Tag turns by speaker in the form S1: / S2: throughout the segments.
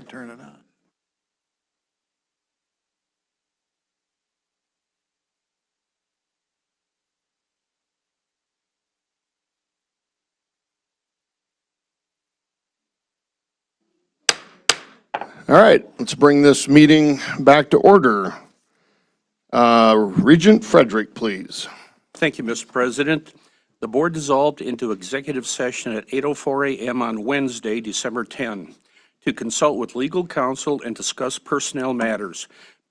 S1: I turn it on? All right, let's bring this meeting back to order. Regent Frederick, please.
S2: Thank you, Mr. President. The board dissolved into executive session at 8:04 a.m. on Wednesday, December 10, to consult with legal counsel and discuss personnel matters,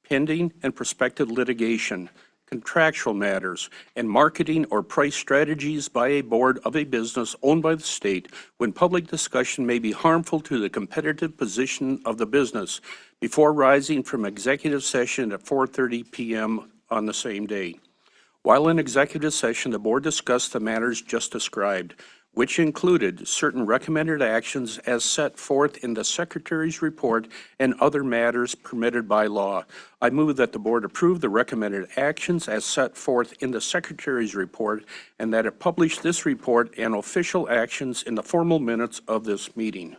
S2: pending and prospective litigation, contractual matters, and marketing or price strategies by a board of a business owned by the state when public discussion may be harmful to the competitive position of the business before rising from executive session at 4:30 p.m. on the same day. While in executive session, the board discussed the matters just described, which included certain recommended actions as set forth in the Secretary's report and other matters permitted by law. I move that the board approve the recommended actions as set forth in the Secretary's report and that it publish this report and official actions in the formal minutes of this meeting.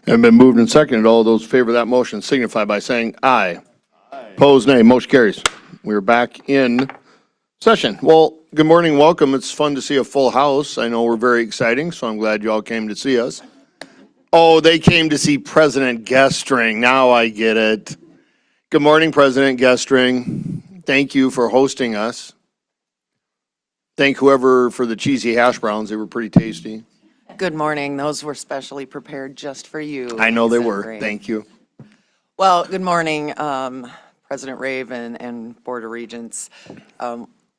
S1: Have been moved and seconded. All those in favor of that motion signify by saying aye. Opposed, nay. Motion carries. We're back in session. Well, good morning, welcome. It's fun to see a full house. I know we're very exciting, so I'm glad you all came to see us. Oh, they came to see President Gestring. Now I get it. Good morning, President Gestring. Thank you for hosting us. Thank whoever for the cheesy hash browns. They were pretty tasty.
S3: Good morning. Those were specially prepared just for you.
S1: I know they
S3: Lisa
S1: were.
S3: Gray.
S1: Thank you.
S3: Well, good morning, President Raven and Board of Regents.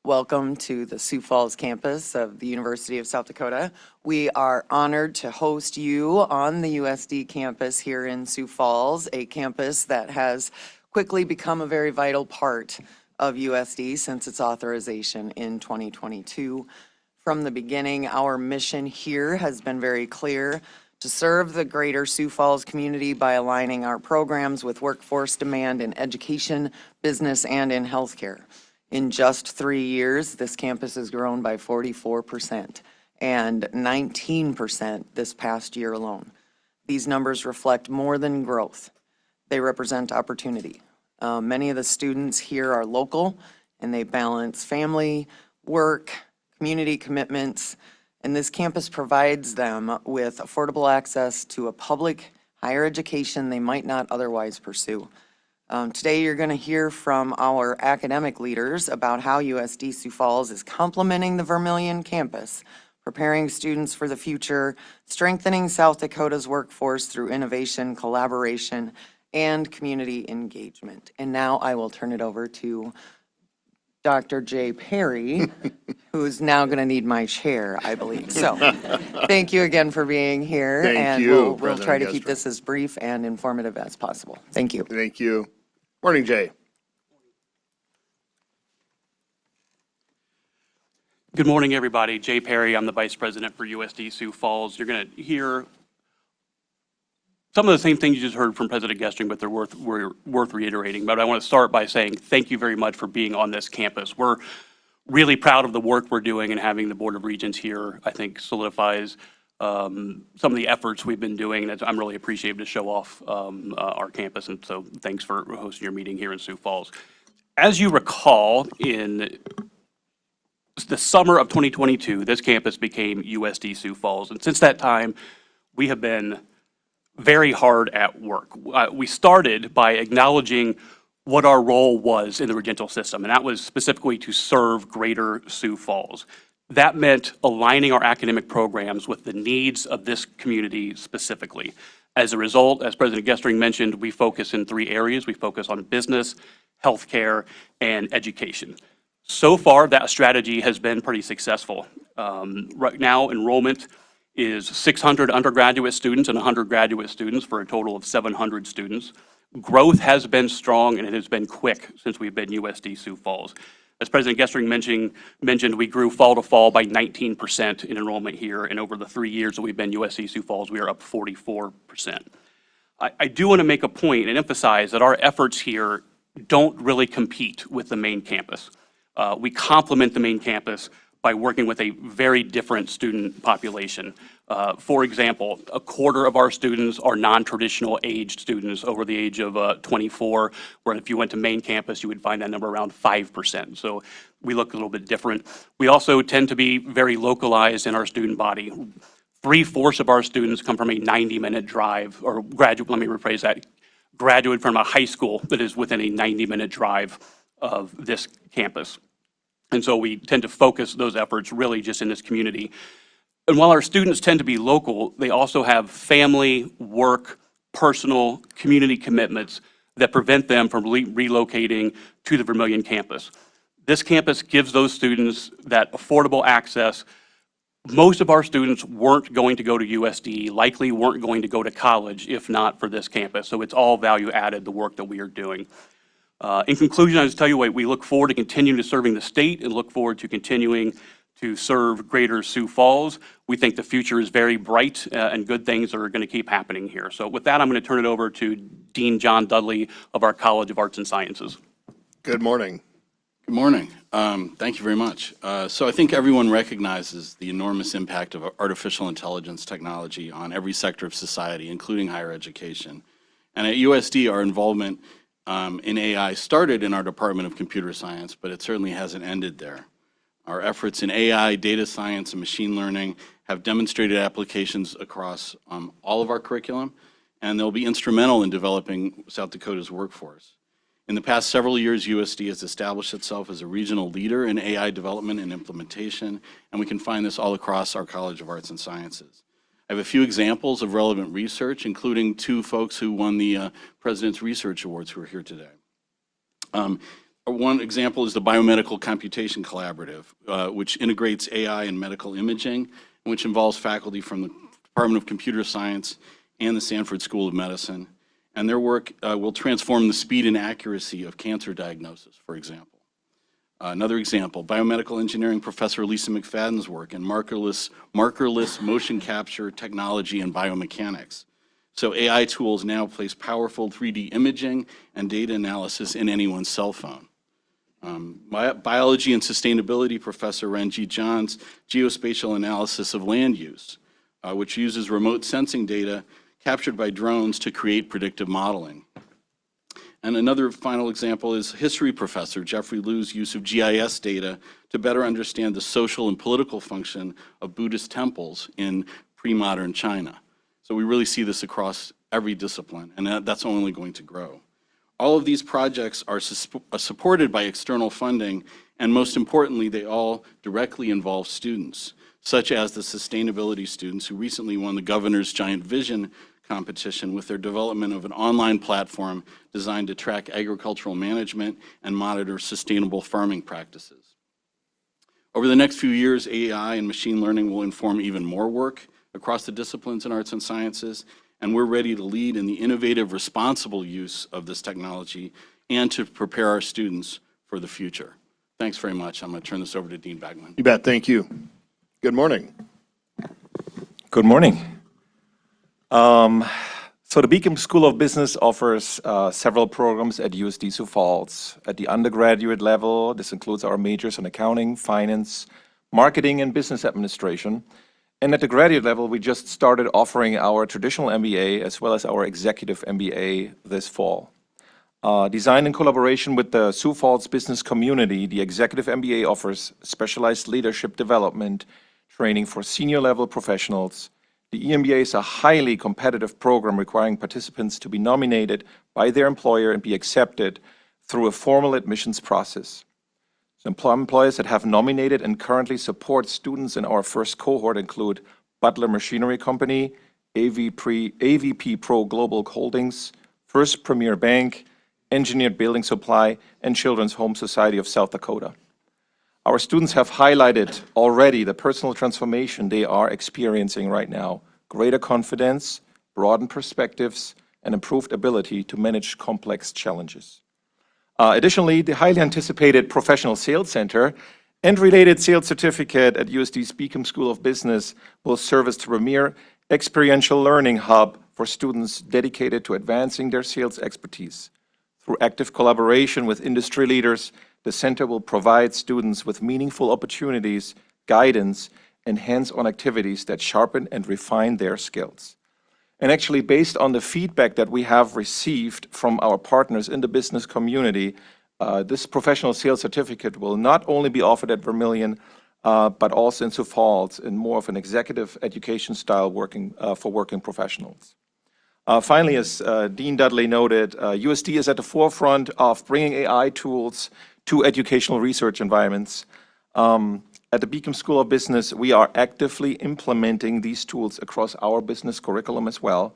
S3: Welcome to the Sioux Falls campus of the University of South Dakota. We are honored to host you on the USD campus here in Sioux Falls, a campus that has quickly become a very vital part of USD since its authorization in 2022. From the beginning, our mission here has been very clear: to serve the greater Sioux Falls community by aligning our programs with workforce demand in education, business, and in healthcare. In just 3 years, this campus has grown by 44% and 19% this past year alone. These numbers reflect more than growth. They represent opportunity. Many of the students here are local, and they balance family, work, community commitments, and this campus provides them with affordable access to a public higher education they might not otherwise pursue. Today, you're going to hear from our academic leaders about how USD Sioux Falls is complementing the Vermilion campus, preparing students for the future, strengthening South Dakota's workforce through innovation, collaboration, and community engagement. And now I will turn it over to Dr. Jay Perry, who's now going to need my chair, I believe. So, thank you again for being here.
S1: Thank you,
S3: we'll
S1: President
S3: try to keep
S1: Gestring.
S3: this as brief and informative as possible. Thank you.
S1: Thank you. Morning, Jay.
S4: Good morning, everybody. Jay Perry, I'm the Vice President for USD Sioux Falls. You're going to hear some of the same things you just heard from President Gestring, but they're worth reiterating. But I want to start by saying thank you very much for being on this campus. We're really proud of the work we're doing, and having the Board of Regents here, I think, solidifies some of the efforts we've been doing. I'm really appreciative to show off our campus, and so thanks for hosting your meeting here in Sioux Falls. As you recall, in the summer of 2022, this campus became USD Sioux Falls, and since that time, we have been very hard at work. We started by acknowledging what our role was in the residential system, and that was specifically to serve greater Sioux Falls. That meant aligning our academic programs with the needs of this community specifically. As a result, as President Gestring mentioned, we focus in 3 areas. We focus on business, healthcare, and education. So far, that strategy has been pretty successful. Right now, enrollment is 600 undergraduate students and 100 graduate students for a total of 700 students. Growth has been strong, and it has been quick since we've been USD Sioux Falls. As President Gestring mentioned, we grew fall to fall by 19% in enrollment here, and over the 3 years that we've been USD Sioux Falls, we are up 44%. I do want to make a point and emphasize that our efforts here don't really compete with the main campus. We complement the main campus by working with a very different student population. For example, a quarter of our students are non-traditional aged students over the age of 24, where if you went to main campus, you would find that number around 5%. So we look a little bit different. We also tend to be very localized in our student body. 3/4 of our students come from a 90-minute drive, or graduate, let me rephrase that, graduate from a high school that is within a 90-minute drive of this campus. And so we tend to focus those efforts really just in this community. And while our students tend to be local, they also have family, work, personal, community commitments that prevent them from relocating to the Vermilion campus. This campus gives those students that affordable access. Most of our students weren't going to go to USD, likely weren't going to go to college if not for this campus. So it's all value added, the work that we are doing. In conclusion, I'll just tell you what, we look forward to continuing to serving the state and look forward to continuing to serve Greater Sioux Falls. We think the future is very bright and good things are going to keep happening here. So with that, I'm going to turn it over to Dean John Dudley of our College of Arts and Sciences.
S1: Good morning.
S5: Good morning. Thank you very much. So I think everyone recognizes the enormous impact of artificial intelligence technology on every sector of society, including higher education. And at USD, our involvement in AI started in our Department of Computer Science, but it certainly hasn't ended there. Our efforts in AI, data science, and machine learning have demonstrated applications across all of our curriculum, and they'll be instrumental in developing South Dakota's workforce. In the past several years, USD has established itself as a regional leader in AI development and implementation, and we can find this all across our College of Arts and Sciences. I have a few examples of relevant research, including 2 folks who won the President's Research Awards who are here today. One example is the Biomedical Computation Collaborative, which integrates AI and medical imaging, which involves faculty from the Department of Computer Science and the Sanford School of Medicine. And their work will transform the speed and accuracy of cancer diagnosis, for example. Another example, biomedical engineering professor Lisa McFadden's work in markerless motion capture technology and biomechanics. So AI tools now place powerful 3D imaging and data analysis in anyone's cell phone. Biology and sustainability professor Ranjit John's geospatial analysis of land use, which uses remote sensing data captured by drones to create predictive modeling. And another final example is history professor Jeffrey Liu's use of GIS data to better understand the social and political function of Buddhist temples in pre-modern China. So we really see this across every discipline, and that's only going to grow. All of these projects are supported by external funding, and most importantly, they all directly involve students, such as the sustainability students who recently won the Governor's Giant Vision competition with their development of an online platform designed to track agricultural management and monitor sustainable farming practices. Over the next few years, AI and machine learning will inform even more work across the disciplines in arts and sciences, and we're ready to lead in the innovative, responsible use of this technology and to prepare our students for the future. Thanks very much. I'm going to turn this over to Dean Bagman.
S1: You bet. Thank you. Good morning.
S6: Good morning. So the Beacom School of Business offers several programs at USD Sioux Falls. At the undergraduate level, this includes our majors in accounting, finance, marketing, and business administration. And at the graduate level, we just started offering our traditional MBA as well as our executive MBA this fall. Designed in collaboration with the Sioux Falls business community, the executive MBA offers specialized leadership development training for senior level professionals. The EMBA is a highly competitive program requiring participants to be nominated by their employer and be accepted through a formal admissions process. So employers that have nominated and currently support students in our first cohort include Butler Machinery Company, AVP Pro Global Holdings, First Premier Bank, Engineered Building Supply, and Children's Home Society of South Dakota. Our students have highlighted already the personal transformation they are experiencing right now, greater confidence, broadened perspectives, and improved ability to manage complex challenges. Additionally, the highly anticipated Professional Sales Center and related sales certificate at USD's Beacom School of Business will serve as the premier experiential learning hub for students dedicated to advancing their sales expertise. Through active collaboration with industry leaders, the center will provide students with meaningful opportunities guidance, and hands-on activities that sharpen and refine their skills. And actually, based on the feedback that we have received from our partners in the business community, this professional sales certificate will not only be offered at Vermilion, but also in Sioux Falls in more of an executive education style for working professionals. Finally, as Dean Dudley noted, USD is at the forefront of bringing AI tools to educational research environments. At the Beacom School of Business, we are actively implementing these tools across our business curriculum as well.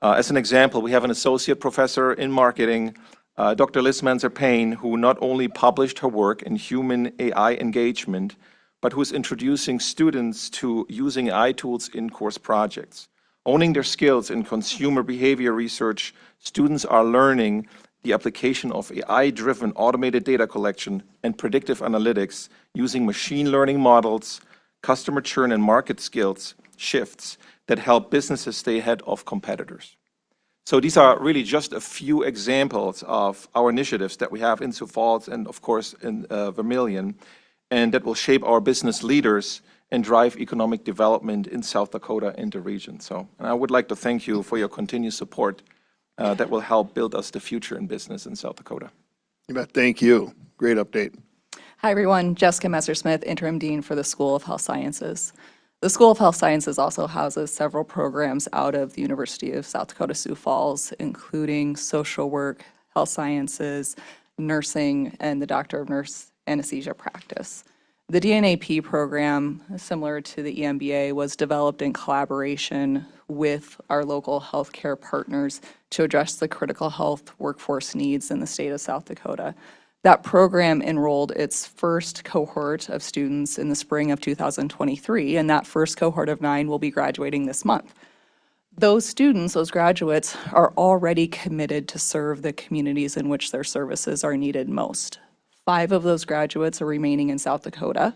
S6: As an example, we have an associate professor in marketing, Dr. Liz Manzer-Payne, who not only published her work in human AI engagement, but who is introducing students to using AI tools in course projects. Owning their skills in consumer behavior research, students are learning the application of AI-driven automated data collection and predictive analytics using machine learning models, customer churn and market skills shifts that help businesses stay ahead of competitors. So these are really just a few examples of our initiatives that we have in Sioux Falls and, of course, in Vermilion, and that will shape our business leaders and drive economic development in South Dakota and the region. So, and I would like to thank you for your continued support that will help build us the future in business in South Dakota.
S1: You bet. Thank you. Great update.
S7: Hi, everyone. Jessica Messersmith, Interim Dean for the School of Health Sciences. The School of Health Sciences also houses several programs out of the University of South Dakota Sioux Falls, including social work, health sciences, nursing, and the Doctor of Nurse Anesthesia practice. The DNAP program, similar to the EMBA, was developed in collaboration with our local healthcare partners to address the critical health workforce needs in the state of South Dakota. That program enrolled its first cohort of students in the spring of 2023, and that first cohort of 9 will be graduating this month. Those students, those graduates, are already committed to serve the communities in which their services are needed most. 5 of those graduates are remaining in South Dakota,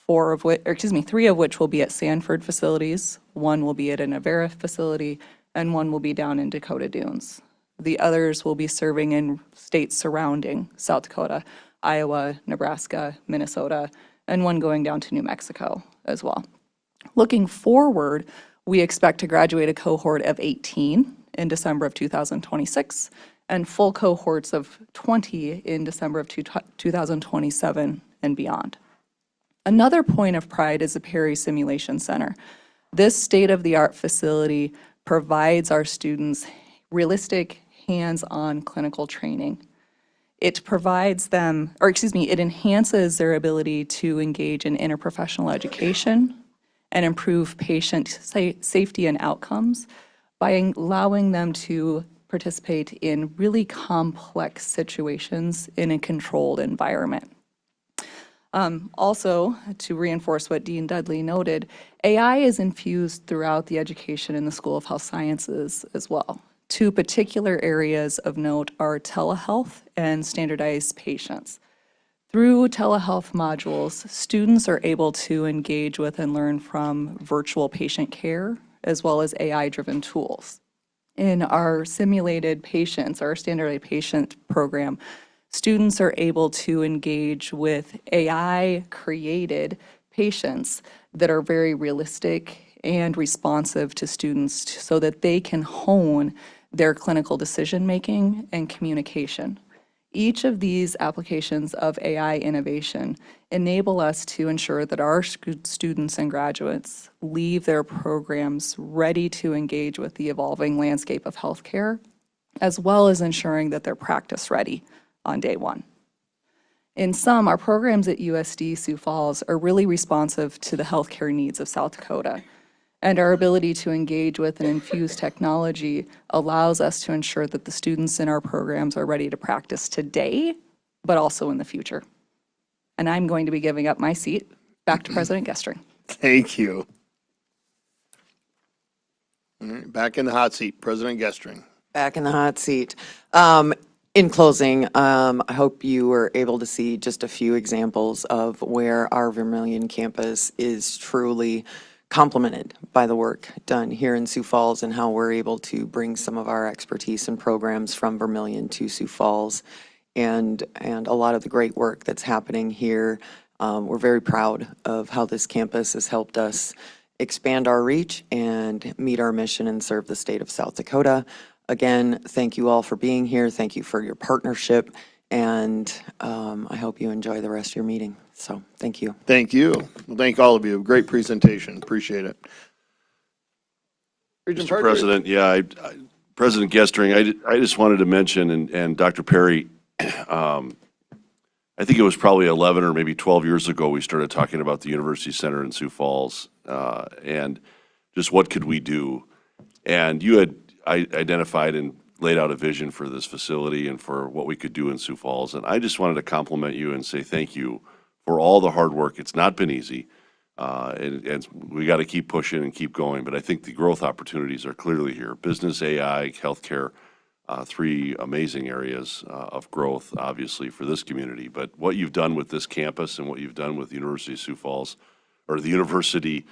S7: 3 of which will be at Sanford facilities, 1 will be at an Avera facility, and 1 will be down in Dakota Dunes. The others will be serving in states surrounding South Dakota, Iowa, Nebraska, Minnesota, and 1 going down to New Mexico as well. Looking forward, we expect to graduate a cohort of 18 in December of 2026 and full cohorts of 20 in December of 2027 and beyond. Another point of pride is the Perry Simulation Center. This state-of-the-art facility provides our students realistic hands-on clinical training. It provides them, it enhances their ability to engage in interprofessional education and improve patient safety and outcomes by allowing them to participate in really complex situations in a controlled environment. Also, to reinforce what Dean Dudley noted, AI is infused throughout the education in the School of Health Sciences as well. 2 particular areas of note are telehealth and standardized patients. Through telehealth modules, students are able to engage with and learn from virtual patient care, as well as AI-driven tools. In our simulated patients, our standardized patient program, students are able to engage with AI-created patients that are very realistic and responsive to students so that they can hone their clinical decision-making and communication. Each of these applications of AI innovation enable us to ensure that our students and graduates leave their programs ready to engage with the evolving landscape of healthcare, as well as ensuring that they're practice ready on day 1. In sum, our programs at USD Sioux Falls are really responsive to the healthcare needs of South Dakota, and our ability to engage with and infuse technology allows us to ensure that the students in our programs are ready to practice today, but also in the future. And I'm going to be giving up my seat back to President Gestring.
S1: Thank you. All right, back in the hot seat, President Gestring.
S3: Back in the hot seat. In closing, I hope you were able to see just a few examples of where our Vermilion campus is truly complemented by the work done here in Sioux Falls and how we're able to bring some of our expertise and programs from Vermilion to Sioux Falls, and a lot of the great work that's happening here We're very proud of how this campus has helped us expand our reach and meet our mission and serve the state of South Dakota. Again, thank you all for being here. Thank you for your partnership, and I hope you enjoy the rest of your meeting. So, thank you.
S1: Thank you. Well, thank all of you. Great presentation. Appreciate it. Regent
S8: Mr.
S1: Partridge.
S8: President, President Gestring, I just wanted to mention, and Dr. Perry, I think it was probably 11 or maybe 12 years ago, we started talking about the University Center in Sioux Falls, and just what could we do? And you had identified and laid out a vision for this facility and for what we could do in Sioux Falls. And I just wanted to compliment you and say thank you for all the hard work. It's not been easy. And we got to keep pushing and keep going. But I think the growth opportunities are clearly here. Business, AI, healthcare, three amazing areas of growth, obviously, for this community. But what you've done with this campus and what you've done with the University of Sioux Falls, or the university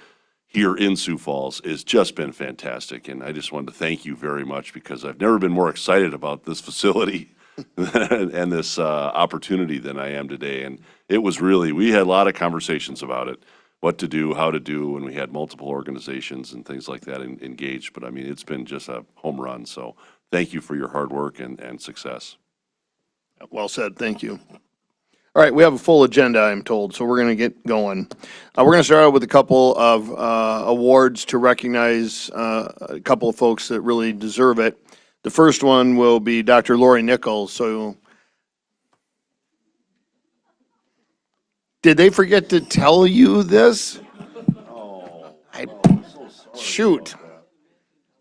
S8: here in Sioux Falls, has just been fantastic. And I just wanted to thank you very much, because I've never been more excited about this facility and this opportunity than I am today. And it was really, we had a lot of conversations about it, what to do, how to do, and we had multiple organizations and things like that engaged. But I mean, it's been just a home run. So thank you for your hard work and success.
S1: Well said. Thank you. All right, we have a full agenda, I'm told, so we're going to get going. We're going to start out with a couple of awards to recognize a couple of folks that really deserve it. The first one will be Dr. Lori Nichols. So, did they forget to tell you this? Shoot.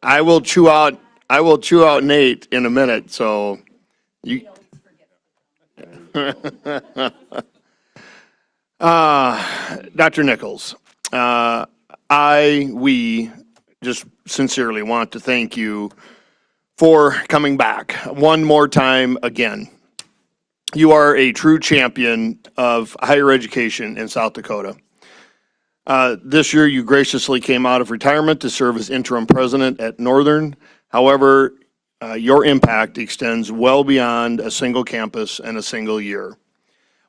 S1: I will chew out Nate in a minute, so you. Dr. Nichols, we just sincerely want to thank you for coming back one more time again. You are a true champion of higher education in South Dakota. This year, you graciously came out of retirement to serve as interim president at Northern. However, your impact extends well beyond a single campus and a single year.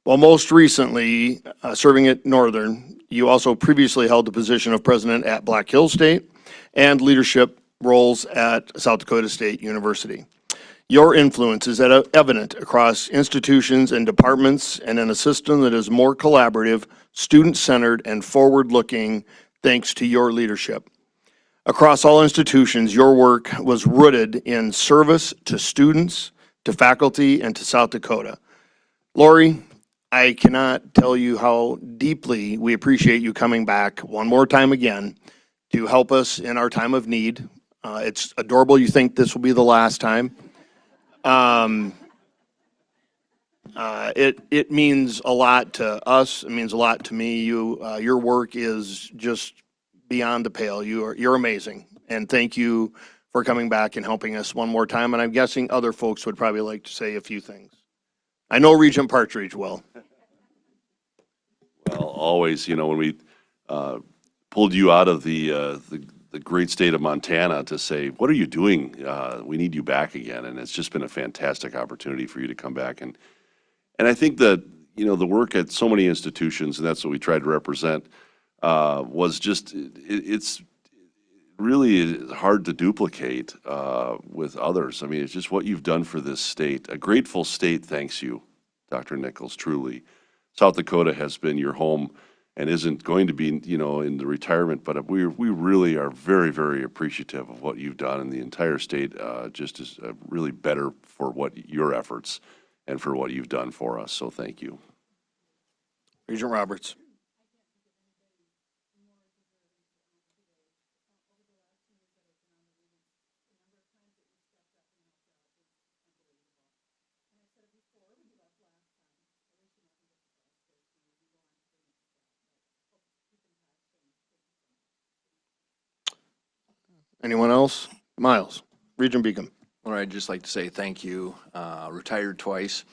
S1: While most recently serving at Northern, you also previously held the position of president at Black Hills State and leadership roles at South Dakota State University. Your influence is evident across institutions and departments, and in a system that is more collaborative, student-centered, and forward-looking thanks to your leadership. Across all institutions, your work was rooted in service to students, to faculty, and to South Dakota. Lori, I cannot tell you how deeply we appreciate you coming back one more time again to help us in our time of need. It's adorable you think this will be the last time. It means a lot to us. It means a lot to me. Your work is just beyond the pale. You're amazing, and thank you for coming back and helping us one more time. And I'm guessing other folks would probably like to say a few things. I know Regent Partridge will.
S8: Well, always, when we pulled you out of the great state of Montana to say, what are you doing? We need you back again. And it's just been a fantastic opportunity for you to come back. And I think that, the work at so many institutions, and that's what we tried to represent, was just, it's really hard to duplicate with others. I mean, it's just what you've done for this state. A grateful state thanks you, Dr. Nichols, truly. South Dakota has been your home and isn't going to be, in the retirement, but we really are very, very appreciative of what you've done, and the entire state just is really better for what your efforts and for what you've done for us. So thank you.
S1: Regent Roberts. Anyone else? Miles, Regent Beacom.
S9: Well, I'd just like to say thank you. Retired twice,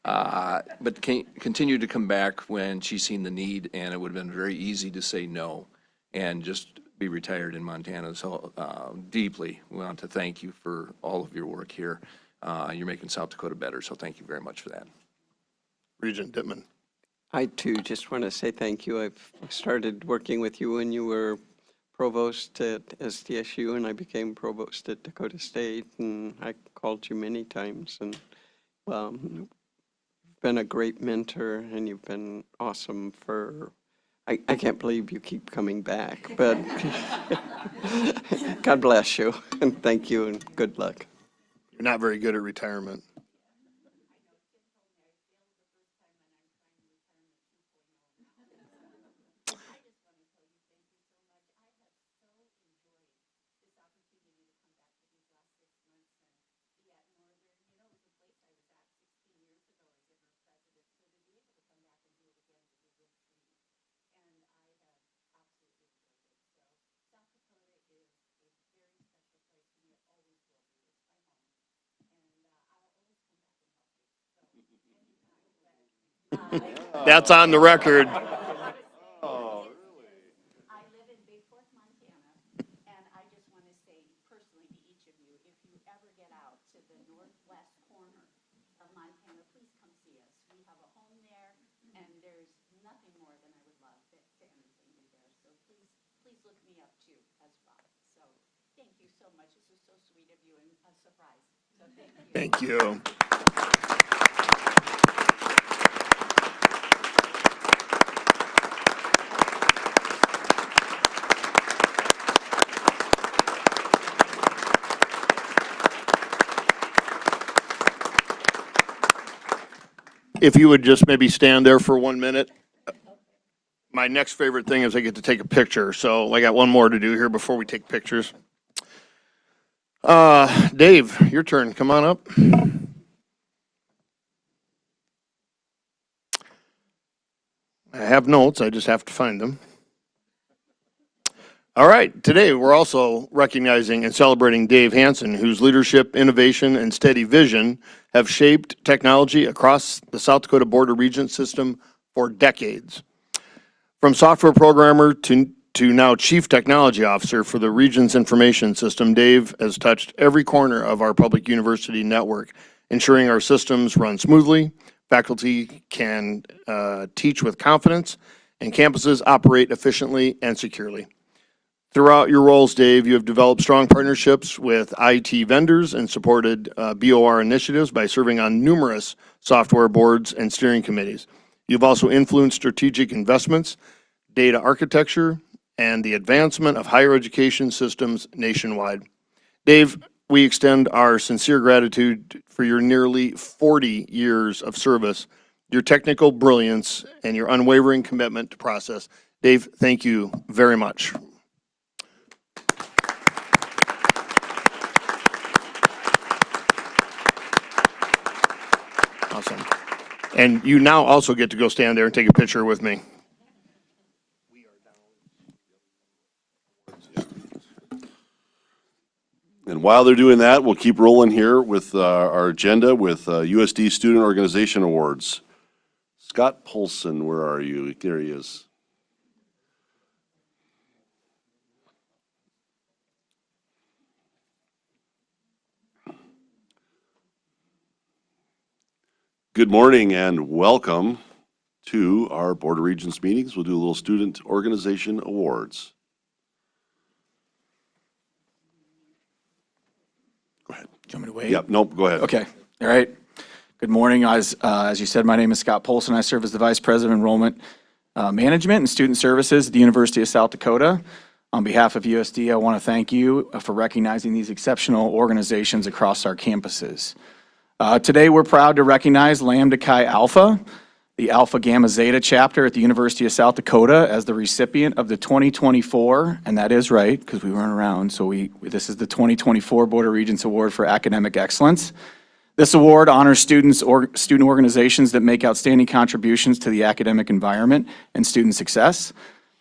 S9: but continue to come back when she's seen the need, and it would have been very easy to say no and just be retired in Montana. So deeply, we want to thank you for all of your work here. You're making South Dakota better, so thank you very much for that.
S1: Regent Dittman.
S10: I too just want to say thank you. I've started working with you when you were provost at SDSU, and I became provost at Dakota State, and I called you many times, and you've been a great mentor, and you've been awesome for, I can't believe you keep coming back, but God bless you, and thank you, and good luck.
S1: You're not very good at retirement. That's on the record.
S11: I live in Bigfork, Montana, and I just want to say personally to each of you, if you ever get out to the northwest corner of Montana, please come see us. We have a home there, and there's nothing more than I would love to entertain you there. So please look me up too as well. So thank you so much. This was so sweet of you and a surprise. So thank you.
S1: Thank you. If you would just maybe stand there for 1 minute. My next favorite thing is I get to take a picture, so I got one more to do here before we take pictures. Dave, your turn. Come on up. I have notes, I just have to find them. All right, today we're also recognizing and celebrating Dave Hansen, whose leadership, innovation, and steady vision have shaped technology across the South Dakota Board of Regents system for decades. From software programmer to now Chief Technology Officer for the Regions Information System, Dave has touched every corner of our public university network, ensuring our systems run smoothly, faculty can teach with confidence, and campuses operate efficiently and securely. Throughout your roles, Dave, you have developed strong partnerships with IT vendors and supported BOR initiatives by serving on numerous software boards and steering committees. You've also influenced strategic investments, data architecture, and the advancement of higher education systems nationwide. Dave, we extend our sincere gratitude for your nearly 40 years of service, your technical brilliance, and your unwavering commitment to process. Dave, thank you very much. Awesome. And you now also get to go stand there and take a picture with me.
S8: And while they're doing that, we'll keep rolling here with our agenda with USD Student Organization Awards. Scott Polson, where are you? There he is. Good morning and welcome to our Board of Regents meetings. We'll do a little Student Organization Awards. Go ahead.
S12: Do you want me to wait?
S8: Yep, nope, go ahead.
S12: Okay, all right. Good morning. As you said, my name is Scott Polson. I serve as the Vice President of Enrollment Management and Student Services at the University of South Dakota. On behalf of USD, I want to thank you for recognizing these exceptional organizations across our campuses. Today, we're proud to recognize Lambda Chi Alpha, the Alpha Gamma Zeta chapter at the University of South Dakota, as the recipient of the 2024, and that is right, because we weren't around, so this is the 2024 Board of Regents Award for Academic Excellence. This award honors student organizations that make outstanding contributions to the academic environment and student success.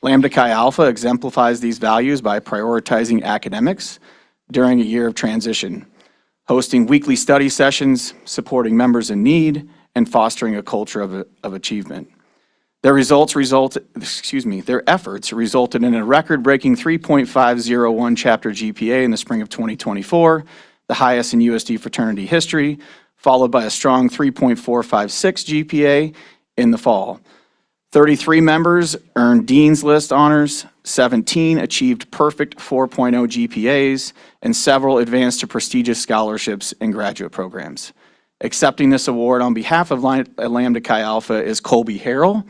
S12: Lambda Chi Alpha exemplifies these values by prioritizing academics during a year of transition, hosting weekly study sessions, supporting members in need, and fostering a culture of achievement. Their efforts resulted in a record-breaking 3.501 chapter GPA in the spring of 2024, the highest in USD fraternity history, followed by a strong 3.456 GPA in the fall. 33 members earned Dean's List honors, 17 achieved perfect 4.0 GPAs, and several advanced to prestigious scholarships and graduate programs. Accepting this award on behalf of Lambda Chi Alpha is Colby Harrell,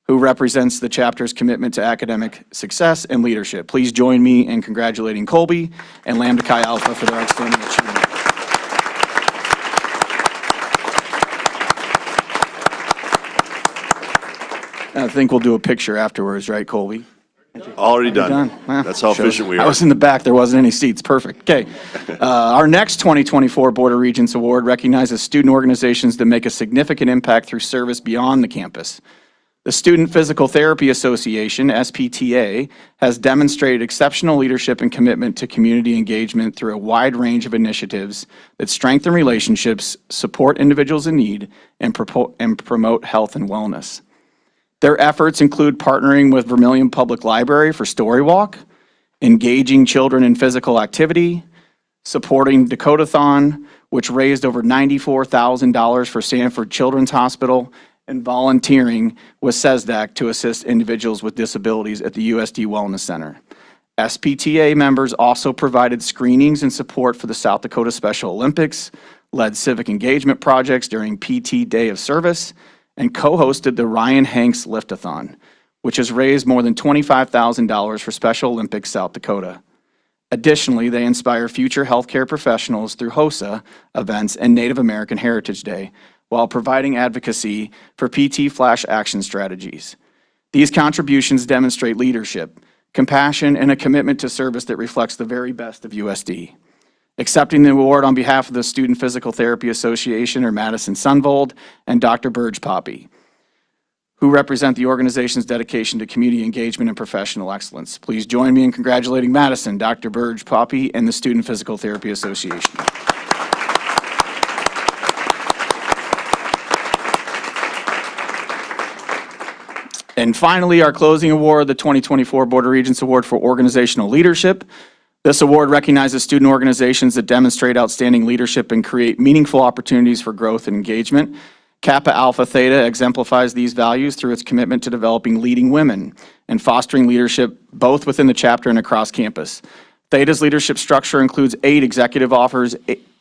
S12: who represents the chapter's commitment to academic success and leadership. Please join me in congratulating Colby and Lambda Chi Alpha for their outstanding achievement. I think we'll do a picture afterwards, right, Colby?
S8: Already done.
S12: Well,
S8: That's how
S12: shows-
S8: efficient we
S12: I
S8: are.
S12: was in the back, there wasn't any seats, perfect. Okay. Our next 2024 Board of Regents Award recognizes student organizations that make a significant impact through service beyond the campus. The Student Physical Therapy Association, SPTA, has demonstrated exceptional leadership and commitment to community engagement through a wide range of initiatives that strengthen relationships, support individuals in need, and promote health and wellness. Their efforts include partnering with Vermillion Public Library for Story Walk, engaging children in physical activity, supporting Dakotathon, which raised over $94,000 for Sanford Children's Hospital, and volunteering with CESDAC to assist individuals with disabilities at the USD Wellness Center. SPTA members also provided screenings and support for the South Dakota Special Olympics, led civic engagement projects during PT Day of Service, and co-hosted the Ryan Hanks Liftathon, which has raised more than $25,000 for Special Olympics South Dakota. Additionally, they inspire future healthcare professionals through HOSA events and Native American Heritage Day, while providing advocacy for PT Flash action strategies. These contributions demonstrate leadership, compassion, and a commitment to service that reflects the very best of USD. Accepting the award on behalf of the Student Physical Therapy Association are Madison Sunvold and Dr. Burge Poppy, who represent the organization's dedication to community engagement and professional excellence. Please join me in congratulating Madison, Dr. Burge Poppy, and the Student Physical Therapy Association. And finally, our closing award, the 2024 Board of Regents Award for Organizational Leadership. This award recognizes student organizations that demonstrate outstanding leadership and create meaningful opportunities for growth and engagement. Kappa Alpha Theta exemplifies these values through its commitment to developing leading women and fostering leadership both within the chapter and across campus. Theta's leadership structure includes 8 executive officers,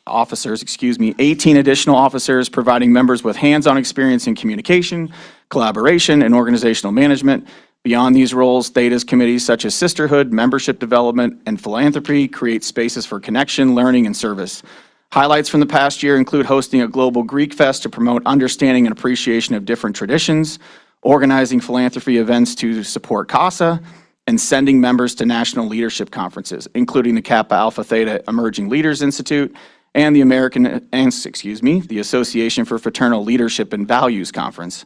S12: 18 additional officers, providing members with hands-on experience in communication, collaboration, and organizational management. Beyond these roles, Theta's committees such as sisterhood, membership development, and philanthropy create spaces for connection, learning, and service. Highlights from the past year include hosting a global Greek Fest to promote understanding and appreciation of different traditions, organizing philanthropy events to support CASA, and sending members to national leadership conferences, including the Kappa Alpha Theta Emerging Leaders Institute and the Association for Fraternal Leadership and Values Conference.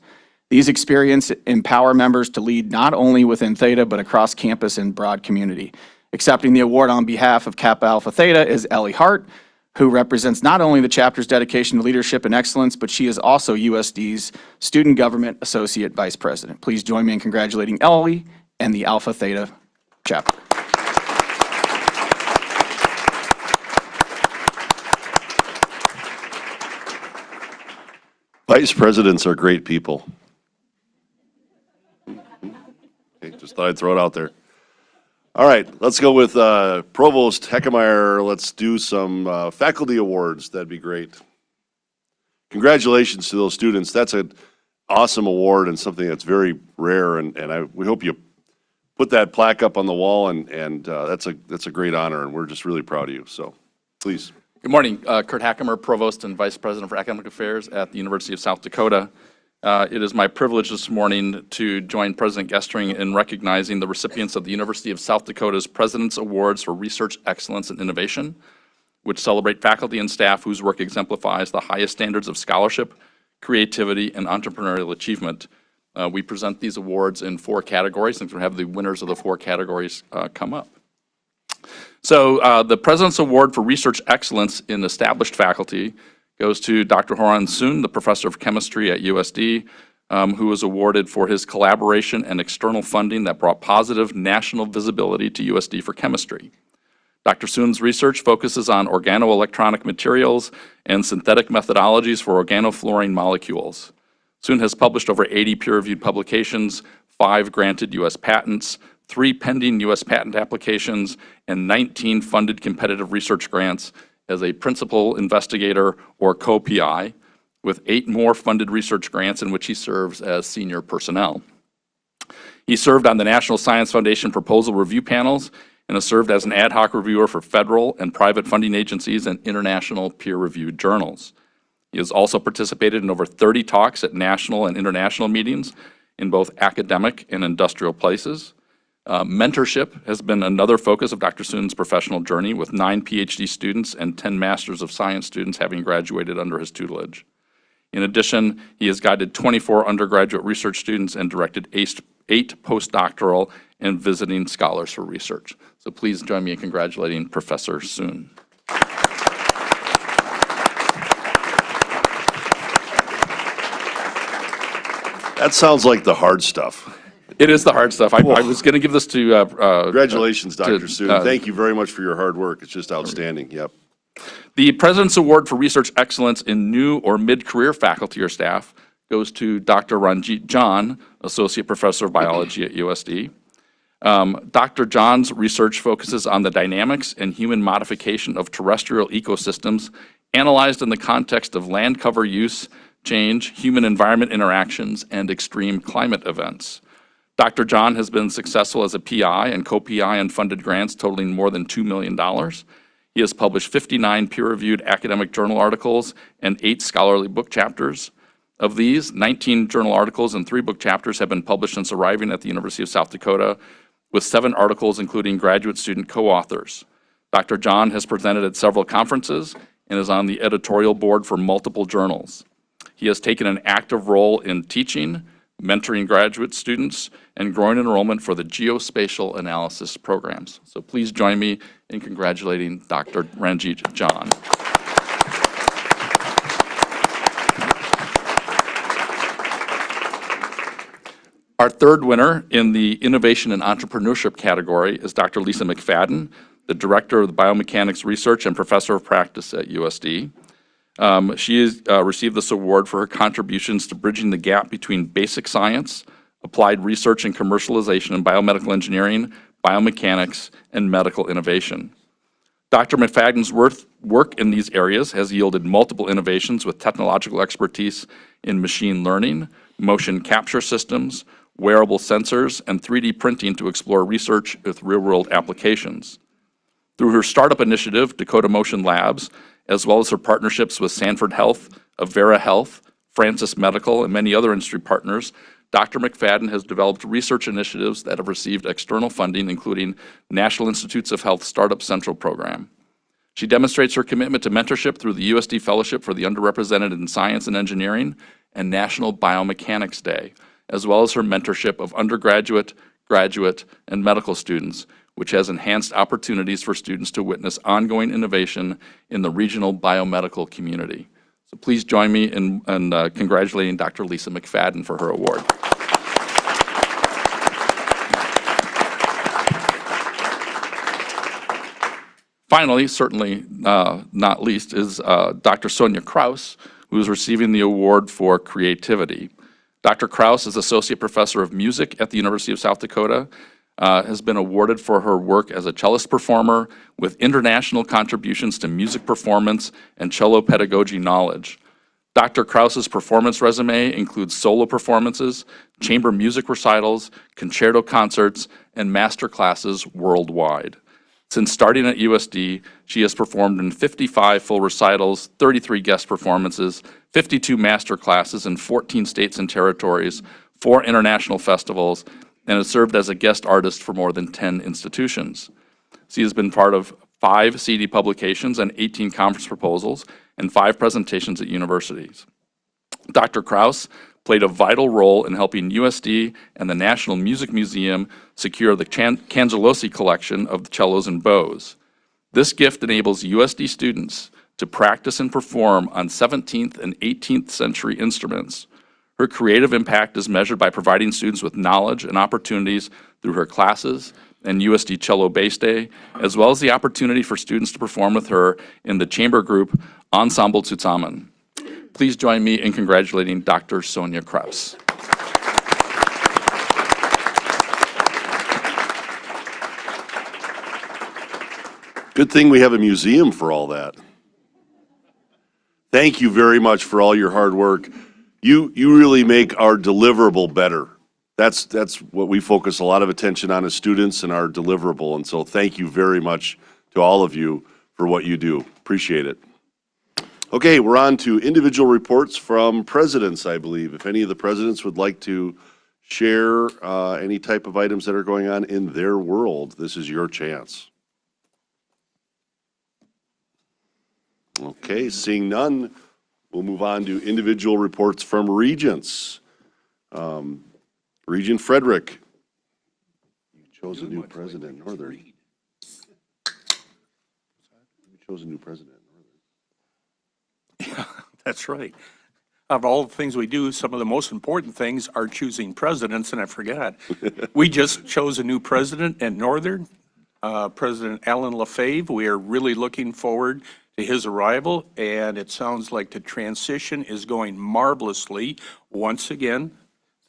S12: These experiences empower members to lead not only within Theta, but across campus and broad community. Accepting the award on behalf of Kappa Alpha Theta is Ellie Hart, who represents not only the chapter's dedication to leadership and excellence, but she is also USD's Student Government Associate Vice President. Please join me in congratulating Ellie and the Alpha Theta chapter.
S8: Vice presidents are great people. Okay, just thought I'd throw it out there. All right, let's go with Provost Heckemeyer. Let's do some faculty awards. That'd be great. Congratulations to those students. That's an awesome award and something that's very rare, and we hope you put that plaque up on the wall, and that's a great honor, and we're just really proud of you. So, please.
S13: Good morning. Kurt Hackemer, Provost and Vice President for Academic Affairs at the University of South Dakota. It is my privilege this morning to join President Gestring in recognizing the recipients of the University of South Dakota's President's Awards for Research Excellence and Innovation, which celebrate faculty and staff whose work exemplifies the highest standards of scholarship, creativity, and entrepreneurial achievement. We present these awards in 4 categories, and we'll have the winners of the 4 categories come up. So the President's Award for Research Excellence in Established Faculty goes to Dr. Horan Soon, the Professor of Chemistry at USD, who was awarded for his collaboration and external funding that brought positive national visibility to USD for chemistry. Dr. Soon's research focuses on organoelectronic materials and synthetic methodologies for organofluorine molecules. Soon has published over 80 peer-reviewed publications, 5 granted U.S. patents, 3 pending U.S. patent applications, and 19 funded competitive research grants as a principal investigator or co-PI, with 8 more funded research grants in which he serves as senior personnel. He served on the National Science Foundation proposal review panels and has served as an ad hoc reviewer for federal and private funding agencies and international peer-reviewed journals. He has also participated in over 30 talks at national and international meetings in both academic and industrial places. Mentorship has been another focus of Dr. Soon's professional journey, with 9 PhD students and 10 Masters of Science students having graduated under his tutelage. In addition, he has guided 24 undergraduate research students and directed 8 postdoctoral and visiting scholars for research. So please join me in congratulating Professor Soon.
S8: That sounds like the hard stuff.
S13: It is the hard stuff. I was going to give this to...
S8: Congratulations, Dr.
S13: to,
S8: Soon. Thank you very much for your hard work. It's just outstanding. Yep.
S13: The President's Award for Research Excellence in New or Mid-Career Faculty or Staff goes to Dr. Ranjit John, Associate Professor of Biology at USD. Dr. John's research focuses on the dynamics and human modification of terrestrial ecosystems analyzed in the context of land cover use, change, human-environment interactions, and extreme climate events. Dr. John has been successful as a PI and co-PI on funded grants totaling more than $2 million. He has published 59 peer-reviewed academic journal articles and 8 scholarly book chapters. Of these, 19 journal articles and 3 book chapters have been published since arriving at the University of South Dakota, with 7 articles including graduate student co-authors. Dr. John has presented at several conferences and is on the editorial board for multiple journals. He has taken an active role in teaching, mentoring graduate students, and growing enrollment for the geospatial analysis programs. So please join me in congratulating Dr. Ranjit John. Our third winner in the Innovation and Entrepreneurship category is Dr. Lisa McFadden, the Director of the Biomechanics Research and Professor of Practice at USD. She has received this award for her contributions to bridging the gap between basic science, applied research and commercialization in biomedical engineering, biomechanics, and medical innovation. Dr. McFadden's work in these areas has yielded multiple innovations with technological expertise in machine learning, motion capture systems, wearable sensors, and 3D printing to explore research with real-world applications. Through her startup initiative, Dakota Motion Labs, as well as her partnerships with Sanford Health, Avera Health, Francis Medical, and many other industry partners, Dr. McFadden has developed research initiatives that have received external funding, including National Institutes of Health Startup Central Program. She demonstrates her commitment to mentorship through the USD Fellowship for the Underrepresented in Science and Engineering and National Biomechanics Day, as well as her mentorship of undergraduate, graduate, and medical students, which has enhanced opportunities for students to witness ongoing innovation in the regional biomedical community. So please join me in congratulating Dr. Lisa McFadden for her award. Finally, certainly not least, is Dr. Sonia Kraus, who is receiving the award for creativity. Dr. Kraus is Associate Professor of Music at the University of South Dakota, has been awarded for her work as a cellist performer with international contributions to music performance and cello pedagogy knowledge. Dr. Kraus's performance resume includes solo performances, chamber music recitals, concerto concerts, and master classes worldwide. Since starting at USD, she has performed in 55 full recitals, 33 guest performances, 52 master classes in 14 states and territories, 4 international festivals, and has served as a guest artist for more than 10 institutions. She has been part of 5 CD publications and 18 conference proposals and 5 presentations at universities. Dr. Kraus played a vital role in helping USD and the National Music Museum secure the Cangelosi collection of the cellos and bows. This gift enables USD students to practice and perform on 17th and 18th century instruments. Her creative impact is measured by providing students with knowledge and opportunities through her classes and USD Cello Bass Day, as well as the opportunity for students to perform with her in the chamber group Ensemble Zusammen. Please join me in congratulating Dr. Sonia Krebs.
S8: Good thing we have a museum for all that. Thank you very much for all your hard work. You really make our deliverable better. That's what we focus a lot of attention on as students and our deliverable. And so thank you very much to all of you for what you do. Appreciate it. Okay, we're on to individual reports from presidents, I believe. If any of the presidents would like to share any type of items that are going on in their world, this is your chance. Okay, seeing none, we'll move on to individual reports from regents. Regent Frederick. You chose a new president, Northern. You chose a new president, Northern.
S2: Yeah, that's right. Of all the things we do, some of the most important things are choosing presidents, and I forgot. We just chose a new president at Northern, President Alan LaFave. We are really looking forward to his arrival, and it sounds like the transition is going marvelously. Once again,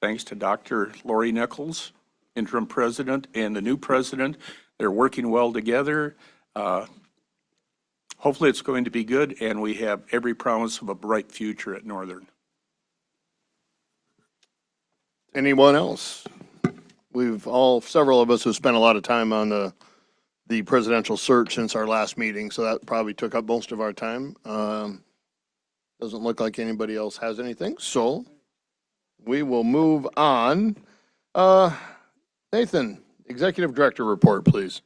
S2: thanks to Dr. Lori Nichols, interim president, and the new president. They're working well together. Hopefully it's going to be good, and we have every promise of a bright future at Northern.
S1: Anyone else? Several of us have spent a lot of time on the presidential search since our last meeting, so that probably took up most of our time. Doesn't look like anybody else has anything, so we will move on. Nathan, Executive Director report, please.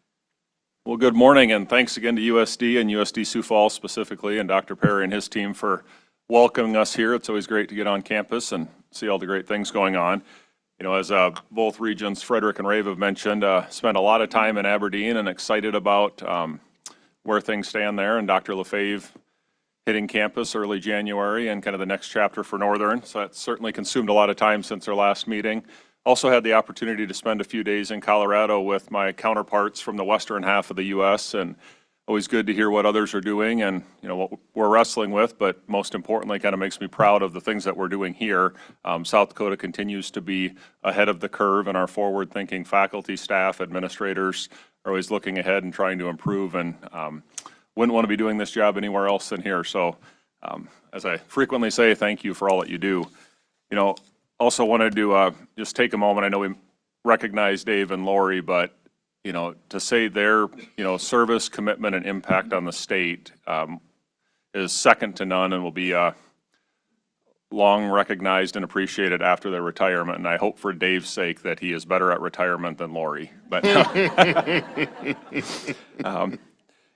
S6: Well, good morning, and thanks again to USD and USD Sioux Falls specifically, and Dr. Perry and his team for welcoming us here. It's always great to get on campus and see all the great things going on. You know, as both regents, Frederick and Rave have mentioned, spent a lot of time in Aberdeen and excited about where things stand there, and Dr. LaFave hitting campus early January and kind of the next chapter for Northern. So that's certainly consumed a lot of time since our last meeting. Also had the opportunity to spend a few days in Colorado with my counterparts from the western half of the U.S., and always good to hear what others are doing and, you know, what we're wrestling with, but most importantly, kind of makes me proud of the things that we're doing here. South Dakota continues to be ahead of the curve, and our forward-thinking faculty, staff, administrators are always looking ahead and trying to improve, and wouldn't want to be doing this job anywhere else than here. So, as I frequently say, thank you for all that you do. You know, also wanted to just take a moment. I know we recognize Dave and Lori, but you know, to say their, you know, service, commitment, and impact on the state is second to none and will be long recognized and appreciated after their retirement. And I hope for Dave's sake that he is better at retirement than Lori. But,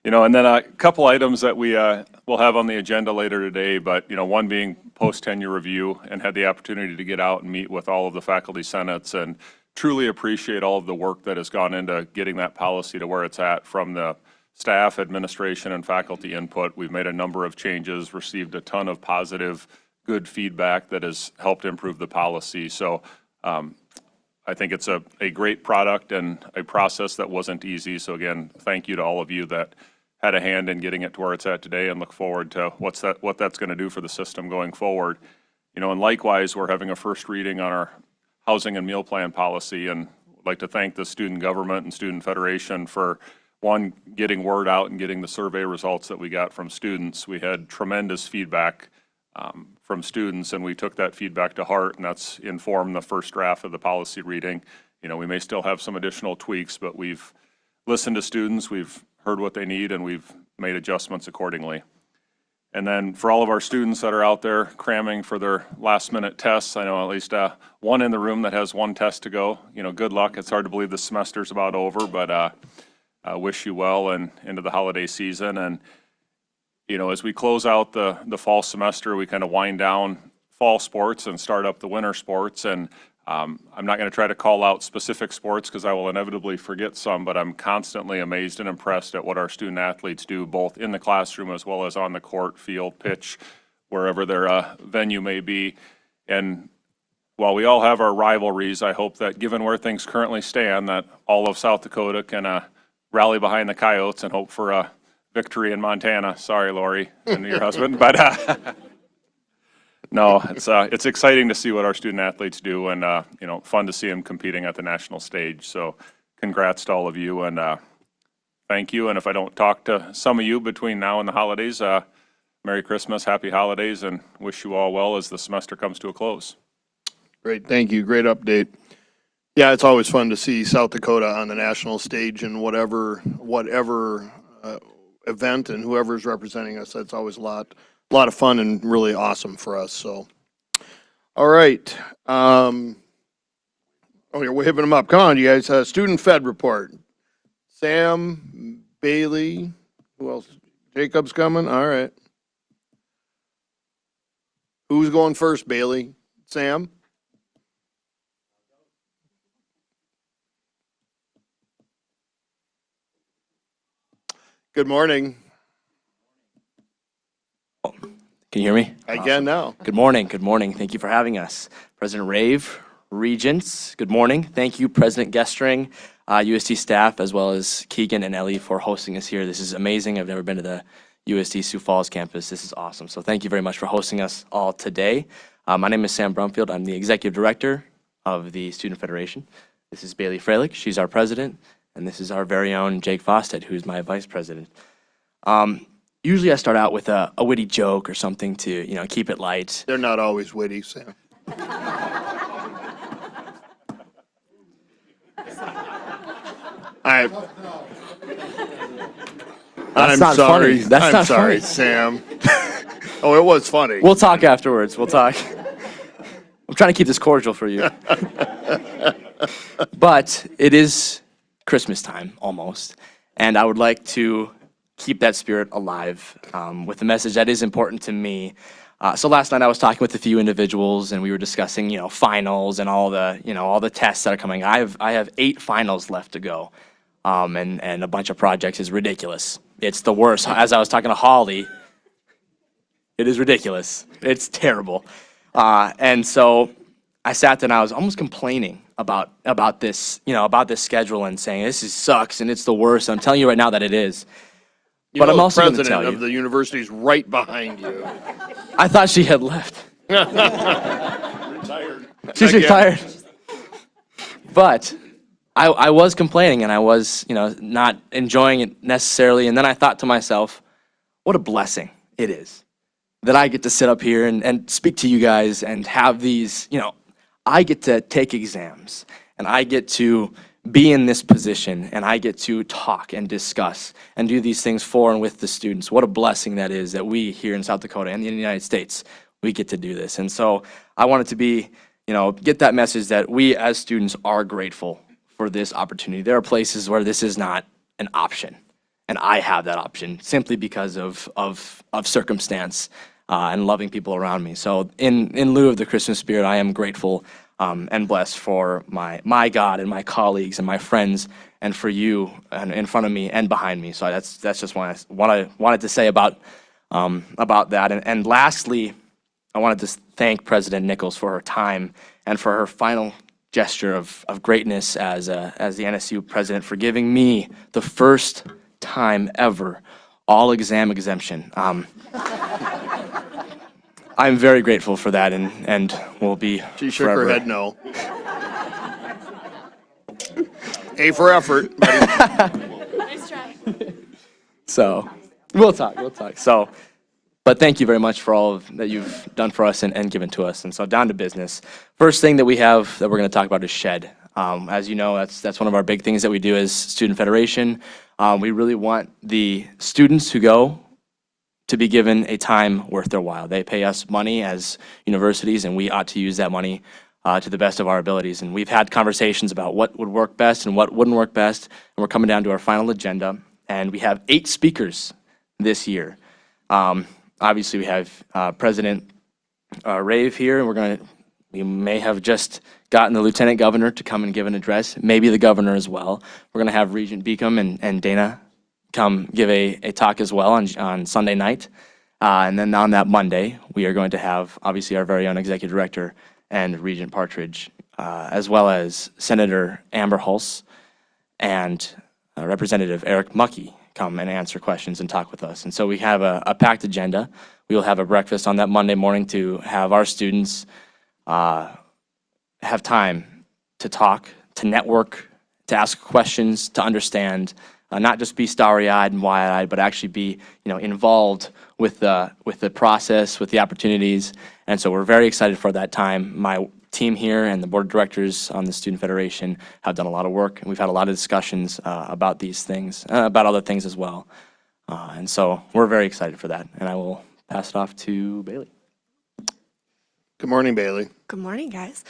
S6: you know, and then a couple items that we will have on the agenda later today, but, you know, one being post-tenure review, and had the opportunity to get out and meet with all of the faculty senates and truly appreciate all of the work that has gone into getting that policy to where it's at from the staff, administration, and faculty input. We've made a number of changes, received a ton of positive, good feedback that has helped improve the policy. So I think it's a great product and a process that wasn't easy. So again, thank you to all of you that had a hand in getting it to where it's at today, and look forward to what that's going to do for the system going forward. You know, and likewise, we're having a first reading on our housing and meal plan policy, and I'd like to thank the student government and student federation for, one, getting word out and getting the survey results that we got from students. We had tremendous feedback from students, and we took that feedback to heart, and that's informed the first draft of the policy reading. You know, we may still have some additional tweaks, but we've listened to students, we've heard what they need, and we've made adjustments accordingly. And then for all of our students that are out there cramming for their last minute tests, I know at least one in the room that has one test to go. You know, good luck. It's hard to believe the semester's about over, but I wish you well and into the holiday season. And, you know, as we close out the fall semester, we kind of wind down fall sports and start up the winter sports. And I'm not going to try to call out specific sports because I will inevitably forget some, but I'm constantly amazed and impressed at what our student athletes do, both in the classroom as well as on the court, field, pitch, wherever their venue may be. And while we all have our rivalries, I hope that given where things currently stand, that all of South Dakota can rally behind the Coyotes and hope for a victory in Montana. Sorry, Lori, and your husband, but No, it's exciting to see what our student athletes do, and fun to see them competing at the national stage. So, congrats to all of you, and thank you. And if I don't talk to some of you between now and the holidays, Merry Christmas, Happy Holidays, and wish you all well as the semester comes to a close.
S1: Great, thank you. Great update. Yeah, it's always fun to see South Dakota on the national stage in whatever event and whoever's representing us. That's always a lot of fun and really awesome for us. So, all right. Oh, you're waving them up. Come on, you guys. Student Fed report. Sam, Bailey, who else? Jacob's coming. All right. Who's going first, Bailey? Sam? Good morning.
S14: Can you hear me?
S1: I can now.
S14: Good morning. Good morning. Thank you for having us. President Rave, Regents, good morning. Thank you, President Gestring, USD staff, as well as Keegan and Ellie for hosting us here. This is amazing. I've never been to the USD Sioux Falls campus. This is awesome. So thank you very much for hosting us all today. My name is Sam Brumfield. I'm the Executive Director of the Student Federation. This is Bailey Freilich. She's our President. And this is our very own Jake Fosted, who's my Vice President. Usually I start out with a witty joke or something to, keep it light.
S1: They're not always witty, Sam. I'm
S14: not
S1: sorry.
S14: funny. That's
S1: I'm
S14: not
S1: sorry,
S14: funny.
S1: Sam. Oh, it was funny.
S14: We'll talk afterwards. We'll talk. I'm trying to keep this cordial for you. But it is Christmas time, almost. And I would like to keep that spirit alive with a message that is important to me. So last night I was talking with a few individuals and we were discussing, finals and all the tests that are coming. I have 8 finals left to go. And a bunch of projects is ridiculous. It's the worst. As I was talking to Holly, it is ridiculous. It's terrible. And so I sat there and I was almost complaining about this, about this schedule and saying this sucks and it's the worst. I'm telling you right now that it is. But I'm also going to tell
S1: the president of the university is right behind you.
S14: I thought she had left.
S1: Retired.
S14: She's retired. But I was complaining and I was, not enjoying it necessarily. And then I thought to myself, what a blessing it is that I get to sit up here and speak to you guys and have these, I get to take exams and I get to be in this position and I get to talk and discuss and do these things for and with the students. What a blessing that is that we here in South Dakota and in the United States, we get to do this. And so I wanted to be, get that message that we as students are grateful for this opportunity. There are places where this is not an option. And I have that option simply because of circumstance and loving people around me. So in lieu of the Christmas spirit, I am grateful and blessed for my God and my colleagues and my friends and for you and in front of me and behind me. So that's just what I wanted to say about that. And lastly, I wanted to thank President Nichols for her time and for her final gesture of greatness as the NSU president for giving me the first time ever all exam exemption. I'm very grateful for that and will be
S1: She shook
S14: forever.
S1: her head no. A for effort.
S11: Nice try.
S14: So we'll talk. So, but thank you very much for all that you've done for us and given to us. And so down to business. First thing that we have that we're going to talk about is SHED. As you know, that's one of our big things that we do as Student Federation. We really want the students who go to be given a time worth their while. They pay us money as universities, and we ought to use that money to the best of our abilities. And we've had conversations about what would work best and what wouldn't work best, and we're coming down to our final agenda. And we have 8 speakers this year. Obviously, we have President Rave here, and we may have just gotten the Lieutenant Governor to come and give an address, maybe the Governor as well. We're going to have Regent Beacom and Dana come give a talk as well on Sunday night. And then on that Monday, we are going to have, obviously, our very own Executive Director and Regent Partridge, as well as Senator Amber Hulse and Representative Eric Mucky come and answer questions and talk with us. And so we have a packed agenda. We will have a breakfast on that Monday morning to have our students have time to talk, to network, to ask questions, to understand, not just be starry-eyed and wide-eyed, but actually be, involved with the process, with the opportunities. And so we're very excited for that time. My team here and the board of directors on the Student Federation have done a lot of work, and we've had a lot of discussions about these things, about other things as well. And so we're very excited for that. And I will pass it off to Bailey.
S1: Good morning, Bailey.
S15: Good morning, guys.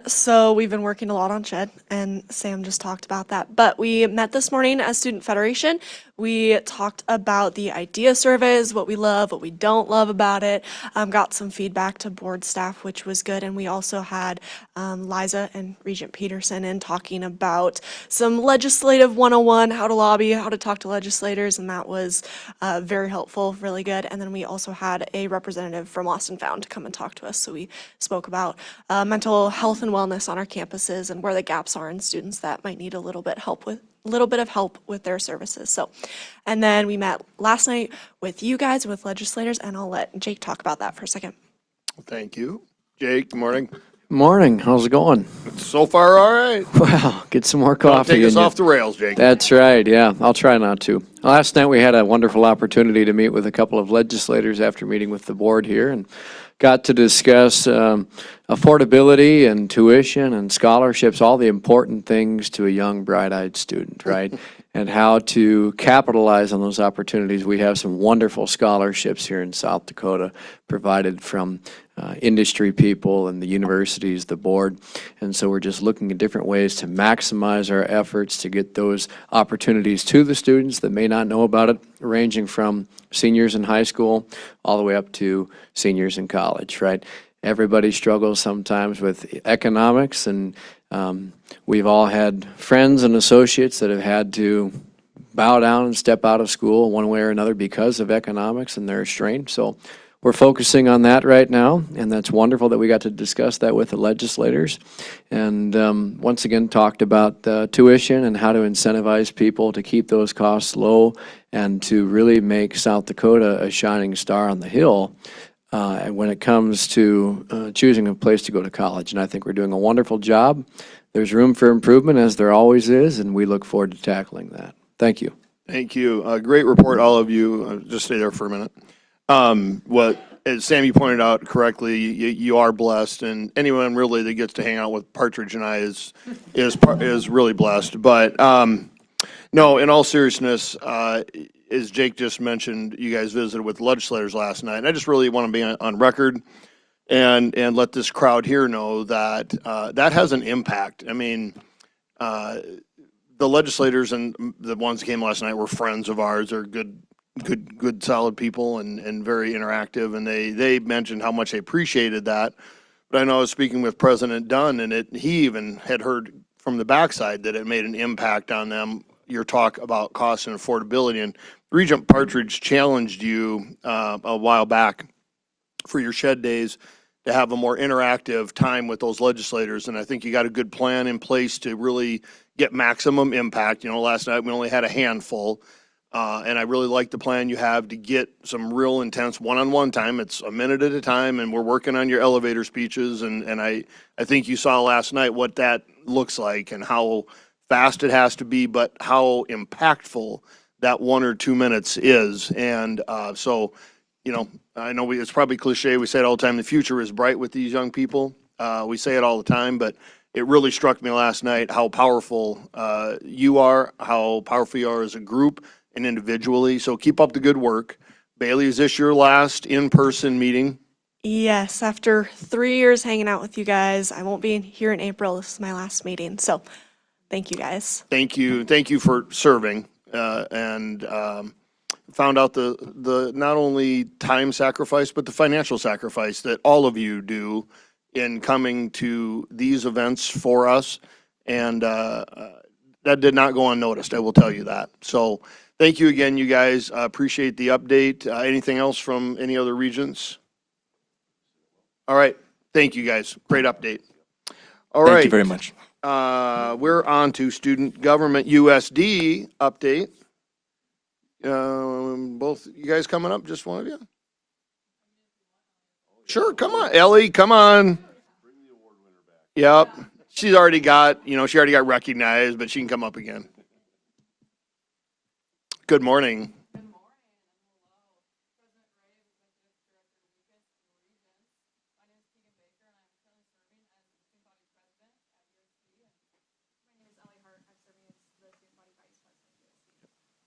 S15: So we've been working a lot on SHED, and Sam just talked about that. But we met this morning as Student Federation. We talked about the idea surveys, what we love, what we don't love about it. Got some feedback to board staff, which was good. And we also had Liza and Regent Peterson in talking about some legislative 101, how to lobby, how to talk to legislators, and that was very helpful, really good. And then we also had a representative from Austin Found to come and talk to us. So we spoke about mental health and wellness on our campuses and where the gaps are in students that might need a little bit of help with their services. So, and then we met last night with you guys, with legislators, and I'll let Jake talk about that for a second.
S1: Thank you. Jake, good morning.
S16: Morning, how's it going?
S1: So far, all right.
S16: Well, get some more
S1: Don't
S16: coffee.
S1: take us
S16: in you.
S1: off the rails, Jake.
S16: That's right, yeah, I'll try not to. Last night, we had a wonderful opportunity to meet with a couple of legislators after meeting with the board here, and got to discuss affordability and tuition and scholarships, all the important things to a young, bright-eyed student, right? And how to capitalize on those opportunities. We have some wonderful scholarships here in South Dakota provided from industry people and the universities, the board. And so we're just looking at different ways to maximize our efforts to get those opportunities to the students that may not know about it, ranging from seniors in high school all the way up to seniors in college, right? Everybody struggles sometimes with economics, and we've all had friends and associates that have had to bow down and step out of school one way or another because of economics and their strain. So we're focusing on that right now, and that's wonderful that we got to discuss that with the legislators. And once again, talked about tuition and how to incentivize people to keep those costs low and to really make South Dakota a shining star on the hill when it comes to choosing a place to go to college. And I think we're doing a wonderful job. There's room for improvement, as there always is, and we look forward to tackling that. Thank you.
S1: Thank you. Great report, all of you. Just stay there for a minute. As Sam, you pointed out correctly, you are blessed, and anyone really that gets to hang out with Partridge and I is really blessed. But no, in all seriousness, as Jake just mentioned, you guys visited with legislators last night, and I just really want to be on record and let this crowd here know that that has an impact. I mean, the legislators and the ones that came last night were friends of ours. They're good, solid people and very interactive, and they mentioned how much they appreciated that. But I know I was speaking with President Dunn, and he even had heard from the backside that it made an impact on them, your talk about cost and affordability. And Regent Partridge challenged you a while back for your SHED days to have a more interactive time with those legislators, and I think you got a good plan in place to really get maximum impact. You know, last night we only had a handful. And I really like the plan you have to get some real intense one-on-one time. It's a minute at a time, and we're working on your elevator speeches. And I think you saw last night what that looks like and how fast it has to be, but how impactful that 1 or 2 minutes is. And so, you know, I know it's probably cliche. We say it all the time. The future is bright with these young people. We say it all the time, but it really struck me last night how powerful you are, how powerful you are as a group and individually. So keep up the good work. Bailey, is this your last in-person meeting?
S15: Yes, after 3 years hanging out with you guys, I won't be here in April. This is my last meeting. So thank you, guys.
S1: Thank you. Thank you for serving and found out the not only time sacrifice, but the financial sacrifice that all of you do in coming to these events for us. And that did not go unnoticed, I will tell you that. So thank you again, you guys. Appreciate the update. Anything else from any other regions? All right. Thank you, guys. Great update. All right.
S14: Thank you very much.
S1: we're on to Student Government USD update. Both you guys coming up, just one of you? Sure, come on, Ellie, come on. Yep, she's already got, she already got recognized, but she can come up again. Good morning.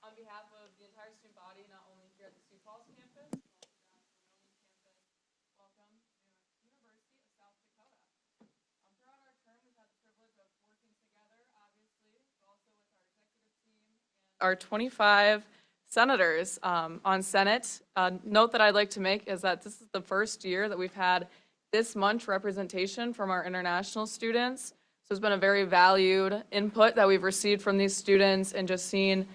S7: On behalf of the entire student body, not only here at the Sioux Falls campus, but also down at the Vermillion campus, welcome to University of South Dakota. Throughout our term, we've had the privilege of working together, obviously, but also with our executive team and our 25 senators on Senate. Note that I'd like to make is that this is the first year that we've had this much representation from our international students. So it's been a very valued input that we've received from these students, and just seeing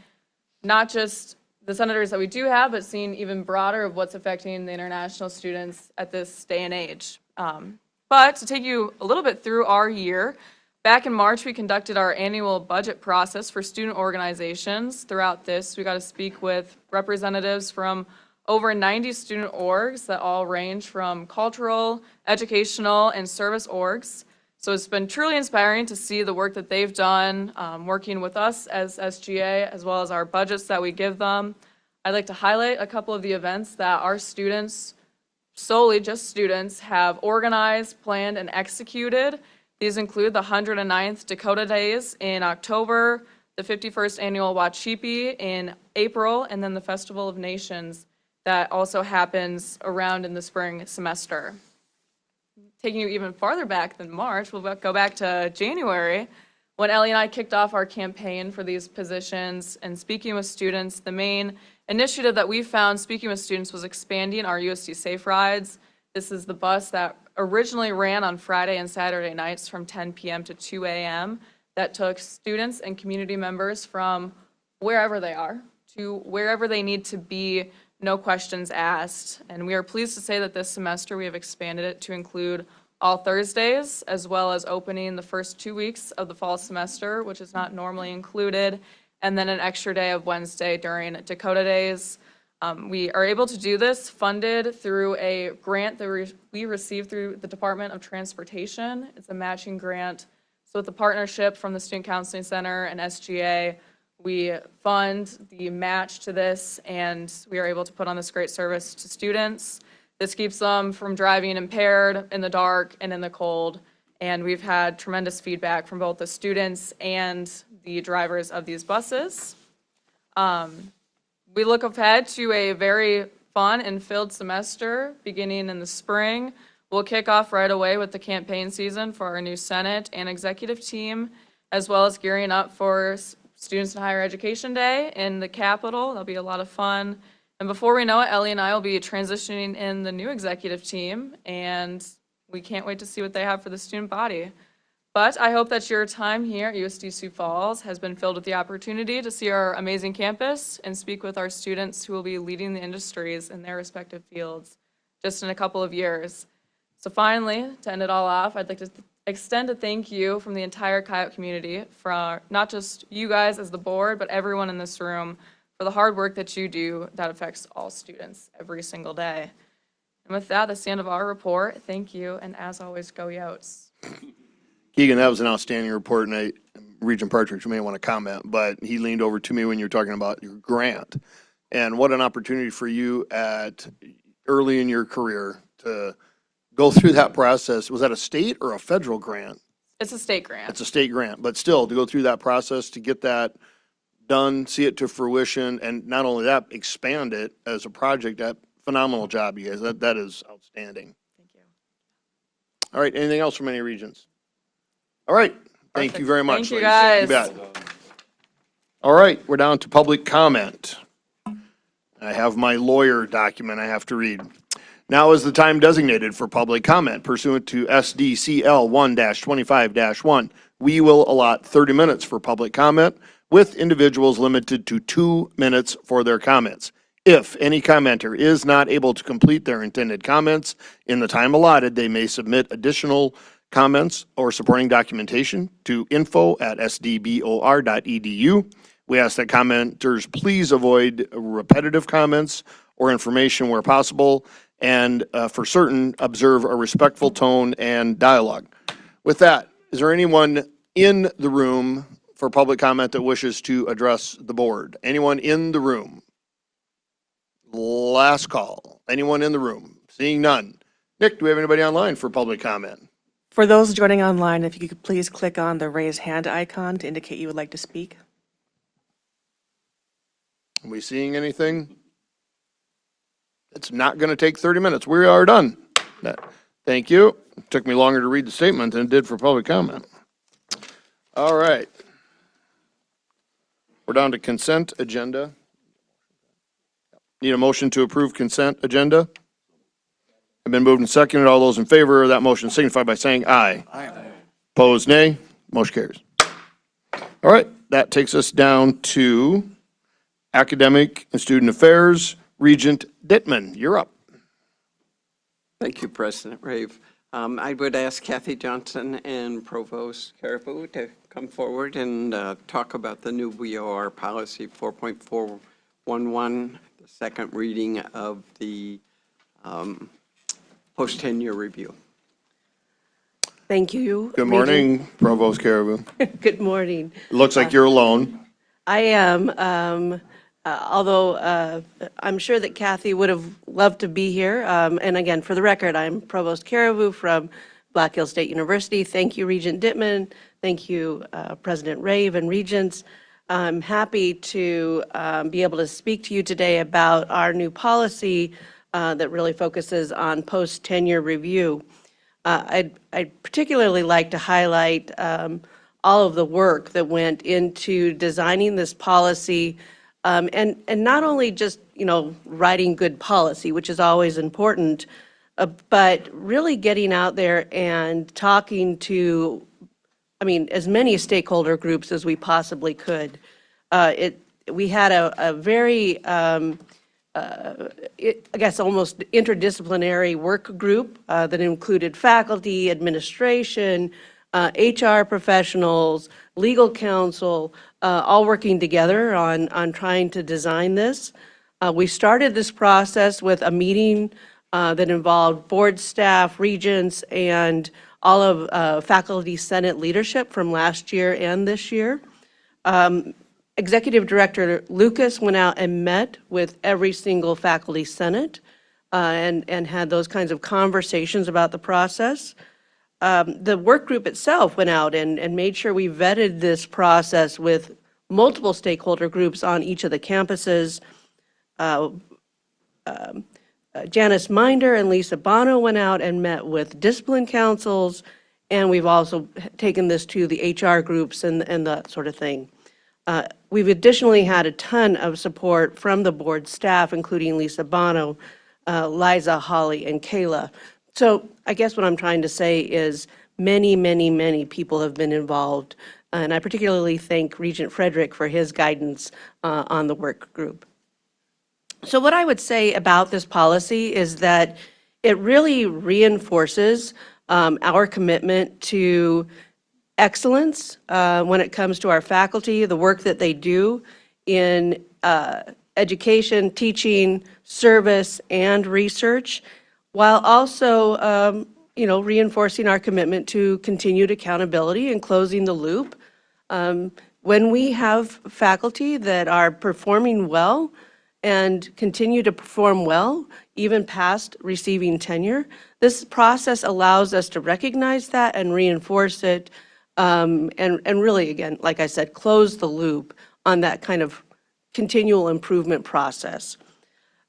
S7: not just the senators that we do have, but seeing even broader of what's affecting the international students at this day and age. But to take you a little bit through our year, back in March, we conducted our annual budget process for student organizations. Throughout this, we got to speak with representatives from over 90 student orgs that all range from cultural, educational, and service orgs. So it's been truly inspiring to see the work that they've done, working with us as SGA, as well as our budgets that we give them. I'd like to highlight a couple of the events that our students, solely just students, have organized, planned, and executed. These include the 109th Dakota Days in October, the 51st Annual Wachipi in April, and then the Festival of Nations that also happens around in the spring semester. Taking you even farther back than March, we'll go back to January, when Ellie and I kicked off our campaign for these positions and speaking with students. The main initiative that we found speaking with students was expanding our USD Safe Rides. This is the bus that originally ran on Friday and Saturday nights from 10 p.m. to 2 a.m. that took students and community members from wherever they are to wherever they need to be, no questions asked. And we are pleased to say that this semester we have expanded it to include all Thursdays, as well as opening the first 2 weeks of the fall semester, which is not normally included, and then an extra day of Wednesday during Dakota Days. We are able to do this funded through a grant that we received through the Department of Transportation. It's a matching grant. So with the partnership from the Student Counseling Center and SGA, we fund the match to this, and we are able to put on this great service to students. This keeps them from driving impaired in the dark and in the cold, and we've had tremendous feedback from both the students and the drivers of these buses. We look ahead to a very fun and filled semester beginning in the spring. We'll kick off right away with the campaign season for our new Senate and executive team, as well as gearing up for Students in Higher Education Day in the Capitol. That'll be a lot of fun. And before we know it, Ellie and I will be transitioning in the new executive team, and we can't wait to see what they have for the student body. But I hope that your time here at USD Sioux Falls has been filled with the opportunity to see our amazing campus and speak with our students who will be leading the industries in their respective fields just in a couple of years. So finally, to end it all off, I'd like to extend a thank you from the entire Coyote community for not just you guys as the board, but everyone in this room for the hard work that you do that affects all students every single day. And with that, that's the end of our report. Thank you, and as always, go Yotes.
S1: Keegan, that was an outstanding report, and Regent Partridge, you may want to comment, but he leaned over to me when you were talking about your grant. And what an opportunity for you early in your career to go through that process. Was that a state or a federal grant?
S7: It's a state grant.
S1: It's a state grant, but still, to go through that process, to get that done, see it to fruition, and not only that, expand it as a project. That phenomenal job, you guys. That is outstanding.
S7: Thank you.
S1: All right, anything else from any regions? All right, thank you very much.
S7: Thank you,
S1: ladies.
S7: guys.
S1: You bet. All right, we're down to public comment. I have my lawyer document I have to read. Now is the time designated for public comment pursuant to SDCL 1-25-1. We will allot 30 minutes for public comment, with individuals limited to 2 minutes for their comments. If any commenter is not able to complete their intended comments in the time allotted, they may submit additional comments, or supporting documentation to info@sdbor.edu. We ask that commenters please avoid repetitive comments or information where possible, and for certain, observe a respectful tone and dialogue. With that, is there anyone in the room for public comment that wishes to address the board? Anyone in the room? Last call. Anyone in the room? Seeing none. Nick, do we have anybody online for public comment?
S17: For those joining online, if you could please click on the raise hand icon to indicate you would like to speak.
S1: Are we seeing anything? It's not going to take 30 minutes. We are done. Thank you. It took me longer to read the statement than it did for public comment. All right. We're down to consent agenda. Need a motion to approve consent agenda? I've been moved and seconded. All those in favor of that motion signify by saying aye. Aye. Opposed, nay. Motion carries. All right, that takes us down to academic and student affairs. Regent Dittman, you're up.
S10: Thank you, President Rave. I would ask Kathy Johnson and Provost Caribou to come forward and talk about the new BOR policy 4.411, the second reading of the post-tenure review.
S17: Thank you.
S1: Good morning, Provost Caribou.
S17: Good morning.
S1: It looks like you're alone.
S17: I am, although I'm sure that Kathy would have loved to be here. And again, for the record, I'm Provost Caribou from Black Hills State University. Thank you, Regent Dittman. Thank you, President Rave and Regents. I'm happy to be able to speak to you today about our new policy that really focuses on post-tenure review. I'd particularly like to highlight all of the work that went into designing this policy, and not only just, writing good policy, which is always important, but really getting out there and talking to, as many stakeholder groups as we possibly could. We had a very, I guess, almost interdisciplinary work group that included faculty, administration, HR professionals, legal counsel, all working together on trying to design this. We started this process with a meeting that involved board staff, regents, and all of Faculty Senate leadership from last year and this year. Executive Director Lucas went out and met with every single Faculty Senate and had those kinds of conversations about the process. The work group itself went out and made sure we vetted this process with multiple stakeholder groups on each of the campuses. Janice Minder and Lisa Bono went out and met with discipline councils, and we've also taken this to the HR groups and that sort of thing. We've additionally had a ton of support from the board staff, including Lisa Bono, Liza, Holly, and Kayla. So I guess what I'm trying to say is many, many, many people have been involved, and I particularly thank Regent Frederick for his guidance on the work group. So what I would say about this policy is that it really reinforces our commitment to excellence when it comes to our faculty, the work that they do in education, teaching, service, and research, while also, reinforcing our commitment to continued accountability and closing the loop. When we have faculty that are performing well and continue to perform well, even past receiving tenure, this process allows us to recognize that and reinforce it, and really, again, like I said, close the loop on that kind of continual improvement process.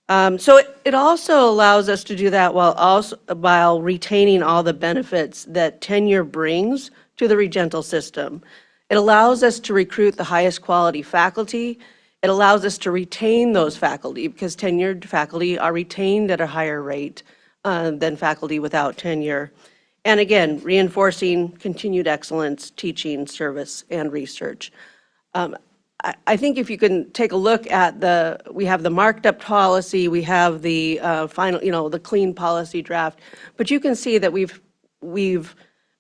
S17: So it also allows us to do that while retaining all the benefits that tenure brings to the Regental system. It allows us to recruit the highest quality faculty. It allows us to retain those faculty because tenured faculty are retained at a higher rate than faculty without tenure. And again, reinforcing continued excellence, teaching, service, and research. I think if you can take a look at we have the marked up policy, we have the final, the clean policy draft, but you can see that we've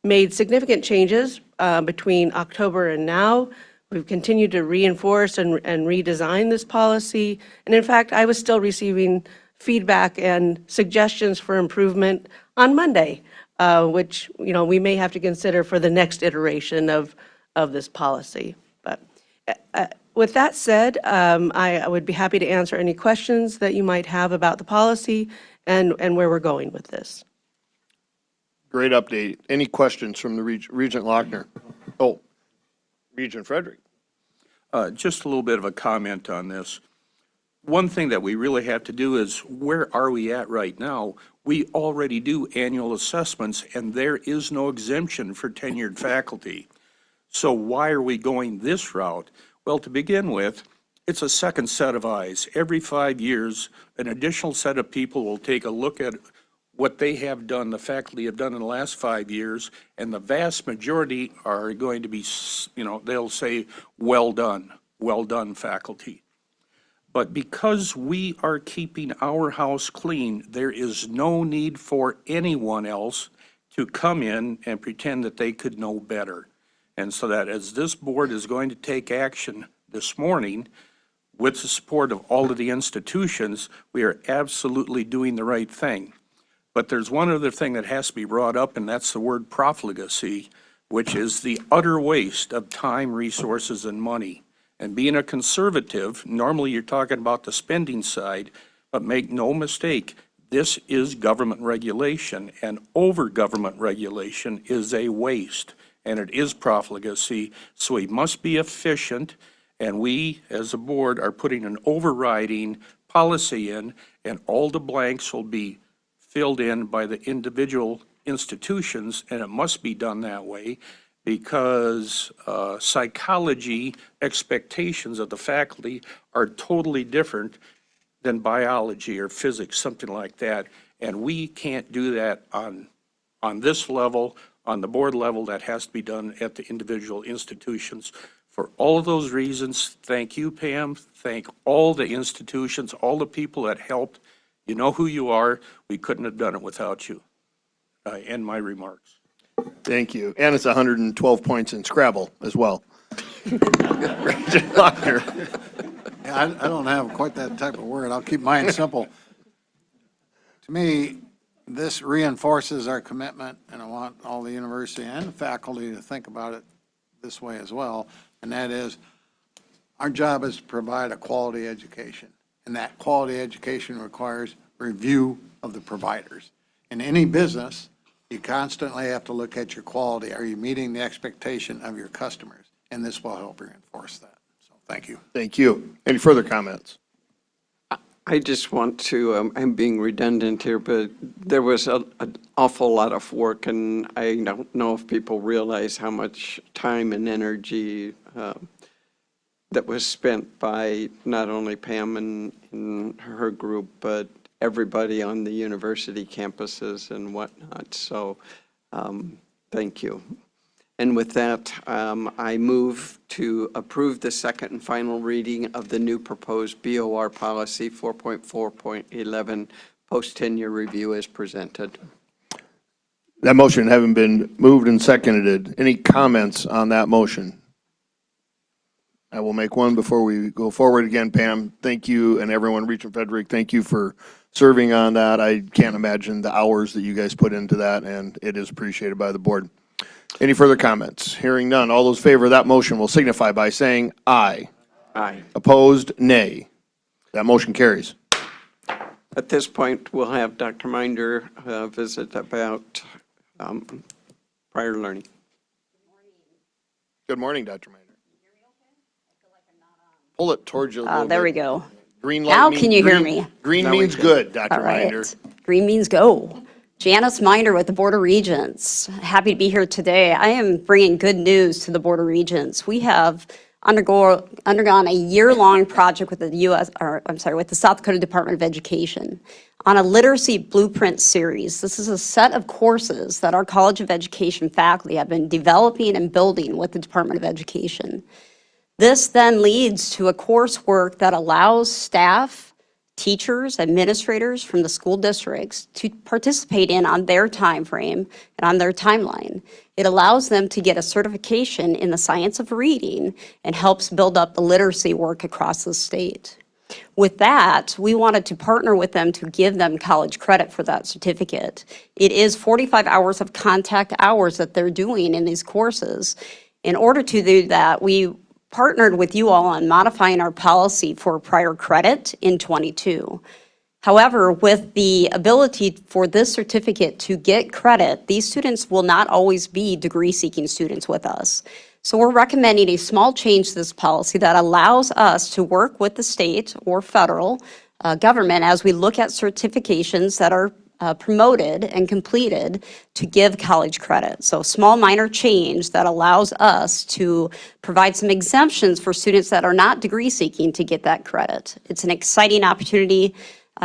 S17: made significant changes between October and now. We've continued to reinforce and redesign this policy. And in fact, I was still receiving feedback and suggestions for improvement on Monday, which, we may have to consider for the next iteration of this policy. But with that said, I would be happy to answer any questions that you might have about the policy and where we're going with this.
S1: Great update. Any questions from the Regent Lochner? Oh, Regent Frederick.
S2: Just a little bit of a comment on this. One thing that we really have to do is, where are we at right now? We already do annual assessments, and there is no exemption for tenured faculty. So why are we going this route? Well, to begin with, it's a second set of eyes. Every 5 years, an additional set of people will take a look at what they have done, the faculty have done in the last 5 years, and the vast majority are going to be, they'll say, well done, faculty. But because we are keeping our house clean, there is no need for anyone else to come in and pretend that they could know better. And so that as this board is going to take action this morning, with the support of all of the institutions, we are absolutely doing the right thing. But there's one other thing that has to be brought up, and that's the word profligacy, which is the utter waste of time, resources, and money. And being a conservative, normally you're talking about the spending side, but make no mistake, this is government regulation, and over-government regulation is a waste, and it is profligacy. So we must be efficient, and we, as a board, are putting an overriding policy in, and all the blanks will be filled in by the individual institutions, and it must be done that way because psychology expectations of the faculty are totally different than biology or physics, something like that. And we can't do that on this level, on the board level. That has to be done at the individual institutions. For all of those reasons, thank you, Pam. Thank all the institutions, all the people that helped. You know who you are. We couldn't have done it without you. I end my remarks.
S1: Thank you. And it's 112 points in Scrabble as well. Regent Lochner.
S18: Yeah, I don't have quite that type of word. I'll keep mine simple. To me, this reinforces our commitment, and I want all the university and the faculty to think about it this way as well, and that is, our job is to provide a quality education, and that quality education requires review of the providers. In any business, you constantly have to look at your quality. Are you meeting the expectation of your customers? And this will help reinforce that. So thank you.
S1: Thank you. Any further comments?
S10: I just want to, I'm being redundant here, but there was an awful lot of work, and I don't know if people realize how much time and energy that was spent by not only Pam and her group, but everybody on the university campuses and whatnot. So thank you. And with that, I move to approve the second and final reading of the new proposed BOR policy 4.4.11 post-tenure review as presented.
S1: That motion having been moved and seconded, any comments on that motion? I will make one before we go forward. Again, Pam, thank you, and everyone, Regent Frederick, thank you for serving on that. I can't imagine the hours that you guys put into that, and it is appreciated by the board. Any further comments? Hearing none. All those in favor of that motion will signify by saying aye.
S10: Aye.
S1: Opposed, nay. That motion carries.
S10: At this point, we'll have Dr. Minder visit about prior learning.
S1: Good morning, Dr. Minder. Pull it towards you a little
S19: There
S1: bit.
S19: we go.
S1: Green light
S19: Now
S1: means
S19: can you hear
S1: green.
S19: me?
S1: Green means good, Dr.
S19: All right.
S1: Minder.
S19: Green means go. Janice Minder with the Board of Regents. Happy to be here today. I am bringing good news to the Board of Regents. We have undergone a year-long project with with the South Dakota Department of Education on a literacy blueprint series. This is a set of courses that our College of Education faculty have been developing and building with the Department of Education. This then leads to a coursework that allows staff teachers, administrators from the school districts to participate in on their time frame and on their timeline. It allows them to get a certification in the science of reading and helps build up the literacy work across the state. With that, we wanted to partner with them to give them college credit for that certificate. It is 45 hours of contact hours that they're doing in these courses. In order to do that, we partnered with you all on modifying our policy for prior credit in '22. However, with the ability for this certificate to get credit, these students will not always be degree-seeking students with us. So we're recommending a small change to this policy that allows us to work with the state or federal government as we look at certifications that are promoted and completed to give college credit. So small minor change that allows us to provide some exemptions for students that are not degree seeking to get that credit. It's an exciting opportunity.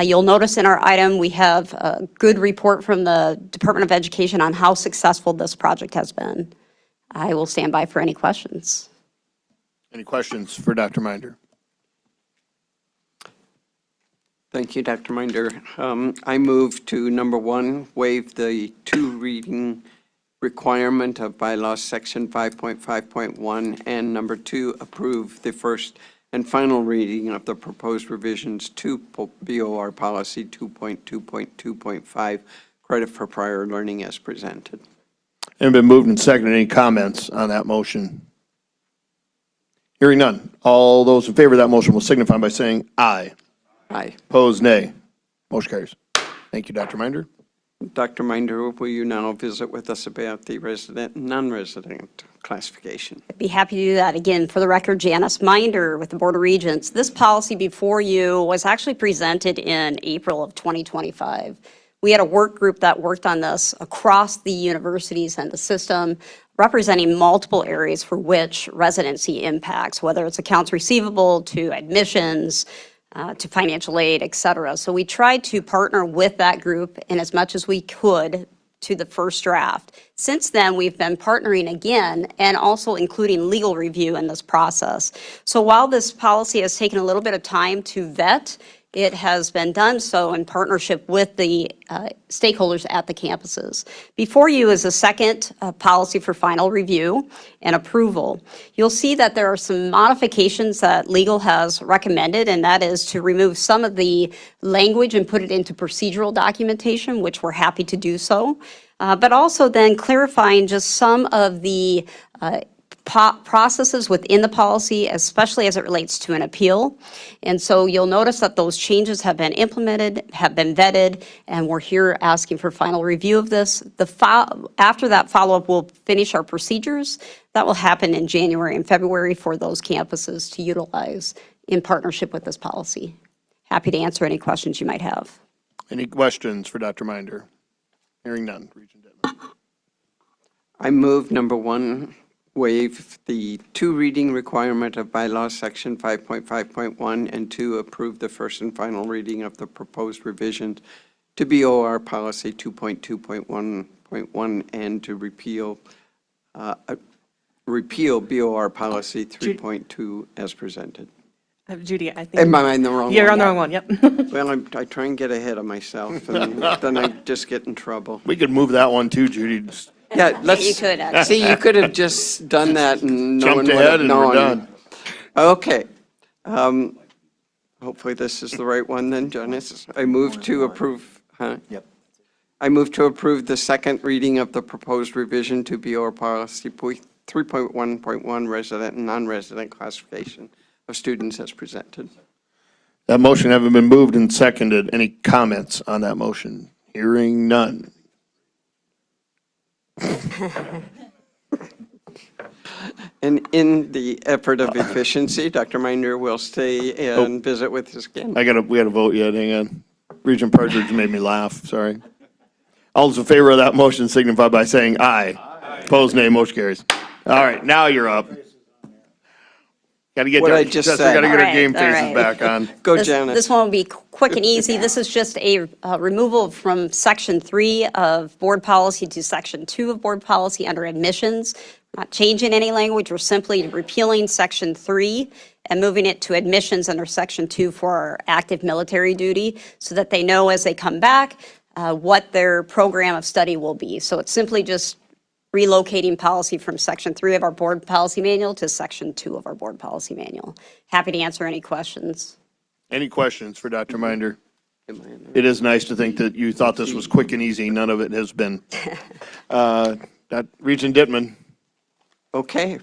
S19: You'll notice in our item we have a good report from the Department of Education on how successful this project has been. I will stand by for any questions.
S1: Any questions for Dr. Minder?
S10: Thank you, Dr. Minder. I move to, number 1, waive the 2 reading requirement of bylaw section 5.5.1, and number 2, approve the first and final reading of the proposed revisions to BOR policy 2.2.2.5, credit for prior learning as presented.
S1: And been moved and seconded. Any comments on that motion? Hearing none. All those in favor of that motion will signify by saying aye.
S10: Aye.
S1: Opposed, nay. Motion carries. Thank you, Dr. Minder.
S10: Dr. Minder, will you now visit with us about the resident and non-resident classification?
S19: I'd be happy to do that. Again, for the record, Janice Minder with the Board of Regents. This policy before you was actually presented in April of 2025. We had a work group that worked on this across the universities and the system, representing multiple areas for which residency impacts, whether it's accounts receivable to admissions, to financial aid, et cetera. So we tried to partner with that group in as much as we could to the first draft. Since then, we've been partnering again and also including legal review in this process. So while this policy has taken a little bit of time to vet, it has been done so in partnership with the stakeholders at the campuses. Before you is a second policy for final review and approval. You'll see that there are some modifications that legal has recommended, and that is to remove some of the language and put it into procedural documentation, which we're happy to do so, but also then clarifying just some of the processes within the policy, especially as it relates to an appeal. And so you'll notice that those changes have been implemented, have been vetted, and we're here asking for final review of this. After that follow-up, we'll finish our procedures. That will happen in January and February for those campuses to utilize in partnership with this policy. Happy to answer any questions you might have.
S1: Any questions for Dr. Minder? Hearing none. Regent Detmer.
S10: I move, number 1, waive the 2 reading requirement of bylaw section 5.5.1, and 2, approve the first and final reading of the proposed revisions to BOR policy 2.2.1.1, and to repeal BOR policy 3.2 as presented.
S17: Judy, I think.
S10: Am I in the wrong one?
S17: You're on the wrong one, yep.
S10: Well, I try and get ahead of myself, and then I just get in trouble.
S1: We could move that one too, Judy. Just
S10: Yeah, let's.
S19: You could, actually.
S10: See, you could have just done that and no one
S1: jumped
S10: would have
S1: ahead and we're
S10: known.
S1: done.
S10: Okay. Hopefully this is the right one then, Janice. I move to approve,
S6: Yep.
S10: I move to approve the second reading of the proposed revision to BOR policy 3.1.1, resident and non-resident classification of students as presented.
S1: That motion having been moved and seconded. Any comments on that motion? Hearing none.
S10: And in the effort of efficiency, Dr. Minder will stay and visit with us again.
S1: We got to vote yet. Hang on. Regent Partridge made me laugh. Sorry. All those in favor of that motion signify by saying aye. Opposed, nay. Motion carries. All right, now you're up. Got to get
S10: What
S1: our,
S10: I just
S1: got to
S10: said.
S1: get our
S19: All
S1: game
S19: right, all
S1: faces
S19: right.
S1: back on.
S10: Go,
S19: This
S10: Janice.
S19: one will be quick and easy. This is just a removal from Section 3 of Board Policy to Section 2 of Board Policy under admissions, Not changing any language, we're simply repealing Section 3 and moving it to admissions under Section 2 for active military duty so that they know as they come back what their program of study will be. So it's simply just relocating policy from Section 3 of our board policy manual to Section 2 of our board policy manual. Happy to answer any questions.
S1: Any questions for Dr. Minder? It is nice to think that you thought this was quick and easy. None of it has been. Regent Dittman.
S10: Okay.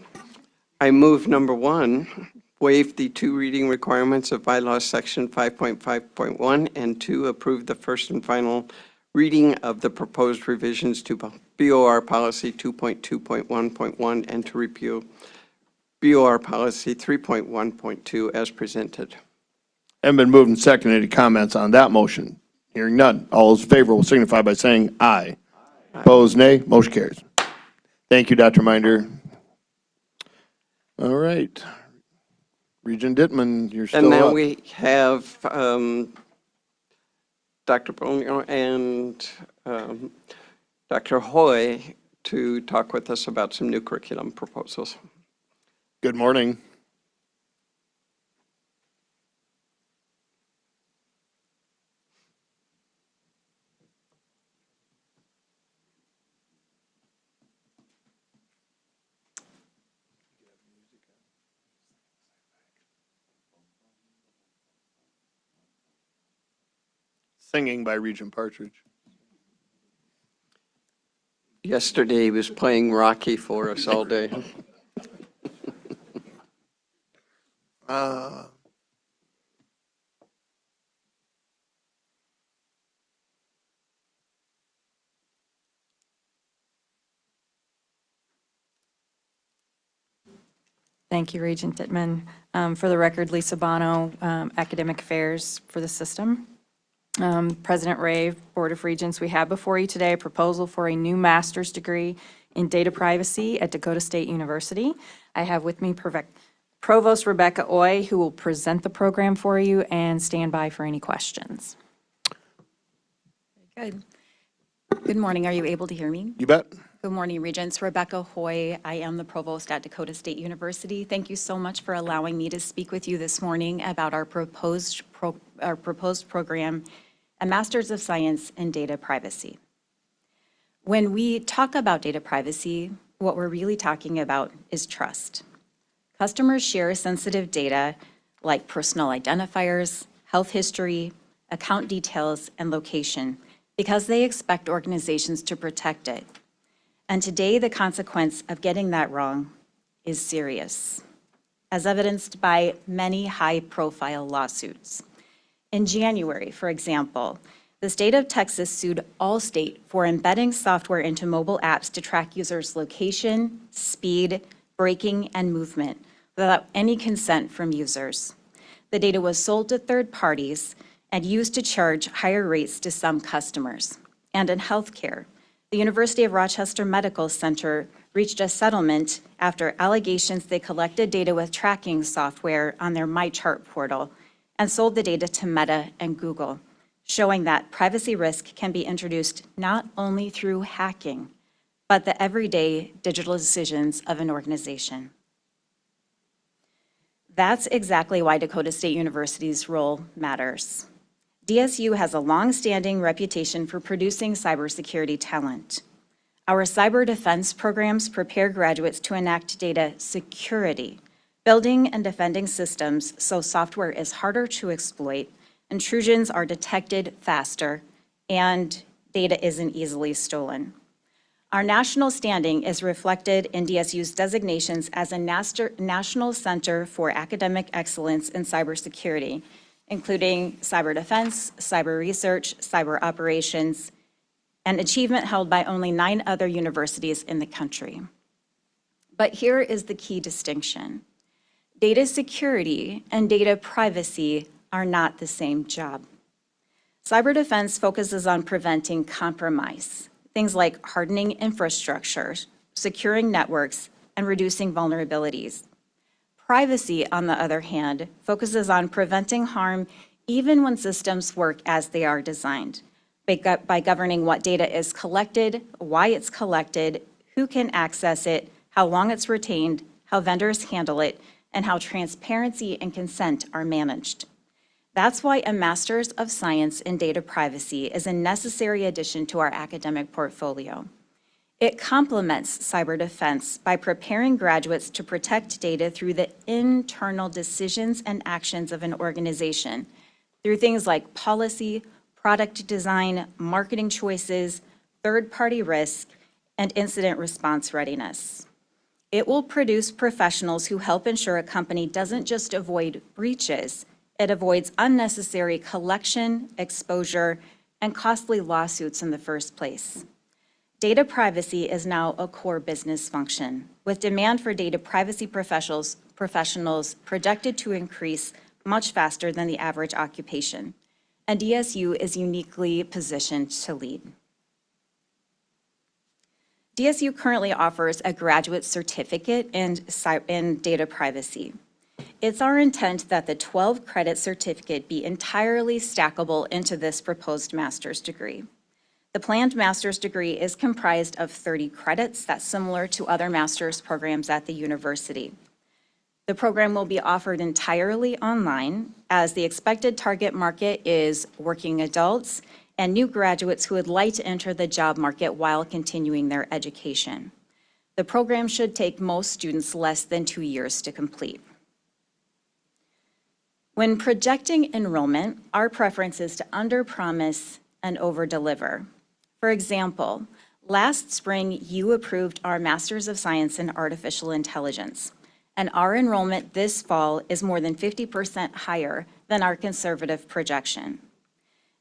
S10: I move number 1, waive the 2 reading requirements of bylaws section 5.5.1, and 2, approve the first and final reading of the proposed revisions to BOR policy 2.2.1.1 and to repeal BOR policy 3.1.2 as presented.
S1: And been moved and seconded. Any comments on that motion? Hearing none. All those in favor will signify by saying aye. Opposed, nay. Motion carries. Thank you, Dr. Minder. All right. Regent Dittman, you're still
S10: And now
S1: up.
S10: we have Dr. Bonio and Dr. Hoy to talk with us about some new curriculum proposals.
S1: Good morning. Singing by Regent Partridge.
S10: Yesterday, he was playing Rocky for us all day.
S20: Thank you, Regent Dittman. For the record, Lisa Bono, Academic Affairs for the system. President Ray, Board of Regents, we have before you today a proposal for a new master's degree in data privacy at Dakota State University. I have with me Provost Rebecca Oy, who will present the program for you and stand by for any questions.
S21: Good. Good morning. Are you able to hear me?
S1: You bet.
S21: Good morning, Regents. Rebecca Hoy. I am the provost at Dakota State University. Thank you so much for allowing me to speak with you this morning about our proposed program, a Master's of Science in Data Privacy. When we talk about data privacy, what we're really talking about is trust. Customers share sensitive data like personal identifiers, health history, account details, and location because they expect organizations to protect it. And today, the consequence of getting that wrong is serious, as evidenced by many high-profile lawsuits. In January, for example, the state of Texas sued Allstate for embedding software into mobile apps to track users' location, speed, braking, and movement without any consent from users. The data was sold to third parties and used to charge higher rates to some customers. And in healthcare, the University of Rochester Medical Center reached a settlement after allegations they collected data with tracking software on their MyChart portal and sold the data to Meta and Google, showing that privacy risk can be introduced not only through hacking, but the everyday digital decisions of an organization. That's exactly why Dakota State University's role matters. DSU has a long-standing reputation for producing cybersecurity talent. Our cyber defense programs prepare graduates to enact data security, building and defending systems so software is harder to exploit, intrusions are detected faster, and data isn't easily stolen. Our national standing is reflected in DSU's designations as a National Center for Academic Excellence in Cybersecurity, including cyber defense, cyber research, cyber operations, an achievement held by only 9 other universities in the country. But here is the key distinction. Data security and data privacy are not the same job. Cyber defense focuses on preventing compromise, things like hardening infrastructure, securing networks, and reducing vulnerabilities. Privacy, on the other hand, focuses on preventing harm even when systems work as they are designed, by governing what data is collected, why it's collected, who can access it, how long it's retained, how vendors handle it, and how transparency and consent are managed. That's why a Master's of Science in Data Privacy is a necessary addition to our academic portfolio. It complements cyber defense by preparing graduates to protect data through the internal decisions and actions of an organization, through things like policy, product design, marketing choices, third-party risk, and incident response readiness. It will produce professionals who help ensure a company doesn't just avoid breaches, it avoids unnecessary collection, exposure, and costly lawsuits in the first place. Data privacy is now a core business function, with demand for data privacy professionals projected to increase much faster than the average occupation, and DSU is uniquely positioned to lead. DSU currently offers a graduate certificate in data privacy. It's our intent that the 12-credit certificate be entirely stackable into this proposed master's degree. The planned master's degree is comprised of 30 credits that's similar to other master's programs at the university. The program will be offered entirely online, as the expected target market is working adults and new graduates who would like to enter the job market while continuing their education. The program should take most students less than 2 years to complete. When projecting enrollment, our preference is to underpromise and overdeliver. For example, last spring, you approved our Masters of Science in Artificial Intelligence, and our enrollment this fall is more than 50% higher than our conservative projection.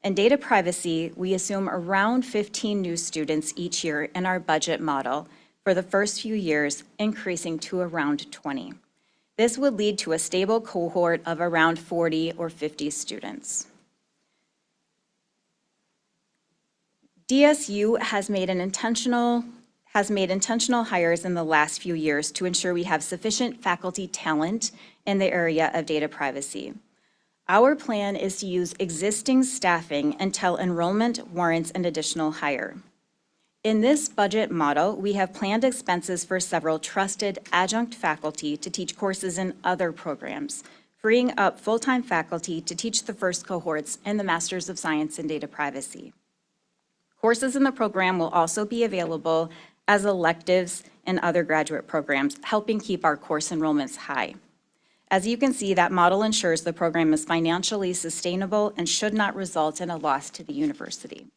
S21: In data privacy, we assume around 15 new students each year in our budget model for the first few years, increasing to around 20. This would lead to a stable cohort of around 40 or 50 students. DSU has made intentional hires in the last few years to ensure we have sufficient faculty talent in the area of data privacy. Our plan is to use existing staffing until enrollment warrants an additional hire. In this budget model, we have planned expenses for several trusted adjunct faculty to teach courses in other programs, freeing up full-time faculty to teach the first cohorts in the Masters of Science in Data Privacy. Courses in the program will also be available as electives in other graduate programs, helping keep our course enrollments high. As you can see, that model ensures the program is financially sustainable and should not result in a loss to the university.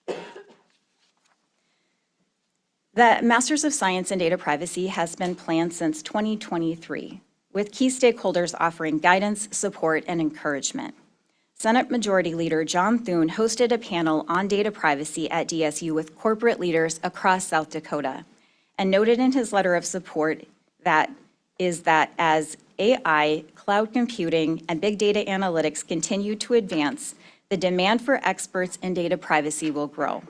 S21: The Masters of Science in Data Privacy has been planned since 2023, with key stakeholders offering guidance, support, and encouragement. Senate Majority Leader John Thune hosted a panel on data privacy at DSU with corporate leaders across South Dakota, and noted in his letter of support that as AI, cloud computing, and big data analytics continue to advance, the demand for experts in data privacy will grow.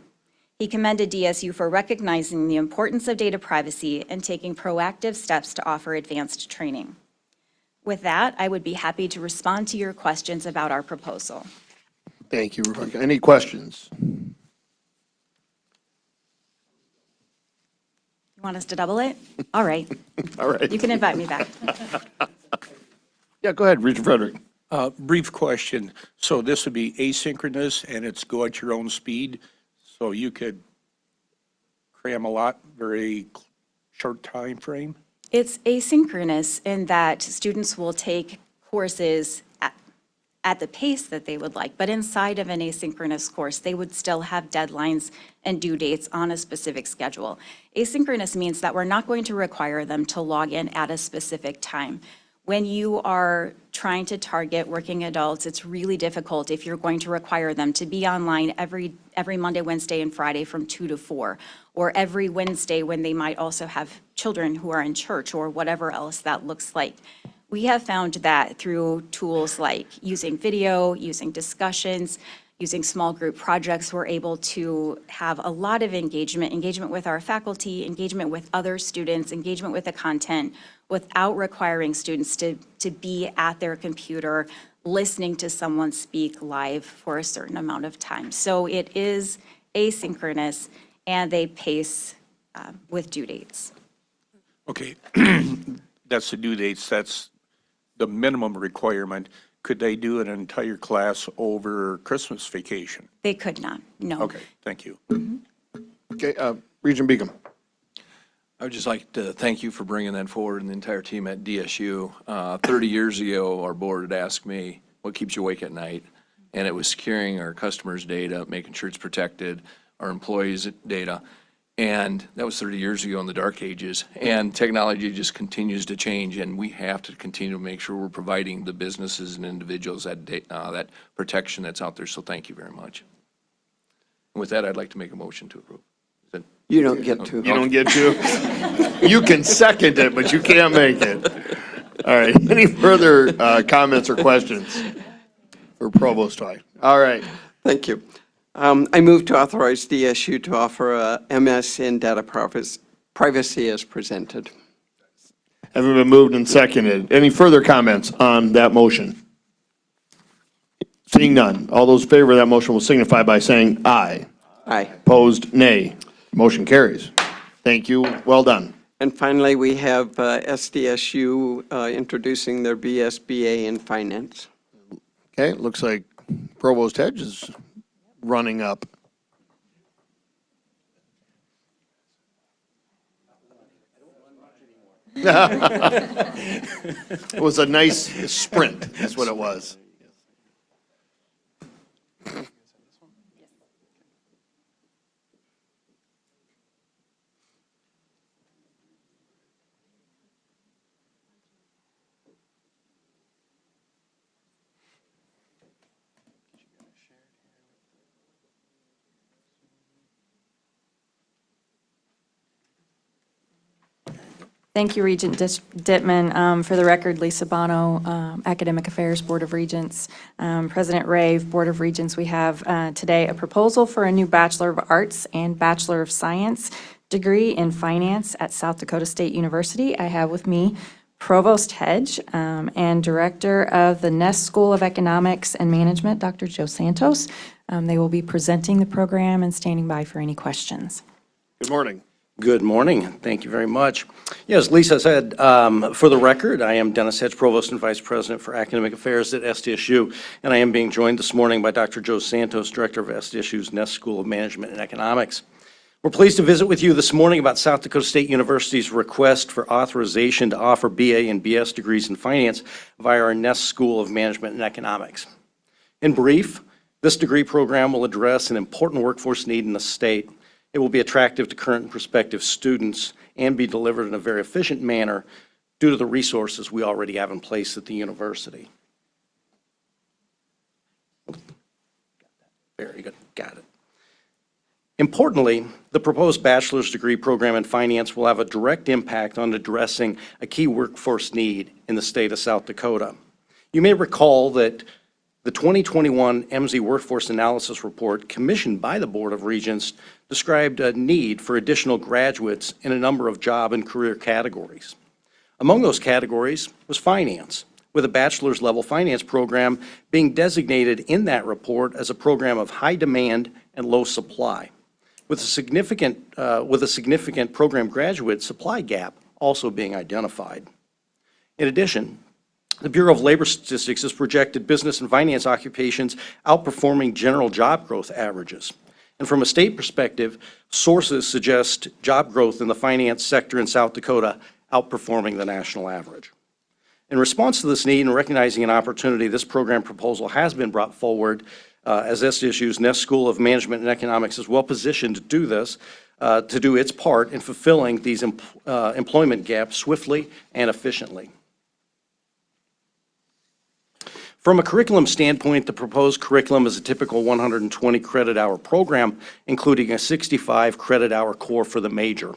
S21: He commended DSU for recognizing the importance of data privacy and taking proactive steps to offer advanced training. With that, I would be happy to respond to your questions about our proposal.
S1: Thank you, Rebecca. Any questions?
S21: You want us to double it? All right.
S1: All right.
S21: You can invite me back.
S1: Yeah, go ahead, Regent Frederick.
S2: Brief question. So this would be asynchronous and it's go at your own speed? So you could cram a lot, very short time frame?
S21: It's asynchronous in that students will take courses at the pace that they would like, but inside of an asynchronous course, they would still have deadlines and due dates on a specific schedule. Asynchronous means that we're not going to require them to log in at a specific time. When you are trying to target working adults, it's really difficult if you're going to require them to be online every Monday, Wednesday, and Friday from 2 to 4, or every Wednesday when they might also have children who are in church or whatever else that looks like. We have found that through tools like using video, using discussions, using small group projects, we're able to have a lot of engagement with our faculty, engagement with other students, engagement with the content, without requiring students to be at their computer listening to someone speak live for a certain amount of time. So it is asynchronous, and they pace with due dates.
S2: Okay, that's the due dates, that's the minimum requirement. Could they do an entire class over Christmas vacation?
S21: They could not, no.
S2: Okay, thank you.
S1: Okay, Regent Beacom.
S9: I would just like to thank you for bringing that forward and the entire team at DSU. 30 years ago, our board had asked me, what keeps you awake at night? And it was securing our customers' data, making sure it's protected, our employees' data. And that was 30 years ago in the dark ages. And technology just continues to change, and we have to continue to make sure we're providing the businesses and individuals that protection that's out there. So thank you very much. And with that, I'd like to make a motion to approve.
S10: You don't get to.
S1: You don't get to? You can second it, but you can't make it. All right, any further comments or questions for Provost Toy? All right.
S10: Thank you. I move to authorize DSU to offer a MS in data privacy as presented.
S1: Having been moved and seconded, any further comments on that motion? Seeing none, all those in favor of that motion will signify by saying aye.
S10: Aye.
S1: Opposed, nay. Motion carries. Thank you, well done.
S10: And finally, we have SDSU introducing their BSBA in finance.
S1: Okay, it looks like Provost Hedge is running up. It was a nice sprint, that's what it was.
S20: Thank you, Regent Dittman. For the record, Lisa Bono, Academic Affairs, Board of Regents. President Rave, Board of Regents, we have today a proposal for a new Bachelor of Arts and Bachelor of Science degree in finance at South Dakota State University. I have with me Provost Hedge and Director of the Ness School of Economics and Management, Dr. Joe Santos. They will be presenting the program and standing by for any questions.
S1: Good morning.
S4: Good morning. Thank you very much. Yes, Lisa said, for the record, I am Dennis Hedge, Provost and Vice President for Academic Affairs at SDSU, and I am being joined this morning by Dr. Joe Santos, Director of SDSU's Ness School of Management and Economics. We're pleased to visit with you this morning about South Dakota State University's request for authorization to offer BA and BS degrees in finance via our Ness School of Management and Economics. In brief, this degree program will address an important workforce need in the state. It will be attractive to current and prospective students and be delivered in a very efficient manner due to the resources we already have in place at the university. Very good, got it. Importantly, the proposed bachelor's degree program in finance will have a direct impact on addressing a key workforce need in the state of South Dakota. You may recall that the 2021 MZ Workforce Analysis Report commissioned by the Board of Regents described a need for additional graduates in a number of job and career categories. Among those categories was finance, with a bachelor's level finance program being designated in that report as a program of high demand and low supply, with a significant program graduate supply gap also being identified. In addition, the Bureau of Labor Statistics has projected business and finance occupations outperforming general job growth averages. And from a state perspective, sources suggest job growth in the finance sector in South Dakota outperforming the national average. In response to this need and recognizing an opportunity, this program proposal has been brought forward as SDSU's Ness School of Management and Economics is well positioned to do this, to do its part in fulfilling these employment gaps swiftly and efficiently. From a curriculum standpoint, the proposed curriculum is a typical 120 credit hour program, including a 65 credit hour core for the major.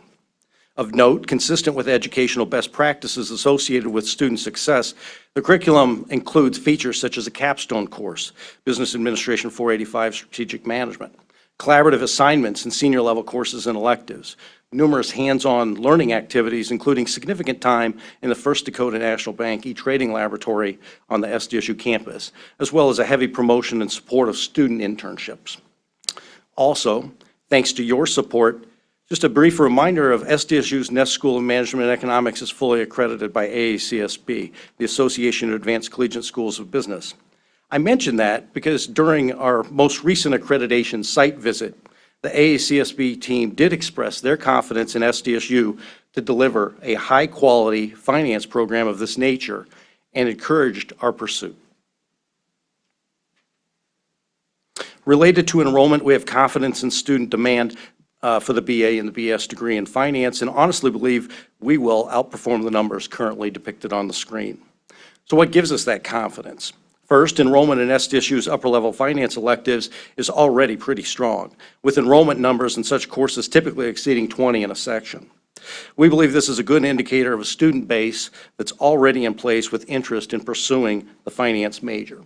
S4: Of note, consistent with educational best practices associated with student success, the curriculum includes features such as a capstone course, Business Administration 485 Strategic Management, collaborative assignments and senior level courses and electives, numerous hands-on learning activities, including significant time in the First Dakota National Bank e-trading laboratory on the SDSU campus, as well as a heavy promotion and support of student internships. Also, thanks to your support, Just a brief reminder of SDSU's Ness School of Management and Economics is fully accredited by AACSB, the Association of Advanced Collegiate Schools of Business. I mention that because during our most recent accreditation site visit, the AACSB team did express their confidence in SDSU to deliver a high-quality finance program of this nature and encouraged our pursuit. Related to enrollment, we have confidence in student demand for the BA and the BS degree in finance, and honestly believe we will outperform the numbers currently depicted on the screen. So what gives us that confidence? First, enrollment in SDSU's upper-level finance electives is already pretty strong, with enrollment numbers in such courses typically exceeding 20 in a section. We believe this is a good indicator of a student base that's already in place with interest in pursuing the finance major.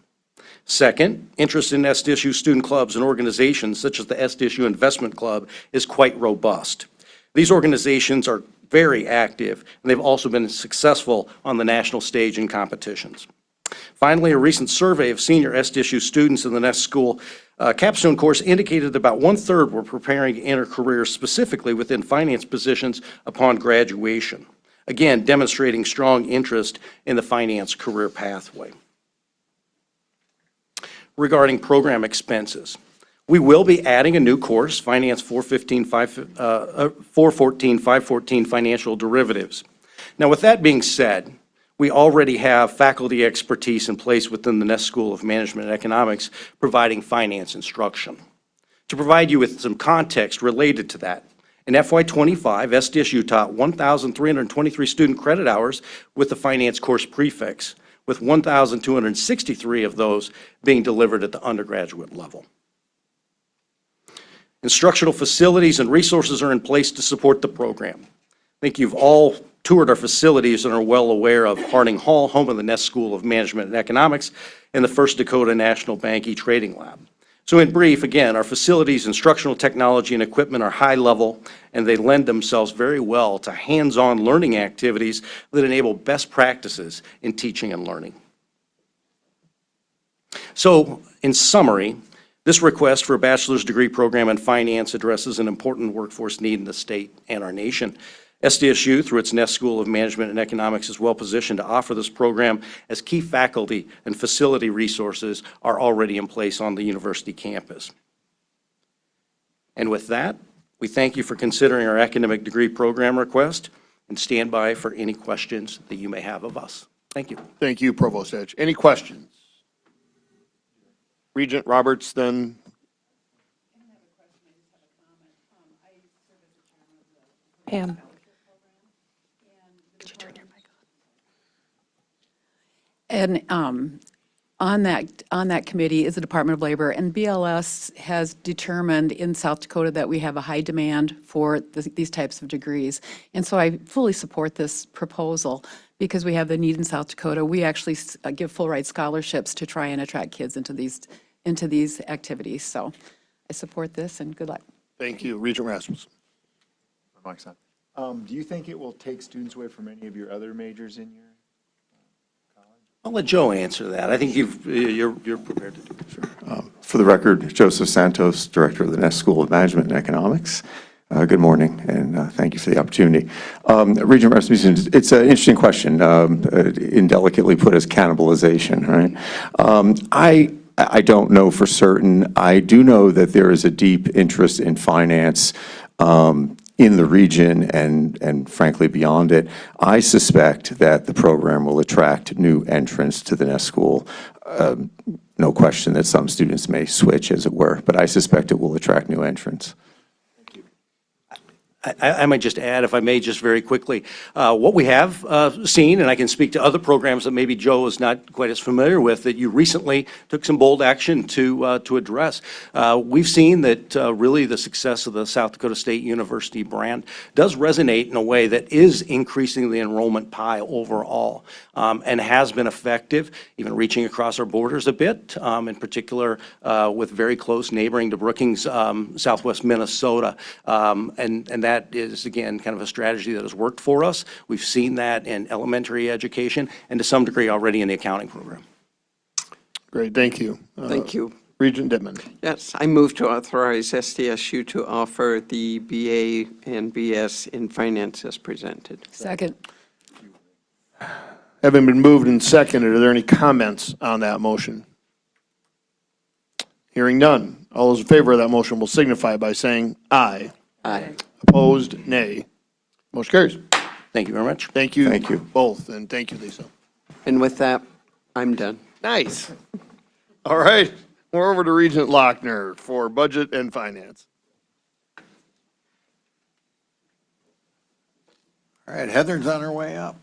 S4: Second, interest in SDSU student clubs and organizations such as the SDSU Investment Club is quite robust. These organizations are very active, and they've also been successful on the national stage in competitions. Finally, a recent survey of senior SDSU students in the Ness School capstone course indicated that about 1/3 were preparing to enter careers specifically within finance positions upon graduation, again demonstrating strong interest in the finance career pathway. Regarding program expenses, we will be adding a new course, Finance 414-514 Financial Derivatives. Now, with that being said, we already have faculty expertise in place within the Ness School of Management and Economics providing finance instruction. To provide you with some context related to that, in FY25, SDSU taught 1,323 student credit hours with the finance course prefix, with 1,263 of those being delivered at the undergraduate level. Instructional facilities and resources are in place to support the program. I think you've all toured our facilities and are well aware of Harding Hall, home of the Ness School of Management and Economics, and the First Dakota National Bank e-Trading Lab. So in brief, again, our facilities, instructional technology, and equipment are high level, and they lend themselves very well to hands-on learning activities that enable best practices in teaching and learning. So, in summary, this request for a bachelor's degree program in finance addresses an important workforce need in the state and our nation. SDSU, through its Ness School of Management and Economics, is well positioned to offer this program as key faculty and facility resources are already in place on the university campus. And with that, we thank you for considering our academic degree program request and stand by for any questions that you may have of us. Thank you.
S1: Thank you, Provost Edge. Any questions? Regent Roberts, then.
S5: Pam. And on that committee is the Department of Labor, and BLS has determined in South Dakota that we have a high demand for these types of degrees. And so I fully support this proposal because we have the need in South Dakota. We actually give full ride scholarships to try and attract kids into these activities. So I support this, and good luck.
S1: Thank you. Regent Rasmussen.
S22: Mike's on. Do you think it will take students away from any of your other majors in your
S4: I'll let Joe answer that. I think you're prepared to do it. Sure.
S23: For the record, Joseph Santos, Director of the Ness School of Management and Economics. Good morning, and thank you for the opportunity. Regent Rasmussen, it's an interesting question, indelicately put as cannibalization, right? I don't know for certain. I do know that there is a deep interest in finance in the region and frankly beyond it. I suspect that the program will attract new entrants to the Ness School. No question that some students may switch, as it were, but I suspect it will attract new entrants.
S4: I might just add, if I may, just very quickly, what we have seen, and I can speak to other programs that maybe Joe is not quite as familiar with, that you recently took some bold action to address. We've seen that really the success of the South Dakota State University brand does resonate in a way that is increasing the enrollment pie overall, and has been effective, even reaching across our borders a bit, in particular with very close neighboring to Brookings, Southwest Minnesota, and that is, again, kind of a strategy that has worked for us. We've seen that in elementary education and to some degree already in the accounting program.
S1: Great, thank you.
S10: Thank you.
S1: Regent Dittman.
S10: Yes, I move to authorize SDSU to offer the BA and BS in finance as presented.
S5: Second.
S1: Having been moved and seconded, are there any comments on that motion? Hearing none. All those in favor of that motion will signify by saying aye.
S10: Aye.
S1: Opposed, nay. Motion carries.
S4: Thank you very much.
S1: Thank you.
S23: Thank you.
S1: Both, and thank you, Lisa.
S10: And with that, I'm done.
S1: Nice. All right, we're over to Regent Lochner for Budget and Finance.
S18: All right, Heather's on her way up.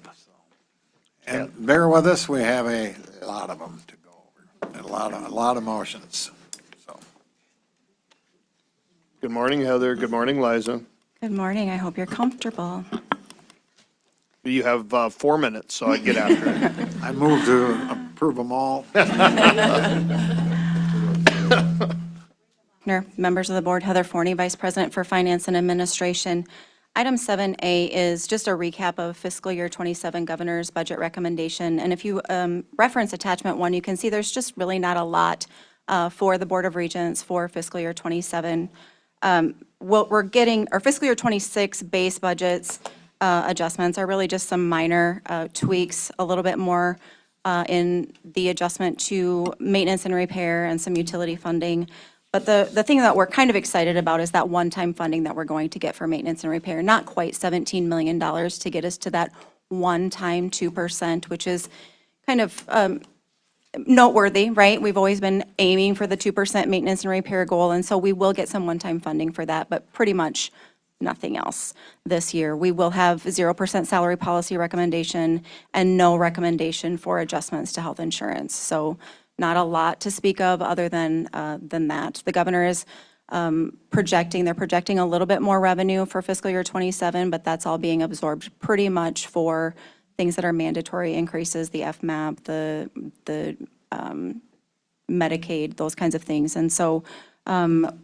S18: And bear with us, we have a lot of them to go over, and a lot of motions.
S1: Good morning, Heather. Good morning, Liza.
S21: Good morning. I hope you're comfortable.
S1: You have 4 minutes, so I'd get after it.
S18: I move to approve them all.
S21: Members of the board, Heather Forney, Vice President for Finance and Administration. Item 7A is just a recap of fiscal year 27 governor's budget recommendation. And if you reference attachment 1, you can see there's just really not a lot for the Board of Regents for fiscal year 27. What we're getting, our fiscal year 26 base budgets adjustments are really just some minor tweaks, a little bit more in the adjustment to maintenance and repair and some utility funding. But the thing that we're kind of excited about is that one-time funding that we're going to get for maintenance and repair. Not quite $17 million to get us to that one-time 2%, which is kind of noteworthy, right? We've always been aiming for the 2% maintenance and repair goal, and so we will get some one-time funding for that, but pretty much nothing else this year. We will have 0% salary policy recommendation and no recommendation for adjustments to health insurance. So not a lot to speak of other than that. The governor is projecting a little bit more revenue for fiscal year 27, but that's all being absorbed pretty much for things that are mandatory increases, the FMAP, the Medicaid, those kinds of things. And so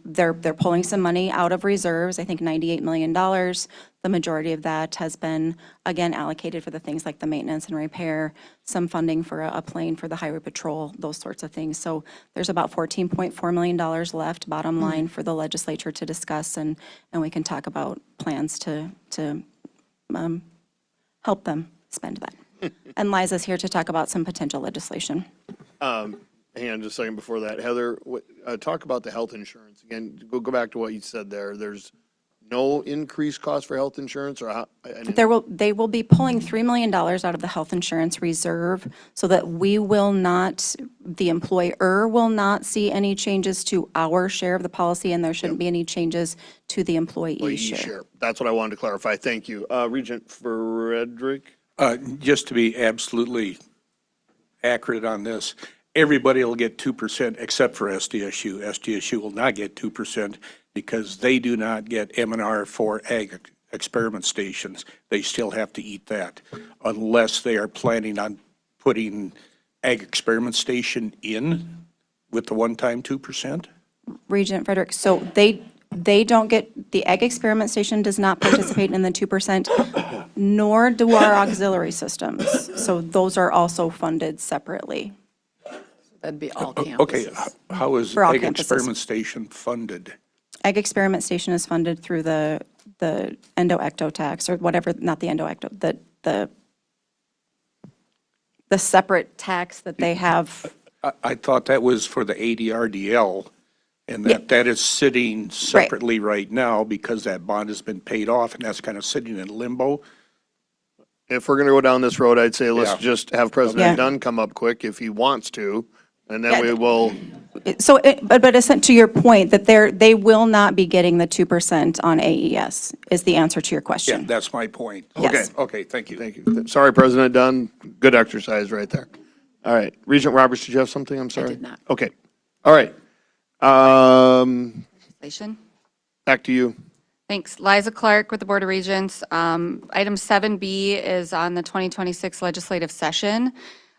S21: they're pulling some money out of reserves, I think $98 million. The majority of that has been, again, allocated for the things like the maintenance and repair, some funding for a plane for the highway patrol, those sorts of things. So there's about $14.4 million left, bottom line, for the legislature to discuss, and we can talk about plans to help them spend that. And Liza's here to talk about some potential legislation.
S1: Hang on just a second before that. Heather, talk about the health insurance. Again, go back to what you said there. There's no increased cost for health insurance, or how?
S21: They will be pulling $3 million out of the health insurance reserve so that we will not, the employer will not see any changes to our share of the policy, and there shouldn't be any changes to the employee share.
S1: That's what I wanted to clarify. Thank you. Regent Frederick?
S2: Just to be absolutely accurate on this, everybody will get 2% except for SDSU. SDSU will not get 2% because they do not get M&R for ag experiment stations. They still have to eat that unless they are planning on putting ag experiment station in with the one-time 2%.
S21: Regent Frederick, so they don't get, the ag experiment station does not participate in the 2%, nor do our auxiliary systems. So those are also funded separately.
S5: That'd be all campuses.
S2: Okay, how is
S21: For all
S2: ag
S21: campuses.
S2: experiment station funded?
S21: Ag experiment station is funded through the endo-ecto tax, or whatever, not the endo-ecto, the separate tax that they have.
S2: I thought that was for the ADRDL, and that is sitting separately right now because that bond has been paid off, and that's kind of sitting in limbo.
S1: If we're going to go down this road, I'd say let's
S2: Yeah.
S1: just have President Dunn come up quick if he wants to, and then we will.
S21: So, but to your point, that they will not be getting the 2% on AES, is the answer to your
S2: Yeah,
S21: question.
S2: that's my point.
S21: Yes.
S2: Okay, thank you.
S1: Thank you. Sorry, President Dunn. Good exercise right there. All right. Regent Roberts, did you have something? I'm sorry.
S5: I did not.
S1: Okay. All right.
S3: Legislation.
S1: Back to you.
S3: Thanks. Liza Clark with the Board of Regents. Item 7B is on the 2026 legislative session.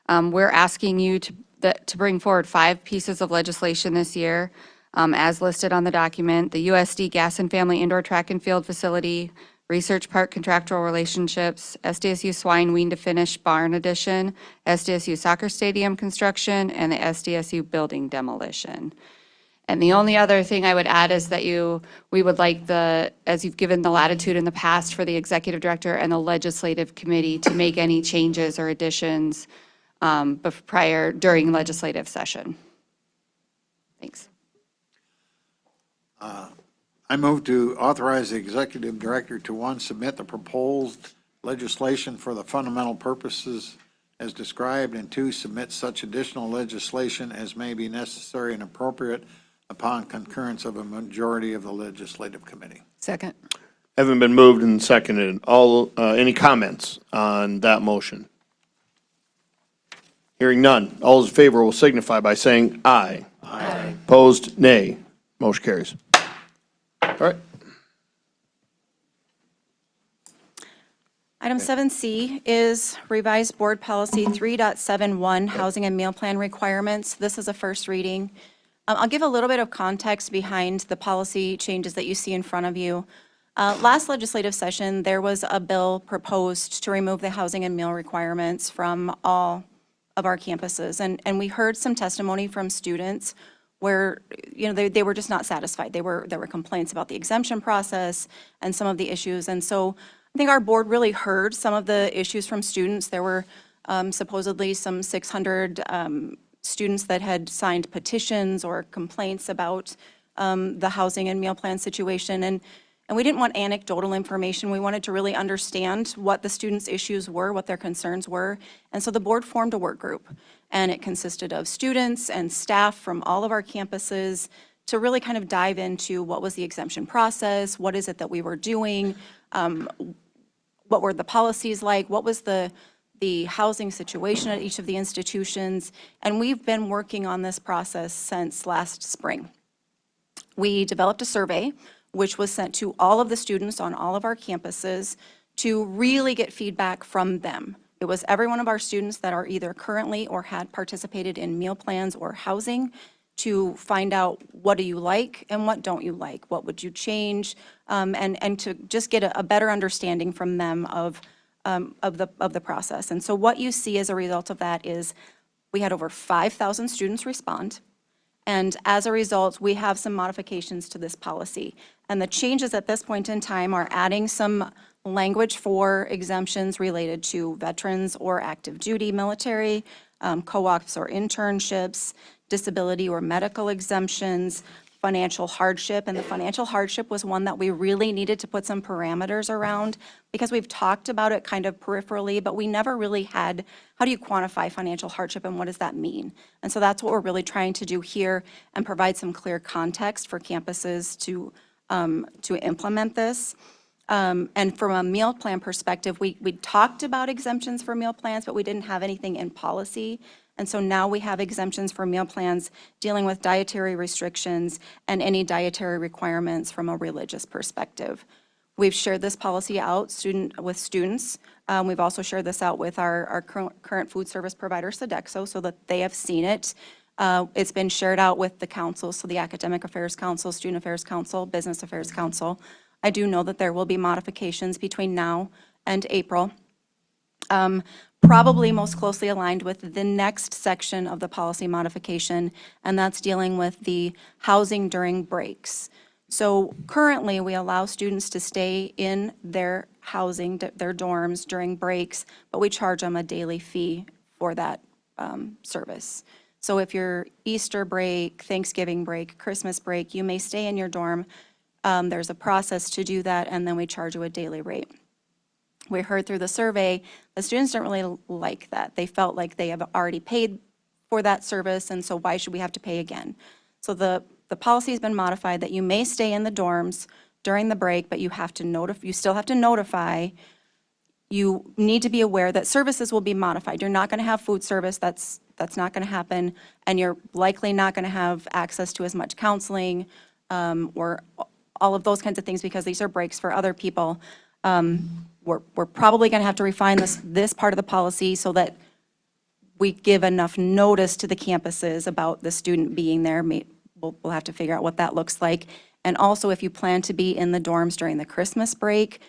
S3: We're asking you to bring forward 5 pieces of legislation this year, as listed on the document: the USD Gas and Family Indoor Track and Field Facility, Research Park Contractual Relationships, SDSU Swine Wean to Finish Barn Addition, SDSU Soccer Stadium Construction, and the SDSU Building Demolition. And the only other thing I would add is that we would like as you've given the latitude in the past for the executive director and the legislative committee to make any changes or additions during legislative session. Thanks.
S18: I move to authorize the executive director to, one, submit the proposed legislation for the fundamental purposes as described, and two, submit such additional legislation as may be necessary and appropriate upon concurrence of a majority of the legislative committee.
S5: Second.
S1: Having been moved and seconded, any comments on that motion? Hearing none. All those in favor will signify by saying aye. Aye. Opposed, nay. Motion carries. All right.
S21: Item 7C is revised board policy 3.71, housing and meal plan requirements. This is a first reading. I'll give a little bit of context behind the policy changes that you see in front of you. Last legislative session, there was a bill proposed to remove the housing and meal requirements from all of our campuses. And we heard some testimony from students where, they were just not satisfied. There were complaints about the exemption process and some of the issues. And so I think our board really heard some of the issues from students. There were supposedly some 600 students that had signed petitions or complaints about the housing and meal plan situation. And we didn't want anecdotal information. We wanted to really understand what the students' issues were, what their concerns were. And so the board formed a work group, and it consisted of students and staff from all of our campuses to really kind of dive into what was the exemption process, what is it that we were doing, what were the policies like, what was the housing situation at each of the institutions. And we've been working on this process since last spring. We developed a survey which was sent to all of the students on all of our campuses to really get feedback from them. It was every one of our students that are either currently or had participated in meal plans or housing to find out what do you like and what don't you like, what would you change, and to just get a better understanding from them of the process. And so what you see as a result of that is we had over 5,000 students respond. And as a result, we have some modifications to this policy. And the changes at this point in time are adding some language for exemptions related to veterans or active duty military, co-ops or internships, disability or medical exemptions, financial hardship. And the financial hardship was one that we really needed to put some parameters around because we've talked about it kind of peripherally, but we never really had, how do you quantify financial hardship and what does that mean? And so that's what we're really trying to do here and provide some clear context for campuses to implement this. And from a meal plan perspective, we talked about exemptions for meal plans, but we didn't have anything in policy. And so now we have exemptions for meal plans dealing with dietary restrictions and any dietary requirements from a religious perspective. We've shared this policy out with students. We've also shared this out with our current food service provider, Sodexo, so that they have seen it. It's been shared out with the councils, so the Academic Affairs Council, Student Affairs Council, Business Affairs Council. I do know that there will be modifications between now and April. Probably most closely aligned with the next section of the policy modification, and that's dealing with the housing during breaks. So currently, we allow students to stay in their housing, their dorms during breaks, but we charge them a daily fee for that service. So if you're Easter break, Thanksgiving break, Christmas break, you may stay in your dorm. There's a process to do that, and then we charge you a daily rate. We heard through the survey, the students don't really like that. They felt like they have already paid for that service, and so why should we have to pay again? So the policy has been modified that you may stay in the dorms during the break, but you still have to notify. You need to be aware that services will be modified. You're not going to have food service. That's not going to happen, and you're likely not going to have access to as much counseling or all of those kinds of things because these are breaks for other people. We're probably going to have to refine this part of the policy so that we give enough notice to the campuses about the student being there. We'll have to figure out what that looks like. And also, if you plan to be in the dorms during the Christmas break,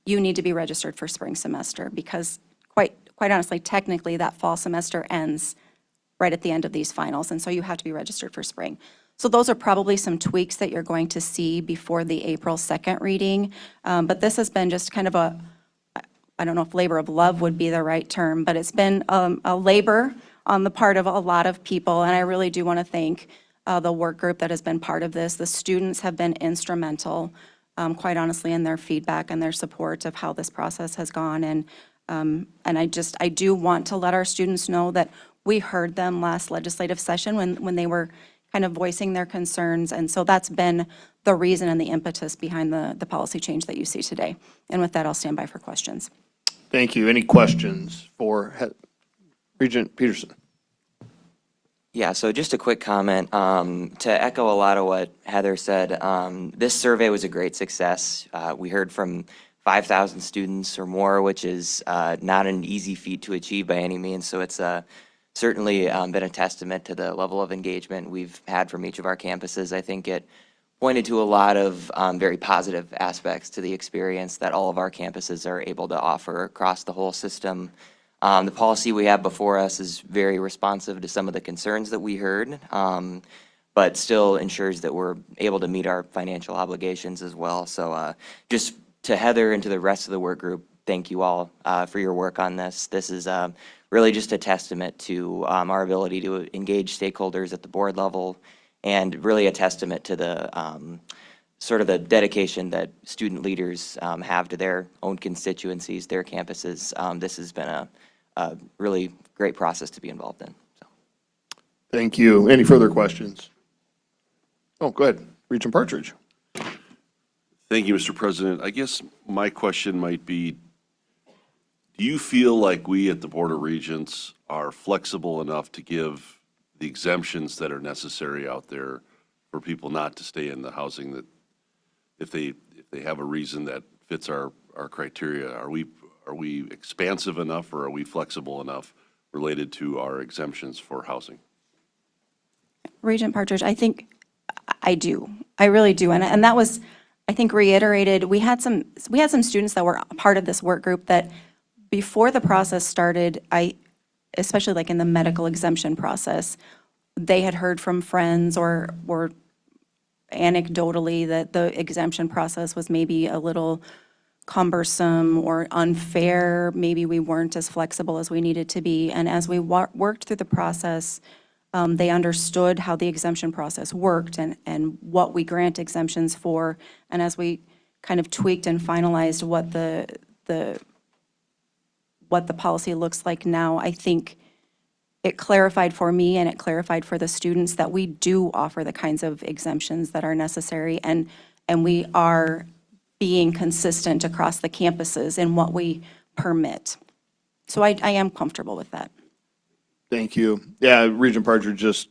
S21: you need to be registered for spring semester because quite honestly, technically, that fall semester ends right at the end of these finals, and so you have to be registered for spring. So those are probably some tweaks that you're going to see before the April 2nd reading. But this has been just kind of I don't know if labor of love would be the right term, but it's been a labor on the part of a lot of people, and I really do want to thank the work group that has been part of this. The students have been instrumental, quite honestly, in their feedback and their support of how this process has gone. And I do want to let our students know that we heard them last legislative session when they were kind of voicing their concerns. And so that's been the reason and the impetus behind the policy change that you see today. And with that, I'll stand by for questions.
S1: Thank you. Any questions for Regent Peterson?
S8: Yeah, so just a quick comment. To echo a lot of what Heather said, this survey was a great success. We heard from 5,000 students or more, which is not an easy feat to achieve by any means. So it's certainly been a testament to the level of engagement we've had from each of our campuses. I think it pointed to a lot of very positive aspects to the experience that all of our campuses are able to offer across the whole system. The policy we have before us is very responsive to some of the concerns that we heard, but still ensures that we're able to meet our financial obligations as well. So just to Heather and to the rest of the work group, thank you all for your work on this. This is really just a testament to our ability to engage stakeholders at the board level, and really a testament to the sort of the dedication that student leaders have to their own constituencies, their campuses. This has been a really great process to be involved in. So.
S1: Thank you. Any further questions? Oh, go ahead. Regent Partridge.
S12: Thank you, Mr. President. I guess my question might be, do you feel like we at the Board of Regents are flexible enough to give the exemptions that are necessary out there for people not to stay in the housing, that if they have a reason that fits our criteria? Are we expansive enough, or are we flexible enough related to our exemptions for housing?
S21: Regent Partridge, I think I do. I really do. And that was, I think, reiterated. We had some students that were part of this work group that before the process started, especially like in the medical exemption process, they had heard from friends or anecdotally that the exemption process was maybe a little cumbersome or unfair. Maybe we weren't as flexible as we needed to be. And as we worked through the process, they understood how the exemption process worked and what we grant exemptions for. And as we kind of tweaked and finalized what the policy looks like now, I think it clarified for me and it clarified for the students that we do offer the kinds of exemptions that are necessary, and we are being consistent across the campuses in what we permit. So I am comfortable with that.
S1: Thank you. Yeah, Regent Partridge just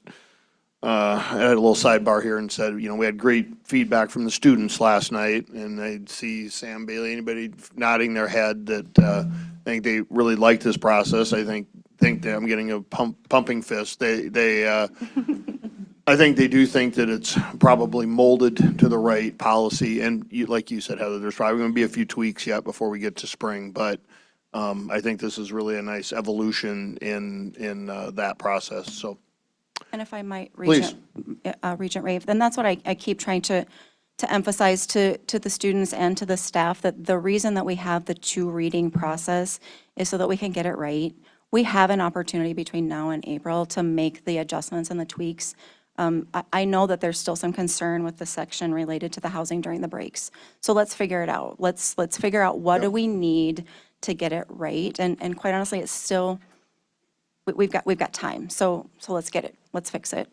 S1: had a little sidebar here and said, we had great feedback from the students last night, and I see Sam Bailey, anybody nodding their head that I think they really liked this process. I think that I'm getting a pumping fist. I think they do think that it's probably molded to the right policy, and like you said, Heather, there's probably going to be a few tweaks yet before we get to spring, but I think this is really a nice evolution in that process. So.
S21: And if I might, Regent Rave, then that's what I keep trying to emphasize to the students and to the staff, that the reason that we have the 2 reading process is so that we can get it right. We have an opportunity between now and April to make the adjustments and the tweaks. I know that there's still some concern with the section related to the housing during the breaks. So let's figure it out. Let's figure out what do we need to get it right. And quite honestly, it's still, we've got time. So let's get it. Let's fix it.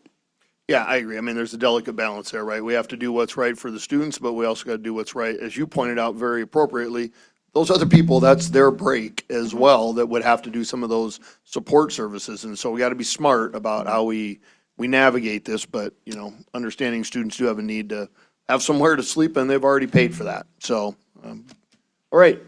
S1: Yeah, I agree. I mean, there's a delicate balance there, right? We have to do what's right for the students, but we also got to do what's right, as you pointed out very appropriately. Those other people, that's their break as well, that would have to do some of those support services. And so we got to be smart about how we navigate this, but, understanding students do have a need to have somewhere to sleep, and they've already paid for that. So, all right.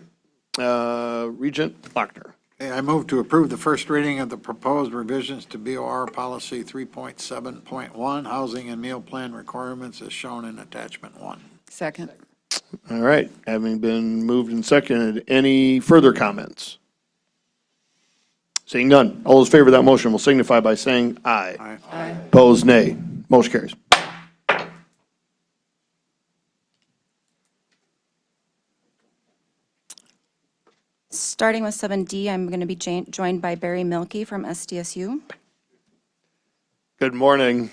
S1: Regent Lochner.
S18: Okay, I move to approve the first reading of the proposed revisions to BOR Policy 3.7.1, Housing and Meal Plan Requirements, as shown in Attachment 1.
S5: Second.
S1: All right. Having been moved and seconded, any further comments? Seeing none. All those in favor of that motion will signify by saying aye.
S18: Aye.
S1: Opposed, nay. Motion carries.
S3: Starting with 7D, I'm going to be joined by Barry Milkey from SDSU.
S1: Good morning.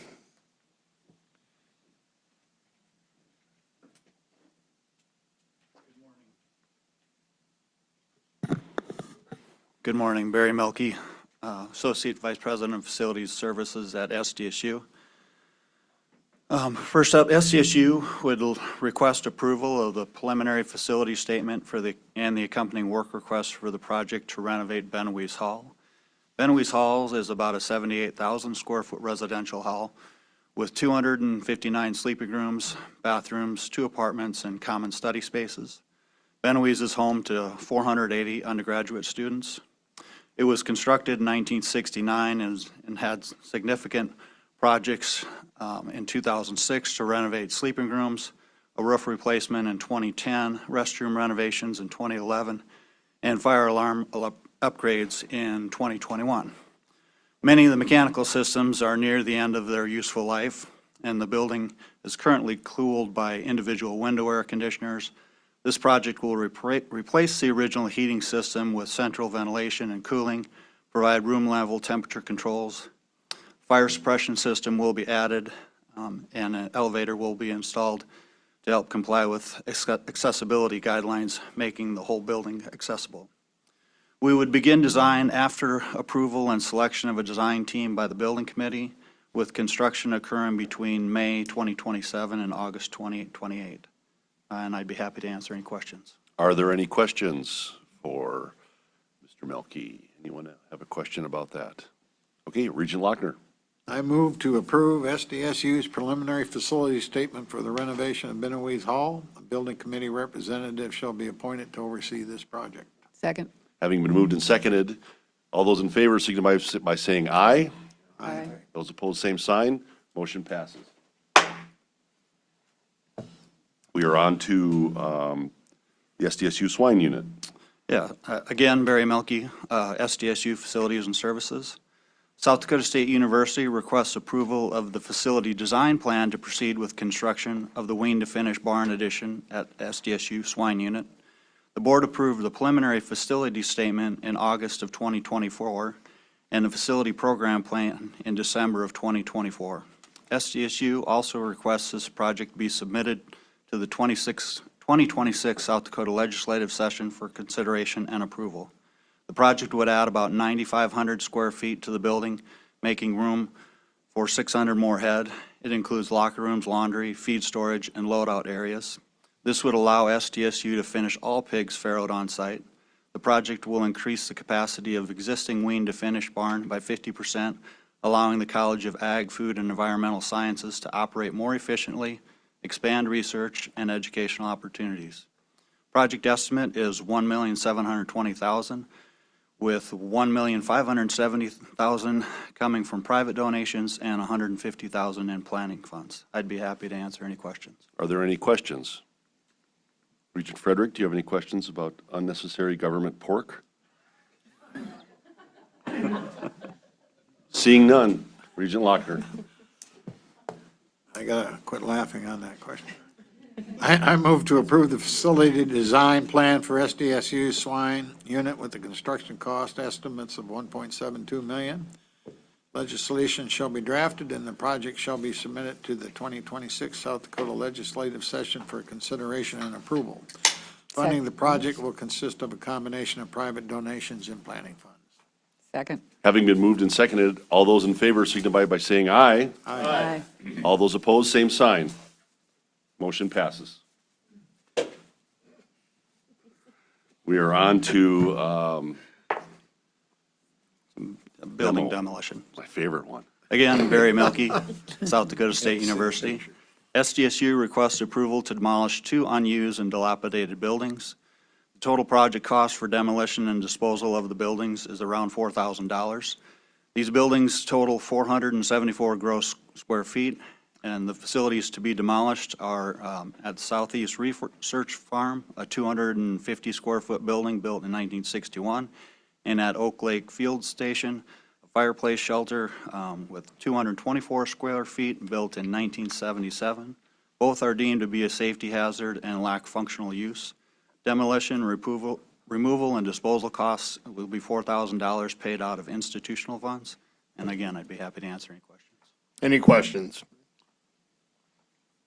S11: Good morning, Barry Melky, Associate Vice President of Facilities Services at SDSU. First up, SDSU would request approval of the preliminary facility statement and the accompanying work request for the project to renovate Benoist Hall. Benoist Hall is about a 78,000 square foot residential hall with 259 sleeping rooms, bathrooms, 2 apartments, and common study spaces. Benoist is home to 480 undergraduate students. It was constructed in 1969 and had significant projects in 2006 to renovate sleeping rooms, a roof replacement in 2010, restroom renovations in 2011, and fire alarm upgrades in 2021. Many of the mechanical systems are near the end of their useful life, and the building is currently cooled by individual window air conditioners. This project will replace the original heating system with central ventilation and cooling, provide room level temperature controls. Fire suppression system will be added, and an elevator will be installed to help comply with accessibility guidelines, making the whole building accessible. We would begin design after approval and selection of a design team by the building committee, with construction occurring between May 2027 and August 2028. And I'd be happy to answer any questions.
S12: Are there any questions for Mr. Melky? Anyone have a question about that? Okay, Regent Lochner.
S18: I move to approve SDSU's preliminary facility statement for the renovation of Benoist Hall. A building committee representative shall be appointed to oversee this project.
S5: Second.
S12: Having been moved and seconded, all those in favor signify by saying aye.
S5: Aye.
S12: Those opposed, same sign. Motion passes. We are on to the SDSU swine unit.
S11: Yeah, again, Barry Melky, SDSU Facilities and Services. South Dakota State University requests approval of the facility design plan to proceed with construction of the wean to finish barn addition at SDSU swine unit. The board approved the preliminary facility statement in August of 2024 and the facility program plan in December of 2024. SDSU also requests this project be submitted to the 2026 South Dakota legislative session for consideration and approval. The project would add about 9,500 square feet to the building, making room for 600 more head. It includes locker rooms, laundry, feed storage, and loadout areas. This would allow SDSU to finish all pigs farrowed on site. The project will increase the capacity of existing wean to finish barn by 50%, allowing the College of Ag, Food, and Environmental Sciences to operate more efficiently, expand research and educational opportunities. Project estimate is $1,720,000, with $1,570,000 coming from private donations and $150,000 in planning funds. I'd be happy to answer any questions.
S12: Are there any questions? Regent Frederick, do you have any questions about unnecessary government pork? Seeing none, Regent Lochner.
S18: I gotta quit laughing on that question. I move to approve the facility design plan for SDSU swine unit with the construction cost estimates of $1.72 million. Legislation shall be drafted and the project shall be submitted to the 2026 South Dakota legislative session for consideration and approval. Funding the project will consist of a combination of private donations and planning funds.
S5: Second.
S12: Having been moved and seconded, all those in favor signify by saying aye.
S5: Aye.
S12: All those opposed, same sign. Motion passes. We are on to
S11: Building demolition.
S12: My favorite one.
S11: Again, Barry Melky, South Dakota State University. SDSU requests approval to demolish 2 unused and dilapidated buildings. The total project cost for demolition and disposal of the buildings is around $4,000. These buildings total 474 gross square feet, and the facilities to be demolished are at Southeast Research Farm, a 250 square foot building built in 1961, and at Oak Lake Field Station, a fireplace shelter with 224 square feet built in 1977. Both are deemed to be a safety hazard and lack functional use. Demolition removal and disposal costs will be $4,000 paid out of institutional funds. And again, I'd be happy to answer any questions.
S1: Any questions?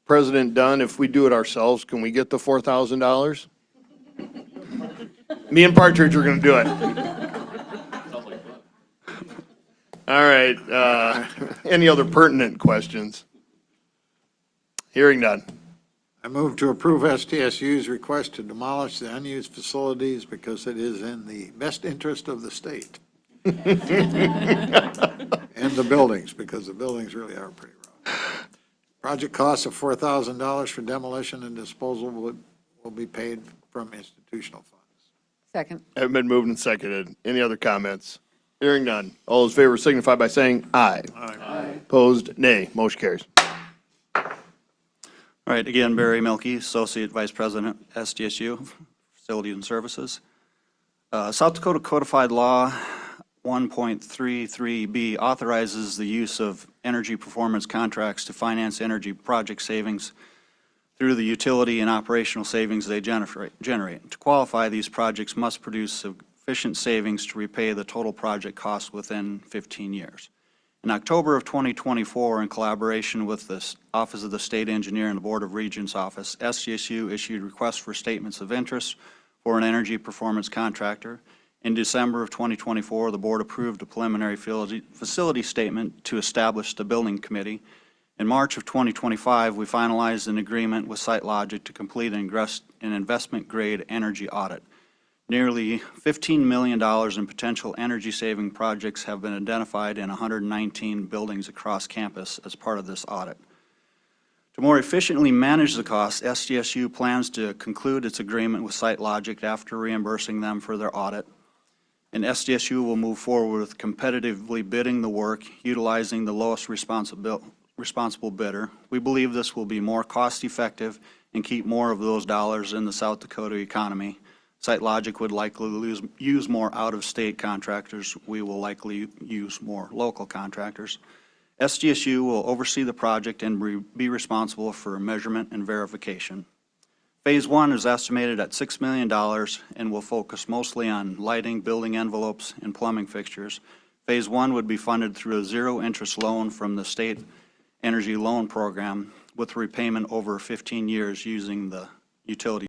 S1: President Dunn, if we do it ourselves, can we get the $4,000? Me and Partridge are going to do it. All right. Any other pertinent questions? Hearing none.
S18: I move to approve SDSU's request to demolish the unused facilities because it is in the best interest of the state. And the buildings, because the buildings really are pretty rough. Project costs of $4,000 for demolition and disposal will be paid from institutional funds.
S5: Second.
S1: Have been moved and seconded. Any other comments? Hearing none. All those in favor signify by saying aye. Aye. Opposed, nay. Motion carries.
S11: All right, again, Barry Milkey, Associate Vice President, SDSU, Facilities and Services. South Dakota Codified Law 1.33B authorizes the use of energy performance contracts to finance energy project savings through the utility and operational savings they generate. To qualify, these projects must produce sufficient savings to repay the total project cost within 15 years. In October of 2024, in collaboration with the Office of the State Engineer and the Board of Regents Office, SDSU issued requests for statements of interest for an energy performance contractor. In December of 2024, the board approved a preliminary facility statement to establish the building committee. In March of 2025, we finalized an agreement with SiteLogic to complete an investment-grade energy audit. Nearly $15 million in potential energy-saving projects have been identified in 119 buildings across campus as part of this audit. To more efficiently manage the costs, SDSU plans to conclude its agreement with SiteLogic after reimbursing them for their audit. And SDSU will move forward with competitively bidding the work, utilizing the lowest responsible bidder. We believe this will be more cost-effective and keep more of those dollars in the South Dakota economy. SiteLogic would likely use more out-of-state contractors. We will likely use more local contractors. SDSU will oversee the project and be responsible for measurement and verification. Phase 1 is estimated at $6 million and will focus mostly on lighting, building envelopes, and plumbing fixtures. Phase 1 would be funded through a zero-interest loan from the State Energy Loan Program with repayment over 15 years using the utility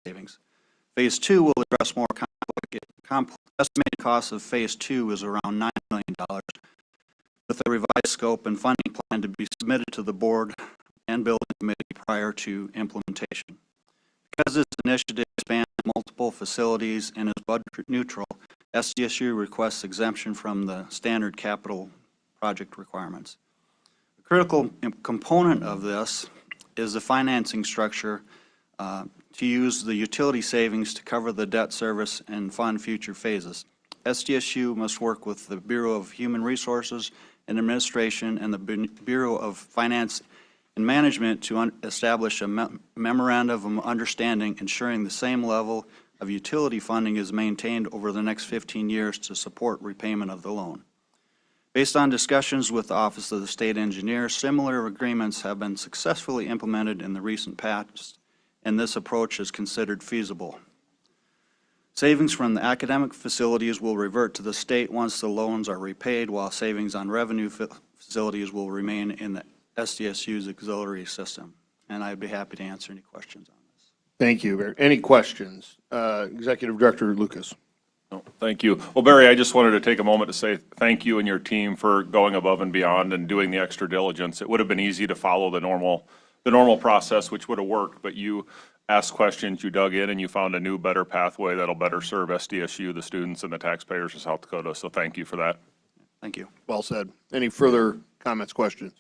S11: savings. Phase 2 will address more complex. Estimated cost of Phase 2 is around $9 million, with a revised scope and funding plan to be submitted to the board and building committee prior to implementation. Because this initiative spans multiple facilities and is budget neutral, SDSU requests exemption from the standard capital project requirements. A critical component of this is the financing structure to use the utility savings to cover the debt service and fund future phases. SDSU must work with the Bureau of Human Resources and Administration and the Bureau of Finance and Management to establish a memorandum of understanding ensuring the same level of utility funding is maintained over the next 15 years to support repayment of the loan. Based on discussions with the Office of the State Engineer, similar agreements have been successfully implemented in the recent past, and this approach is considered feasible. Savings from the academic facilities will revert to the state once the loans are repaid, while savings on revenue facilities will remain in the SDSU's auxiliary system. And I'd be happy to answer any questions on this.
S1: Thank you, Barry. Any questions? Executive Director Lucas.
S6: No, thank you. Well, Barry, I just wanted to take a moment to say thank you and your team for going above and beyond and doing the extra diligence. It would have been easy to follow the normal process, which would have worked, but you asked questions, you dug in, and you found a new, better pathway that'll better serve SDSU, the students, and the taxpayers of South Dakota. So thank you for that.
S11: Thank you.
S1: Well said. Any further comments, questions?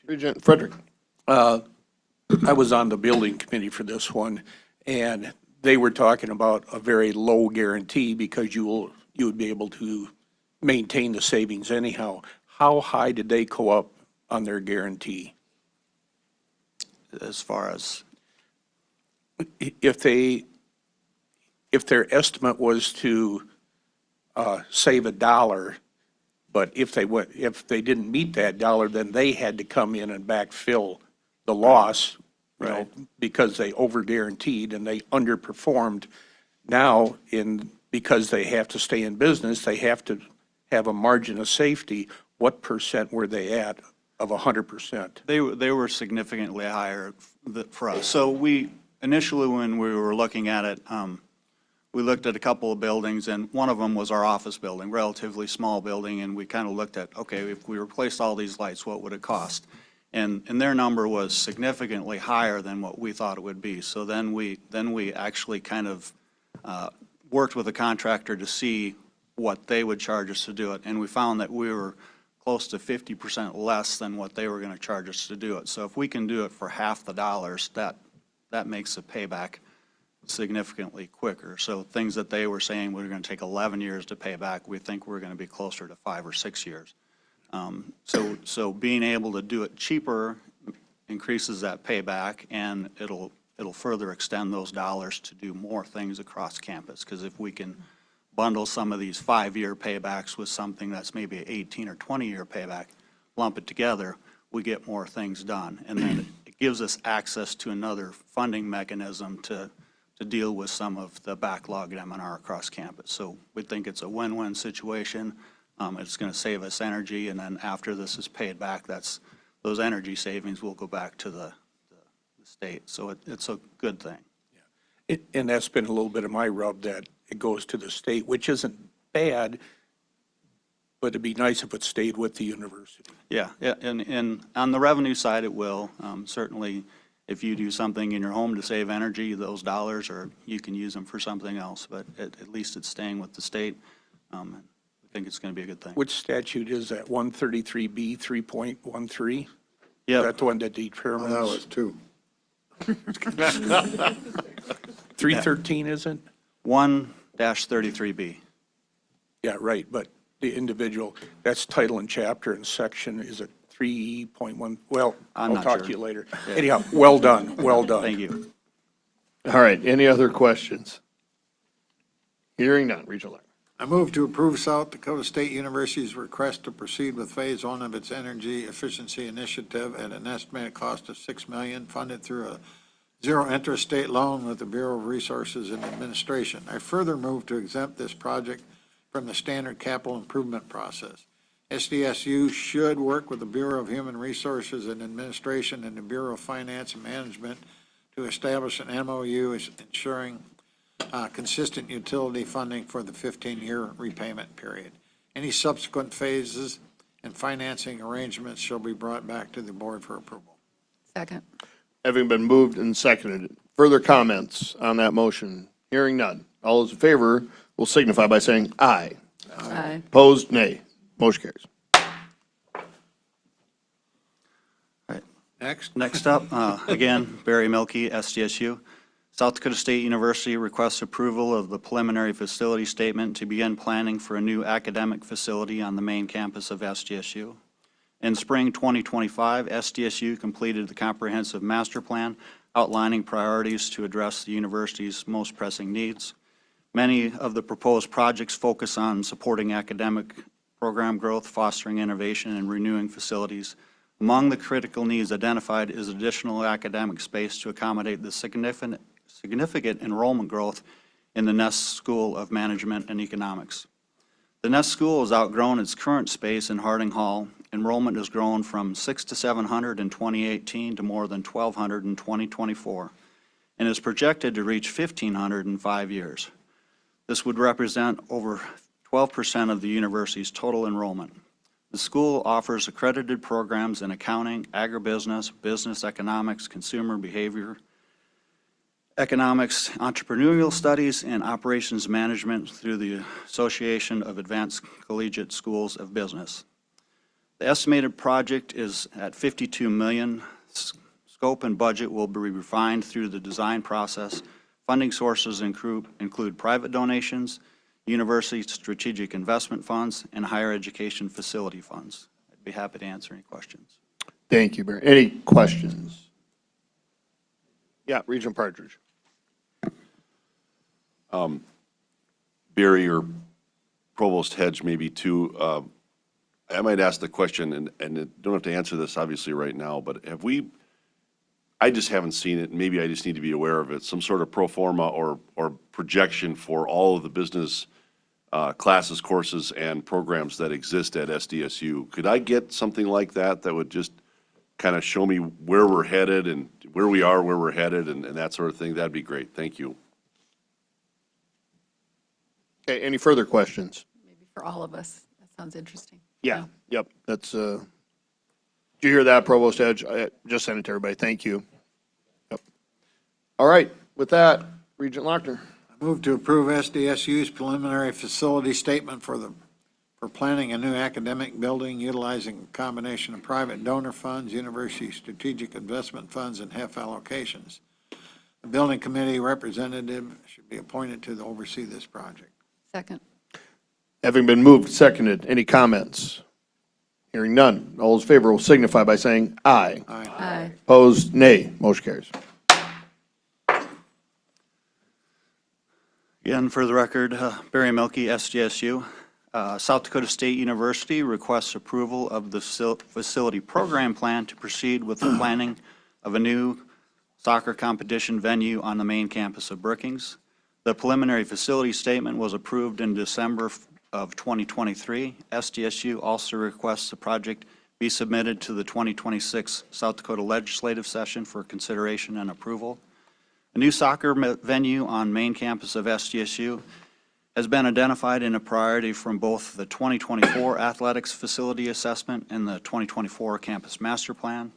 S1: Regent Frederick.
S2: I was on the building committee for this one, and they were talking about a very low guarantee because you would be able to maintain the savings anyhow. How high did they go up on their guarantee?
S11: As far as?
S2: If their estimate was to save $1, but if they didn't meet that $1, then they had to come in and backfill the loss, you know, because they over guaranteed and they underperformed. Now, because they have to stay in business, they have to have a margin of safety. What percent were they at of 100%?
S11: They were significantly higher for us. So initially, when we were looking at it, we looked at a couple of buildings, and one of them was our office building, relatively small building, and we kind of looked at, okay, if we replaced all these lights, what would it cost? And their number was significantly higher than what we thought it would be. So then we actually kind of worked with a contractor to see what they would charge us to do it, and we found that we were close to 50% less than what they were going to charge us to do it. So if we can do it for half the dollars, that makes the payback significantly quicker. So things that they were saying were going to take 11 years to pay back, we think we're going to be closer to 5 or 6 years. So being able to do it cheaper increases that payback, and it'll further extend those dollars to do more things across campus. Because if we can bundle some of these 5-year paybacks with something that's maybe an 18 or 20-year payback, lump it together, we get more things done. And then it gives us access to another funding mechanism to deal with some of the backlogged M&R across campus. So we think it's a win-win situation. It's going to save us energy, and then after this is paid back, those energy savings will go back to the state. So it's a good thing.
S2: And that's been a little bit of my rub, that it goes to the state, which isn't bad, but it'd be nice if it stayed with the university.
S11: Yeah, and on the revenue side, it will. Certainly, if you do something in your home to save energy, those dollars, or you can use them for something else, but at least it's staying with the state. I think it's going to be a good thing.
S2: Which statute is that, 133B 3.13?
S11: Yeah.
S2: That's the one that determines.
S18: That was 2.
S2: 313 isn't?
S11: 1-33B.
S2: Yeah, right, but the individual, that's title and chapter and section, is it 3.1? Well,
S11: I'm
S2: I'll
S11: not
S2: talk
S11: sure.
S2: to you later.
S11: Yeah.
S2: Anyhow, well done, well done.
S11: Thank you.
S1: All right, any other questions? Hearing none, Regional Director.
S18: I move to approve South Dakota State University's request to proceed with Phase 1 of its energy efficiency initiative at an estimated cost of $6 million, funded through a zero-interest state loan with the Bureau of Resources and Administration. I further move to exempt this project from the standard capital improvement process. SDSU should work with the Bureau of Human Resources and Administration and the Bureau of Finance and Management to establish an MOU ensuring consistent utility funding for the 15-year repayment period. Any subsequent phases and financing arrangements shall be brought back to the board for approval.
S5: Second.
S1: Having been moved and seconded, further comments on that motion? Hearing none. All those in favor will signify by saying aye.
S5: Aye.
S1: Opposed, nay. Motion carries.
S11: Next up, again, Barry Milkey, SDSU. South Dakota State University requests approval of the preliminary facility statement to begin planning for a new academic facility on the main campus of SDSU. In spring 2025, SDSU completed the comprehensive master plan outlining priorities to address the university's most pressing needs. Many of the proposed projects focus on supporting academic program growth, fostering innovation, and renewing facilities. Among the critical needs identified is additional academic space to accommodate the significant enrollment growth in the Ness School of Management and Economics. The Ness School has outgrown its current space in Harding Hall. Enrollment has grown from 600 to 700 in 2018 to more than 1,200 in 2024, and is projected to reach 1,500 in 5 years. This would represent over 12% of the university's total enrollment. The school offers accredited programs in accounting, agribusiness, business economics, consumer behavior, economics, entrepreneurial studies, and operations management through the Association of Advanced Collegiate Schools of Business. The estimated project is at $52 million. Scope and budget will be refined through the design process. Funding sources include private donations, university strategic investment funds, and higher education facility funds. I'd be happy to answer any questions.
S1: Thank you, Barry. Any questions? Yeah, Regent Partridge.
S12: Barry or Provost Hedge, maybe too, I might ask the question, and don't have to answer this obviously right now, but have we I just haven't seen it, maybe I just need to be aware of it, some sort of pro forma or projection for all of the business classes, courses, and programs that exist at SDSU. Could I get something like that that would just kind of show me where we're headed and where we are, where we're headed, and that sort of thing? That'd be great. Thank you.
S1: Okay, any further questions?
S5: Maybe for all of us. That sounds interesting.
S1: Yeah, yep, that's, did you hear that, Provost Edge? I just sent it to everybody, thank you. Yep. All right, with that, Regent Lochner.
S18: Move to approve SDSU's preliminary facility statement for planning a new academic building utilizing a combination of private donor funds, university strategic investment funds, and HEF allocations. The building committee representative should be appointed to oversee this project.
S5: Second.
S1: Having been moved, seconded, any comments? Hearing none, all those in favor will signify by saying aye.
S5: Aye.
S1: Opposed, nay. Motion carries.
S11: Again, for the record, Barry Milkey, SDSU. South Dakota State University requests approval of the facility program plan to proceed with the planning of a new soccer competition venue on the main campus of Brookings. The preliminary facility statement was approved in December of 2023. SDSU also requests the project be submitted to the 2026 South Dakota legislative session for consideration and approval. A new soccer venue on main campus of SDSU has been identified in a priority from both the 2024 athletics facility assessment and the 2024 campus master plan.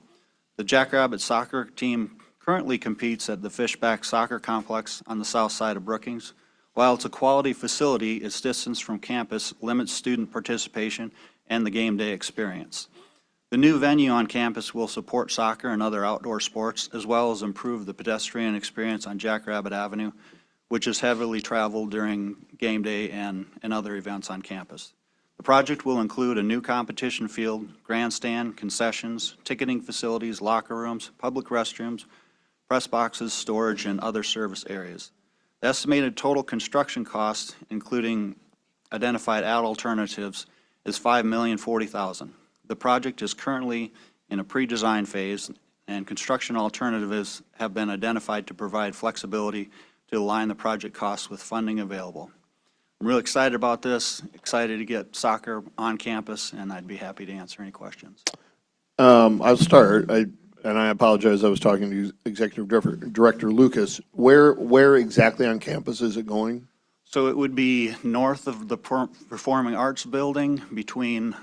S11: The Jackrabbit soccer team currently competes at the Fishback Soccer Complex on the south side of Brookings. While it's a quality facility, its distance from campus limits student participation and the game day experience. The new venue on campus will support soccer and other outdoor sports, as well as improve the pedestrian experience on Jackrabbit Avenue, which is heavily traveled during game day and other events on campus. The project will include a new competition field, grandstand, concessions, ticketing facilities, locker rooms, public restrooms, press boxes, storage, and other service areas. The estimated total construction cost, including identified ad alternatives, is $5,040,000. The project is currently in a pre-design phase, and construction alternatives have been identified to provide flexibility to align the project costs with funding available. I'm really excited about this, excited to get soccer on campus, and I'd be happy to answer any questions.
S1: I'll start, and I apologize, I was talking to Executive Director Lucas. Where exactly on campus is it going?
S11: So it would be north of the Performing Arts Building, between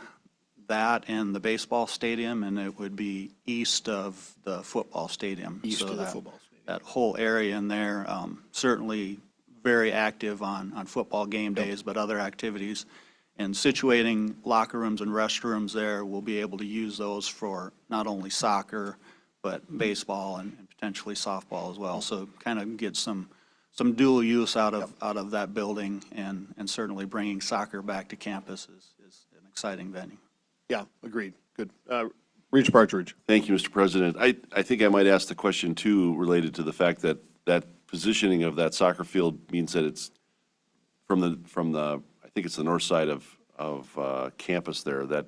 S11: that and the baseball stadium, and it would be east of the football stadium.
S1: East
S11: So
S1: of the
S11: that-
S1: football stadium.
S11: That whole area in there, certainly very active on football game days, but other activities. And situating locker rooms and restrooms there, we'll be able to use those for not only soccer, but baseball and potentially softball as well. So kind of get some dual use out of that building, and certainly bringing soccer back to campus is an exciting venue.
S1: Yeah, agreed. Good. Regent Partridge.
S12: Thank you, Mr. President. I think I might ask the question, too, related to the fact that positioning of that soccer field means that it's from the I think it's the north side of campus there. That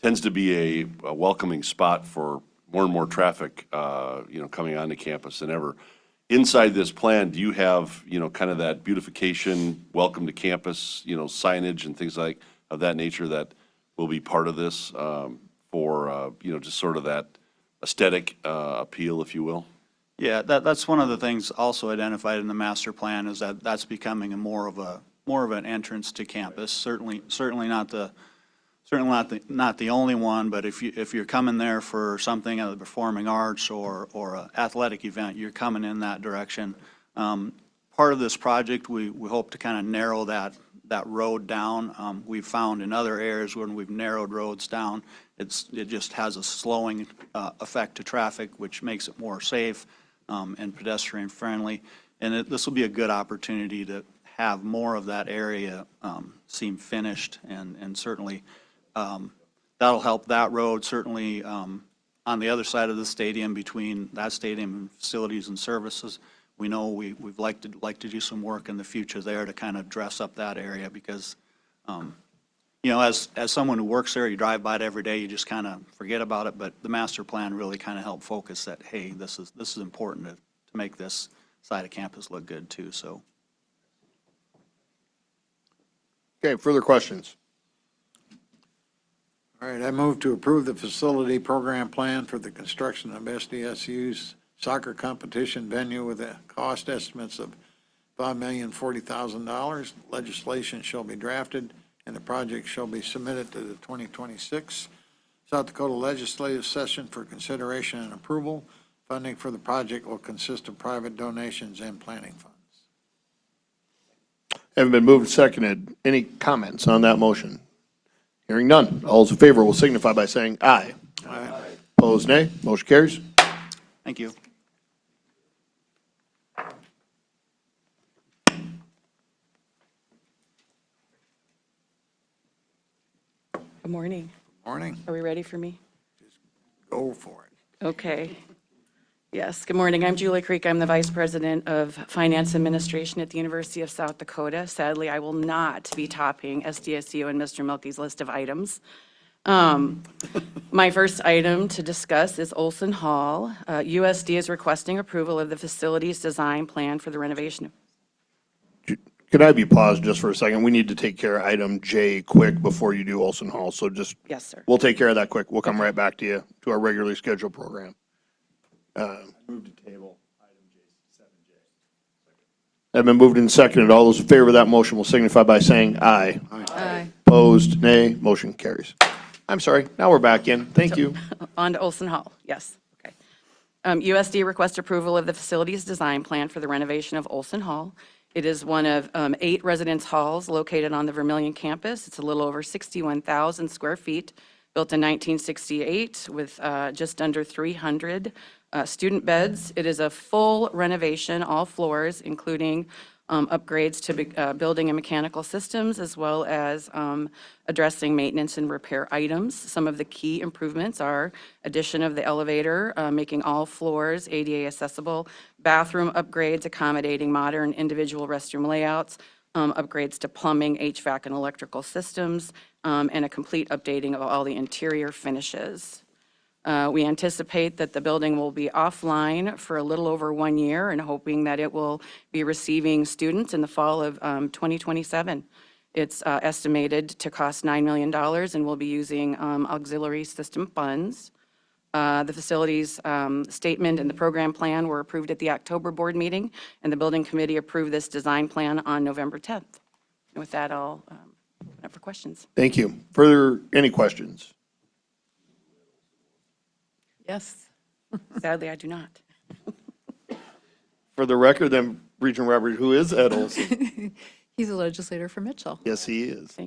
S12: tends to be a welcoming spot for more and more traffic, coming onto campus than ever. Inside this plan, do you have, kind of that beautification, welcome to campus, signage and things of that nature that will be part of this? For, just sort of that aesthetic appeal, if you will?
S11: Yeah, that's one of the things also identified in the master plan, is that that's becoming more of an entrance to campus. Certainly not the only one, but if you're coming there for something of the performing arts or an athletic event, you're coming in that direction. Part of this project, we hope to kind of narrow that road down. We've found in other areas when we've narrowed roads down, it just has a slowing effect to traffic, which makes it more safe and pedestrian friendly. And this will be a good opportunity to have more of that area seem finished, and certainly that'll help that road. Certainly on the other side of the stadium, between that stadium and facilities and services, we know we'd like to do some work in the future there to kind of dress up that area, because as someone who works there, you drive by it every day, you just kind of forget about it, but the master plan really kind of helped focus that, hey, this is important to make this side of campus look good too, so.
S1: Okay, further questions?
S18: All right, I move to approve the facility program plan for the construction of SDSU's soccer competition venue with the cost estimates of $5,040,000. Legislation shall be drafted and the project shall be submitted to the 2026 South Dakota Legislative Session for consideration and approval. Funding for the project will consist of private donations and planning funds.
S1: Having been moved and seconded, any comments on that motion? Hearing none. All those in favor will signify by saying aye.
S18: Aye.
S1: Opposed, nay. Motion carries.
S11: Thank you.
S13: Good morning.
S18: Morning.
S13: Are we ready for me?
S18: Go for it.
S13: Okay. Yes, good morning. I'm Julie Creek. I'm the Vice President of Finance Administration at the University of South Dakota. Sadly, I will not be topping SDSU and Mr. Milky's list of items. My first item to discuss is Olson Hall. USD is requesting approval of the facilities design plan for the renovation.
S1: Could I be paused just for a second? We need to take care of item J quick before you do Olson Hall, so just.
S13: Yes, sir.
S1: We'll take care of that quick. We'll come right back to you, to our regularly scheduled program.
S22: Move to table item J, 7J.
S1: Have been moved and seconded. All those in favor of that motion will signify by saying aye.
S13: Aye.
S1: Opposed, nay. Motion carries. I'm sorry. Now we're back in. Thank you.
S13: On to Olson Hall, yes. Okay. USD requests approval of the facilities design plan for the renovation of Olson Hall. It is one of 8 residence halls located on the Vermillion campus. It's a little over 61,000 square feet, built in 1968 with just under 300 student beds. It is a full renovation, all floors, including upgrades to building and mechanical systems, as well as addressing maintenance and repair items. Some of the key improvements are addition of the elevator, making all floors ADA accessible, bathroom upgrades accommodating modern individual restroom layouts, upgrades to plumbing, HVAC, and electrical systems, and a complete updating of all the interior finishes. We anticipate that the building will be offline for a little over 1 year and hoping that it will be receiving students in the fall of 2027. It's estimated to cost $9 million and will be using auxiliary system funds. The facilities statement and the program plan were approved at the October board meeting, and the building committee approved this design plan on November 10th. And with that, I'll open up for questions.
S1: Thank you. Further, any questions?
S13: Yes. Sadly, I do not.
S1: For the record, then, Regional Representative, who is Ed Olson?
S5: He's a legislator for Mitchell.
S1: Yes, he is.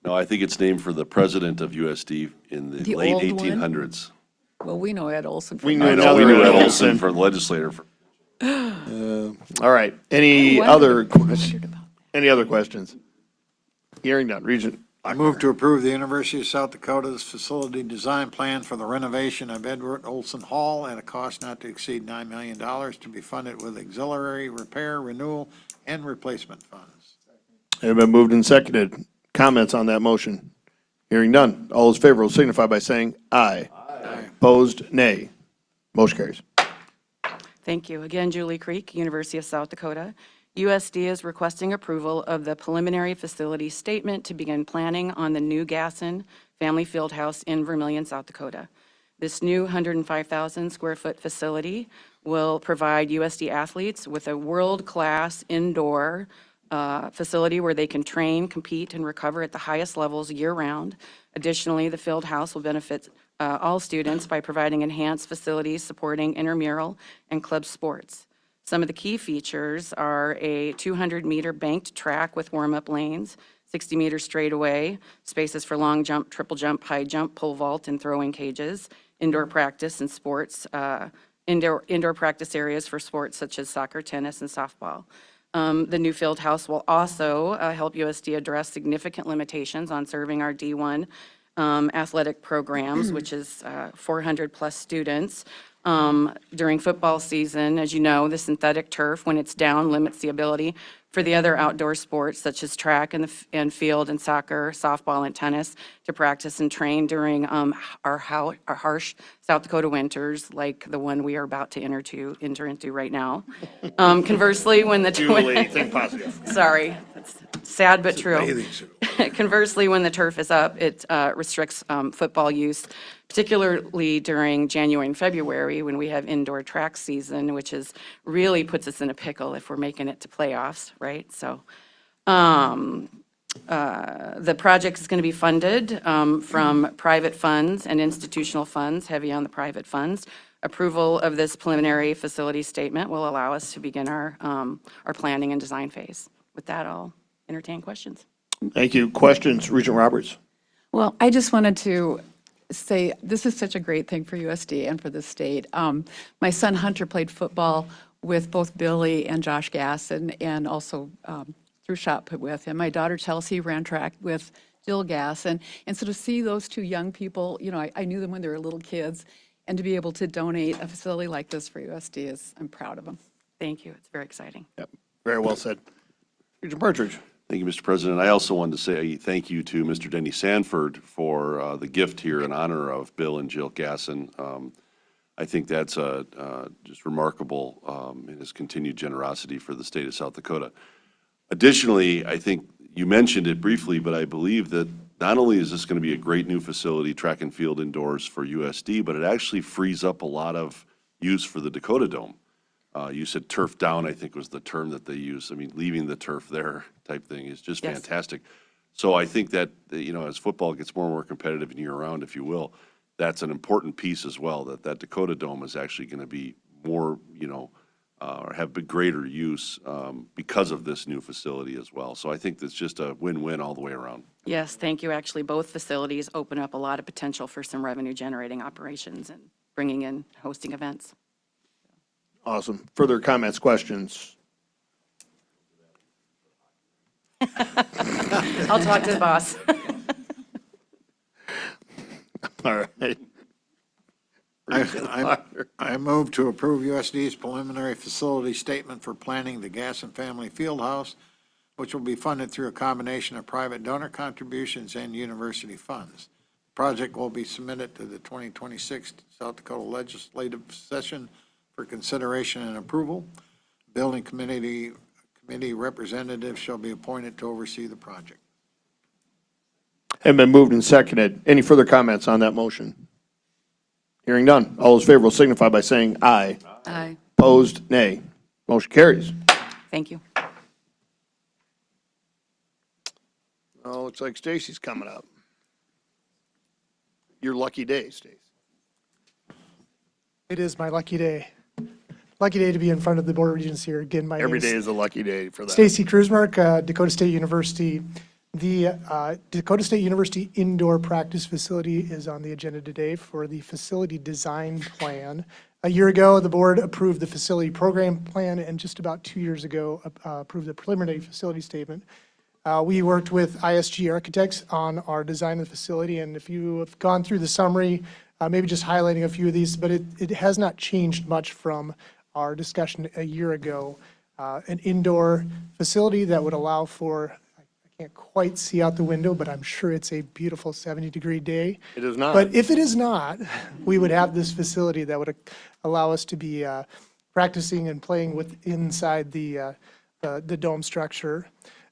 S12: No, I think it's named for the president of USD in the
S5: The
S12: late
S5: old one?
S12: 1800s.
S5: Well, we know Ed Olson.
S1: We
S5: from
S1: knew
S12: I know,
S1: another
S12: we knew
S1: Ed
S12: Ed
S1: Olson.
S12: Olson for legislator.
S1: All right. Any
S5: wondered
S1: other,
S5: about
S1: any other questions? Hearing none. Region.
S18: I move to approve the University of South Dakota's facility design plan for the renovation of Edward Olson Hall at a cost not to exceed $9 million to be funded with auxiliary repair, renewal, and replacement funds.
S1: Have been moved and seconded. Comments on that motion? Hearing none. All those in favor will signify by saying aye. Aye. Opposed, nay. Motion carries.
S13: Thank you. Again, Julie Creek, University of South Dakota. USD is requesting approval of the preliminary facility statement to begin planning on the new Gasson Family Fieldhouse in Vermillion, South Dakota. This new 105,000 square foot facility will provide USD athletes with a world-class indoor facility where they can train, compete, and recover at the highest levels year-round. Additionally, the field house will benefit all students by providing enhanced facilities supporting intramural and club sports. Some of the key features are a 200-meter banked track with warm-up lanes, 60-meter straightaway, spaces for long jump, triple jump, high jump, pole vault, and throwing cages, indoor practice and sports, indoor practice areas for sports such as soccer, tennis, and softball. The new field house will also help USD address significant limitations on serving our D1 athletic programs, which is 400-plus students. During football season, as you know, the synthetic turf, when it's down, limits the ability for the other outdoor sports such as track and field and soccer, softball and tennis to practice and train during our harsh South Dakota winters, like the one we are about to enter into right now. Conversely, when the
S1: Julie, think positive.
S13: Sorry, it's sad but true. Conversely, when the turf is up, it restricts football use, particularly during January and February when we have indoor track season, which really puts us in a pickle if we're making it to playoffs, right? So the project is going to be funded from private funds and institutional funds, heavy on the private funds. Approval of this preliminary facility statement will allow us to begin our planning and design phase. With that, I'll entertain questions.
S1: Thank you. Questions, Regent Roberts?
S5: Well, I just wanted to say, this is such a great thing for USD and for the state. My son Hunter played football with both Billy and Josh Gasson, and also through shot put with him. My daughter Chelsea ran track with Jill Gasson. And so to see those two young people, you know, I knew them when they were little kids, and to be able to donate a facility like this for USD I'm proud of them.
S13: Thank you. It's very exciting.
S1: Yep, very well said. Regent Partridge.
S12: Thank you, Mr. President. I also wanted to say thank you to Mr. Denny Sanford for the gift here in honor of Bill and Jill Gasson. I think that's just remarkable in his continued generosity for the state of South Dakota. Additionally, I think you mentioned it briefly, but I believe that not only is this going to be a great new facility, track and field indoors for USD, but it actually frees up a lot of use for the Dakota Dome. You said turf down, I think was the term that they used. I mean, leaving the turf there type thing is just fantastic. So I think that, you know, as football gets more and more competitive and year-round, if you will, that's an important piece as well, that Dakota Dome is actually going to be more, you know, or have greater use because of this new facility as well. So I think that's just a win-win all the way around.
S13: Yes, thank you. Actually, both facilities open up a lot of potential for some revenue-generating operations and bringing in hosting events.
S1: Awesome. Further comments, questions?
S13: I'll talk to the boss.
S1: All right.
S18: I move to approve USD's preliminary facility statement for planning the Gasson Family Fieldhouse, which will be funded through a combination of private donor contributions and university funds. The project will be submitted to the 2026 South Dakota legislative session for consideration and approval. Building committee representatives shall be appointed to oversee the project.
S1: Have been moved and seconded. Any further comments on that motion? Hearing none. All those in favor will signify by saying aye.
S5: Aye.
S1: Opposed, nay. Motion carries.
S13: Thank you.
S1: Oh, looks like Stacy's coming up. Your lucky day, Stacy.
S14: It is my lucky day. Lucky day to be in front of the Board of Regents here. Again, my
S1: Every
S14: name
S1: day is a lucky day for that.
S14: Stacy Kruzmark, Dakota State University. The Dakota State University indoor practice facility is on the agenda today for the facility design plan. A year ago, the board approved the facility program plan, and just about 2 years ago, approved the preliminary facility statement. We worked with ISG Architects on our design of the facility, and if you have gone through the summary, maybe just highlighting a few of these, but it has not changed much from our discussion a year ago. An indoor facility that would allow for, I can't quite see out the window, but I'm sure it's a beautiful 70-degree day.
S1: It is not.
S14: But if it is not, we would have this facility that would allow us to be practicing and playing inside the dome structure.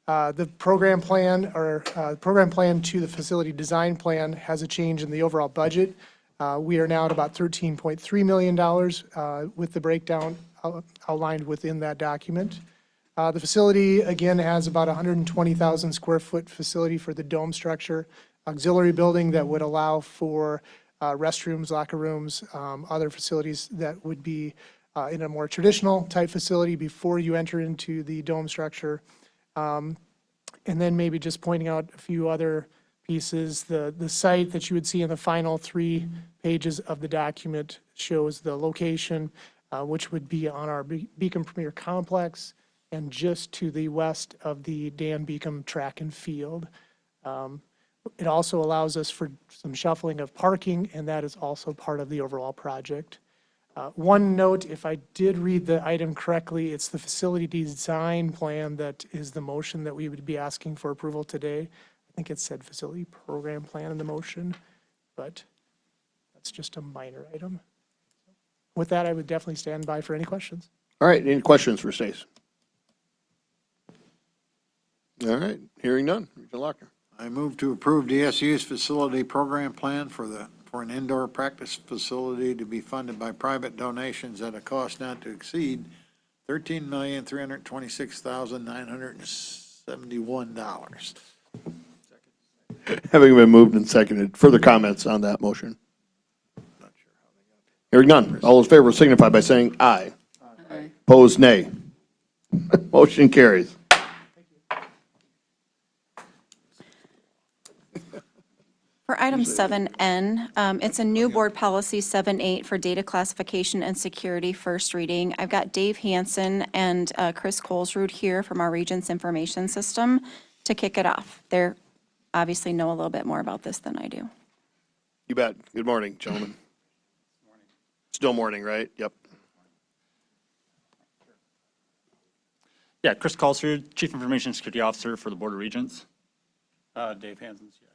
S14: The program plan to the facility design plan has a change in the overall budget. We are now at about $13.3 million with the breakdown outlined within that document. The facility, again, has about 120,000 square foot facility for the dome structure, auxiliary building that would allow for restrooms, locker rooms, other facilities that would be in a more traditional type facility before you enter into the dome structure. And then maybe just pointing out a few other pieces. The site that you would see in the final 3 pages of the document shows the location, which would be on our Beacom Premier Complex and just to the west of the Dan Beacom Track and Field. It also allows us for some shuffling of parking, and that is also part of the overall project. One note, if I did read the item correctly, it's the facility design plan that is the motion that we would be asking for approval today. I think it said facility program plan in the motion, but that's just a minor item. With that, I would definitely stand by for any questions.
S1: All right, any questions for Stace? All right, hearing none. Regent Lochner.
S18: I move to approve DSU's facility program plan for an indoor practice facility to be funded by private donations at a cost not to exceed $13,326,971.
S1: Having been moved and seconded, further comments on that motion? Hearing none. All those in favor signify by saying aye. Aye. Opposed, nay. Motion carries.
S21: For item 7N, it's a new board policy 7.8 for data classification and security, first reading. I've got Dave Hansen and Chris Colesrud here from our Regents Information System to kick it off. They obviously know a little bit more about this than I do.
S1: You bet. Good morning, gentlemen. Still morning, right? Yep.
S7: Yeah, Chris Colesrud, Chief Information Security Officer for the Board of Regents. Dave Hansen, CIO.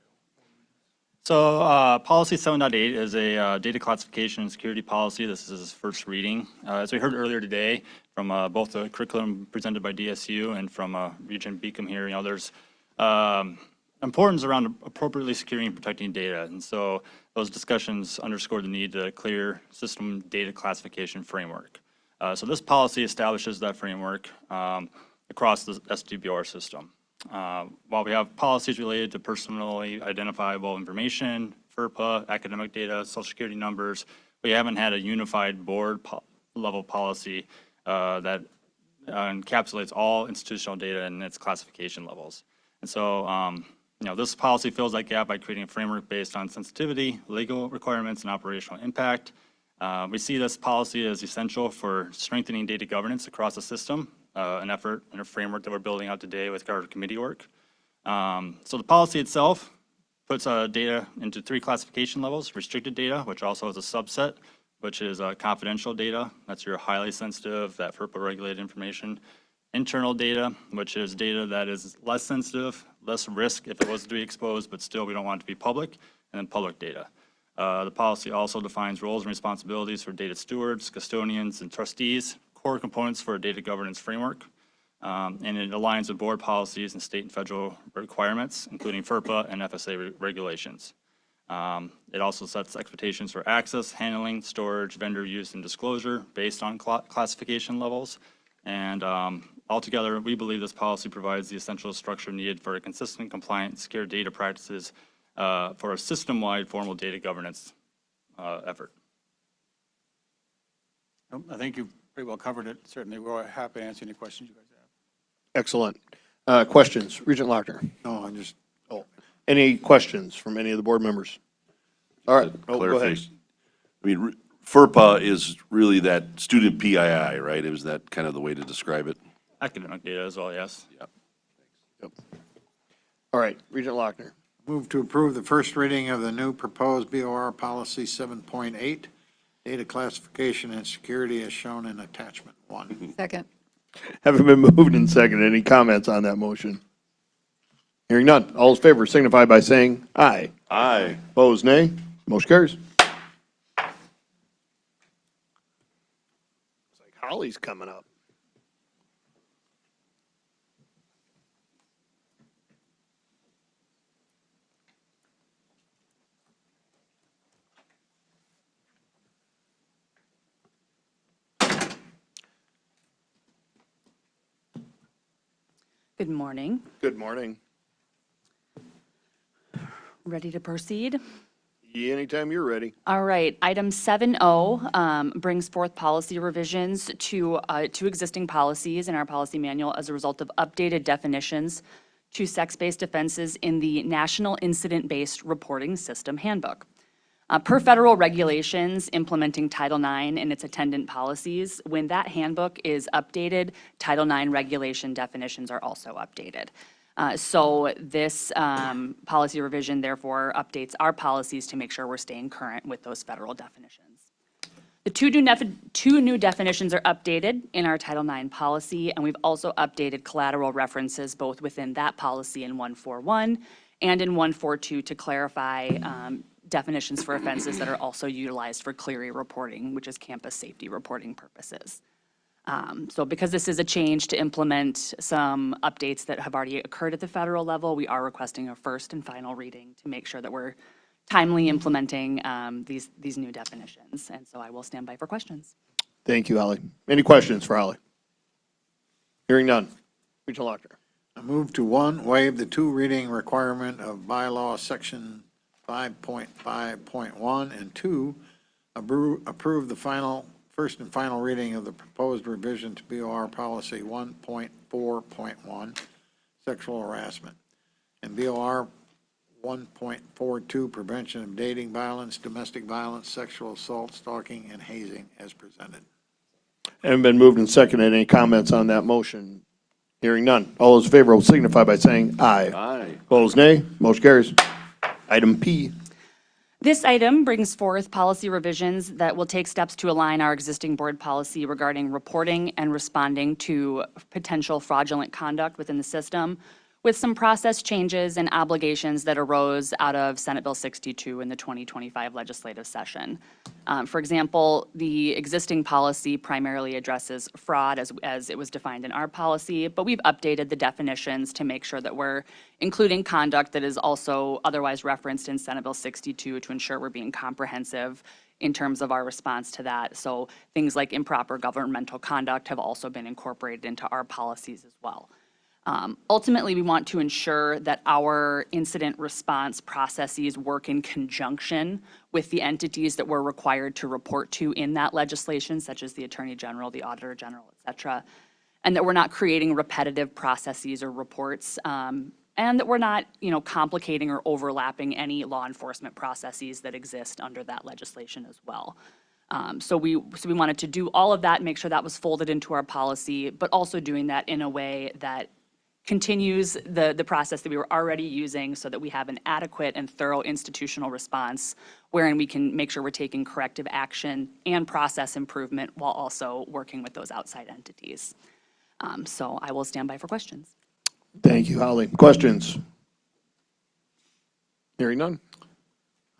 S7: So policy 7.8 is a data classification and security policy. This is its first reading. As we heard earlier today from both the curriculum presented by DSU and from Regent Beacom here, there's importance around appropriately securing and protecting data. And so those discussions underscore the need to clear system data classification framework. So this policy establishes that framework across the SDBR system. While we have policies related to personally identifiable information, FERPA, academic data, social security numbers, we haven't had a unified board level policy that encapsulates all institutional data and its classification levels. And so, this policy fills that gap by creating a framework based on sensitivity, legal requirements, and operational impact. We see this policy as essential for strengthening data governance across the system, an effort and a framework that we're building out today with our committee work. So the policy itself puts data into 3 classification levels: restricted data, which also has a subset, which is confidential data. That's your highly sensitive, that FERPA regulated information. Internal data, which is data that is less sensitive, less risk if it was to be exposed, but still we don't want it to be public, and then public data. The policy also defines roles and responsibilities for data stewards, custodians, and trustees, core components for a data governance framework, and it aligns with board policies and state and federal requirements, including FERPA and FSA regulations. It also sets expectations for access, handling, storage, vendor use, and disclosure based on classification levels. And altogether, we believe this policy provides the essential structure needed for a consistent, compliant, secure data practices for a system-wide formal data governance effort.
S15: I think you've pretty well covered it. Certainly, we're happy to answer any questions you guys have.
S1: Excellent. Questions? Regent Lochner.
S18: No, I'm just.
S1: Oh, any questions from any of the board members? All right. Oh, go ahead.
S12: I mean, FERPA is really that student PII, right? Is that kind of the way to describe it?
S7: Academic data as well, yes.
S1: Yep. All right, Regent Lochner.
S18: Move to approve the first reading of the new proposed BOR policy 7.8, data classification and security as shown in attachment 1.
S5: Second.
S1: Having been moved and seconded, any comments on that motion? Hearing none. All in favor signify by saying aye.
S12: Aye.
S1: Opposed, nay. Motion carries. It's like Holly's coming up.
S13: Good morning.
S1: Good morning.
S13: Ready to proceed?
S1: Yeah, anytime you're ready.
S16: All right, item 7.0 brings forth policy revisions to existing policies in our policy manual as a result of updated definitions to sex-based offenses in the National Incident-Based Reporting System Handbook. Per federal regulations implementing Title IX and its attendant policies, when that handbook is updated, Title IX regulation definitions are also updated. So this policy revision therefore updates our policies to make sure we're staying current with those federal definitions. The The two new definitions are updated in our Title IX policy, and we've also updated collateral references both within that policy in 141 and in 142 to clarify definitions for offenses that are also utilized for Clery reporting, which is campus safety reporting purposes. So because this is a change to implement some updates that have already occurred at the federal level, we are requesting a first and final reading to make sure that we're timely implementing these new definitions. And so I will stand by for questions.
S1: Thank you, Holly. Any questions for Holly? Hearing none. Regional Doctor.
S18: I move to, 1, waive the 2 reading requirement of bylaw section 5.5.1, and 2, approve the first and final reading of the proposed revision to BOR policy 1.4.1, sexual harassment, and BOR 1.42, prevention of dating violence, domestic violence, sexual assault, stalking, and hazing, as presented.
S1: And been moved and seconded. Any comments on that motion? Hearing none. All those in favor will signify by saying aye.
S12: Aye.
S1: Opposed, nay. Motion carries. Item P.
S16: This item brings forth policy revisions that will take steps to align our existing board policy regarding reporting and responding to potential fraudulent conduct within the system, with some process changes and obligations that arose out of Senate Bill 62 in the 2025 legislative session. For example, the existing policy primarily addresses fraud as it was defined in our policy, but we've updated the definitions to make sure that we're including conduct that is also otherwise referenced in Senate Bill 62 to ensure we're being comprehensive in terms of our response to that. So things like improper governmental conduct have also been incorporated into our policies as well. Ultimately, we want to ensure that our incident response processes work in conjunction with the entities that we're required to report to in that legislation, such as the Attorney General, the Auditor General, et cetera, and that we're not creating repetitive processes or reports, and that we're not, complicating or overlapping any law enforcement processes that exist under that legislation as well. So we wanted to do all of that, make sure that was folded into our policy, but also doing that in a way that continues the process that we were already using so that we have an adequate and thorough institutional response wherein we can make sure we're taking corrective action and process improvement while also working with those outside entities. So I will stand by for questions.
S1: Thank you, Holly. Questions? Hearing none.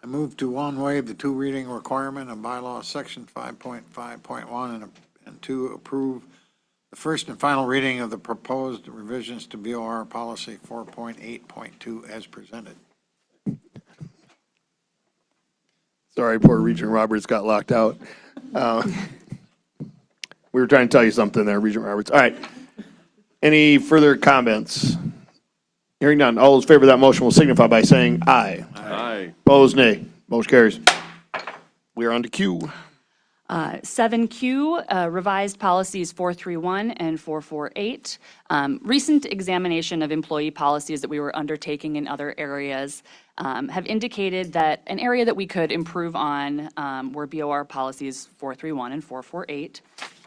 S18: I move to, 1, waive the 2 reading requirement of bylaw section 5.5.1, and 2, approve the first and final reading of the proposed revisions to BOR policy 4.8.2 as presented.
S1: Sorry, poor Regent Roberts got locked out. We were trying to tell you something there, Regent Roberts. All right. Any further comments? Hearing none. All those in favor of that motion will signify by saying aye.
S12: Aye.
S1: Opposed, nay. Motion carries. We are on to Q.
S16: 7Q, revised policies 431 and 448. Recent examination of employee policies that we were undertaking in other areas have indicated that an area that we could improve on were BOR policies 431 and 448.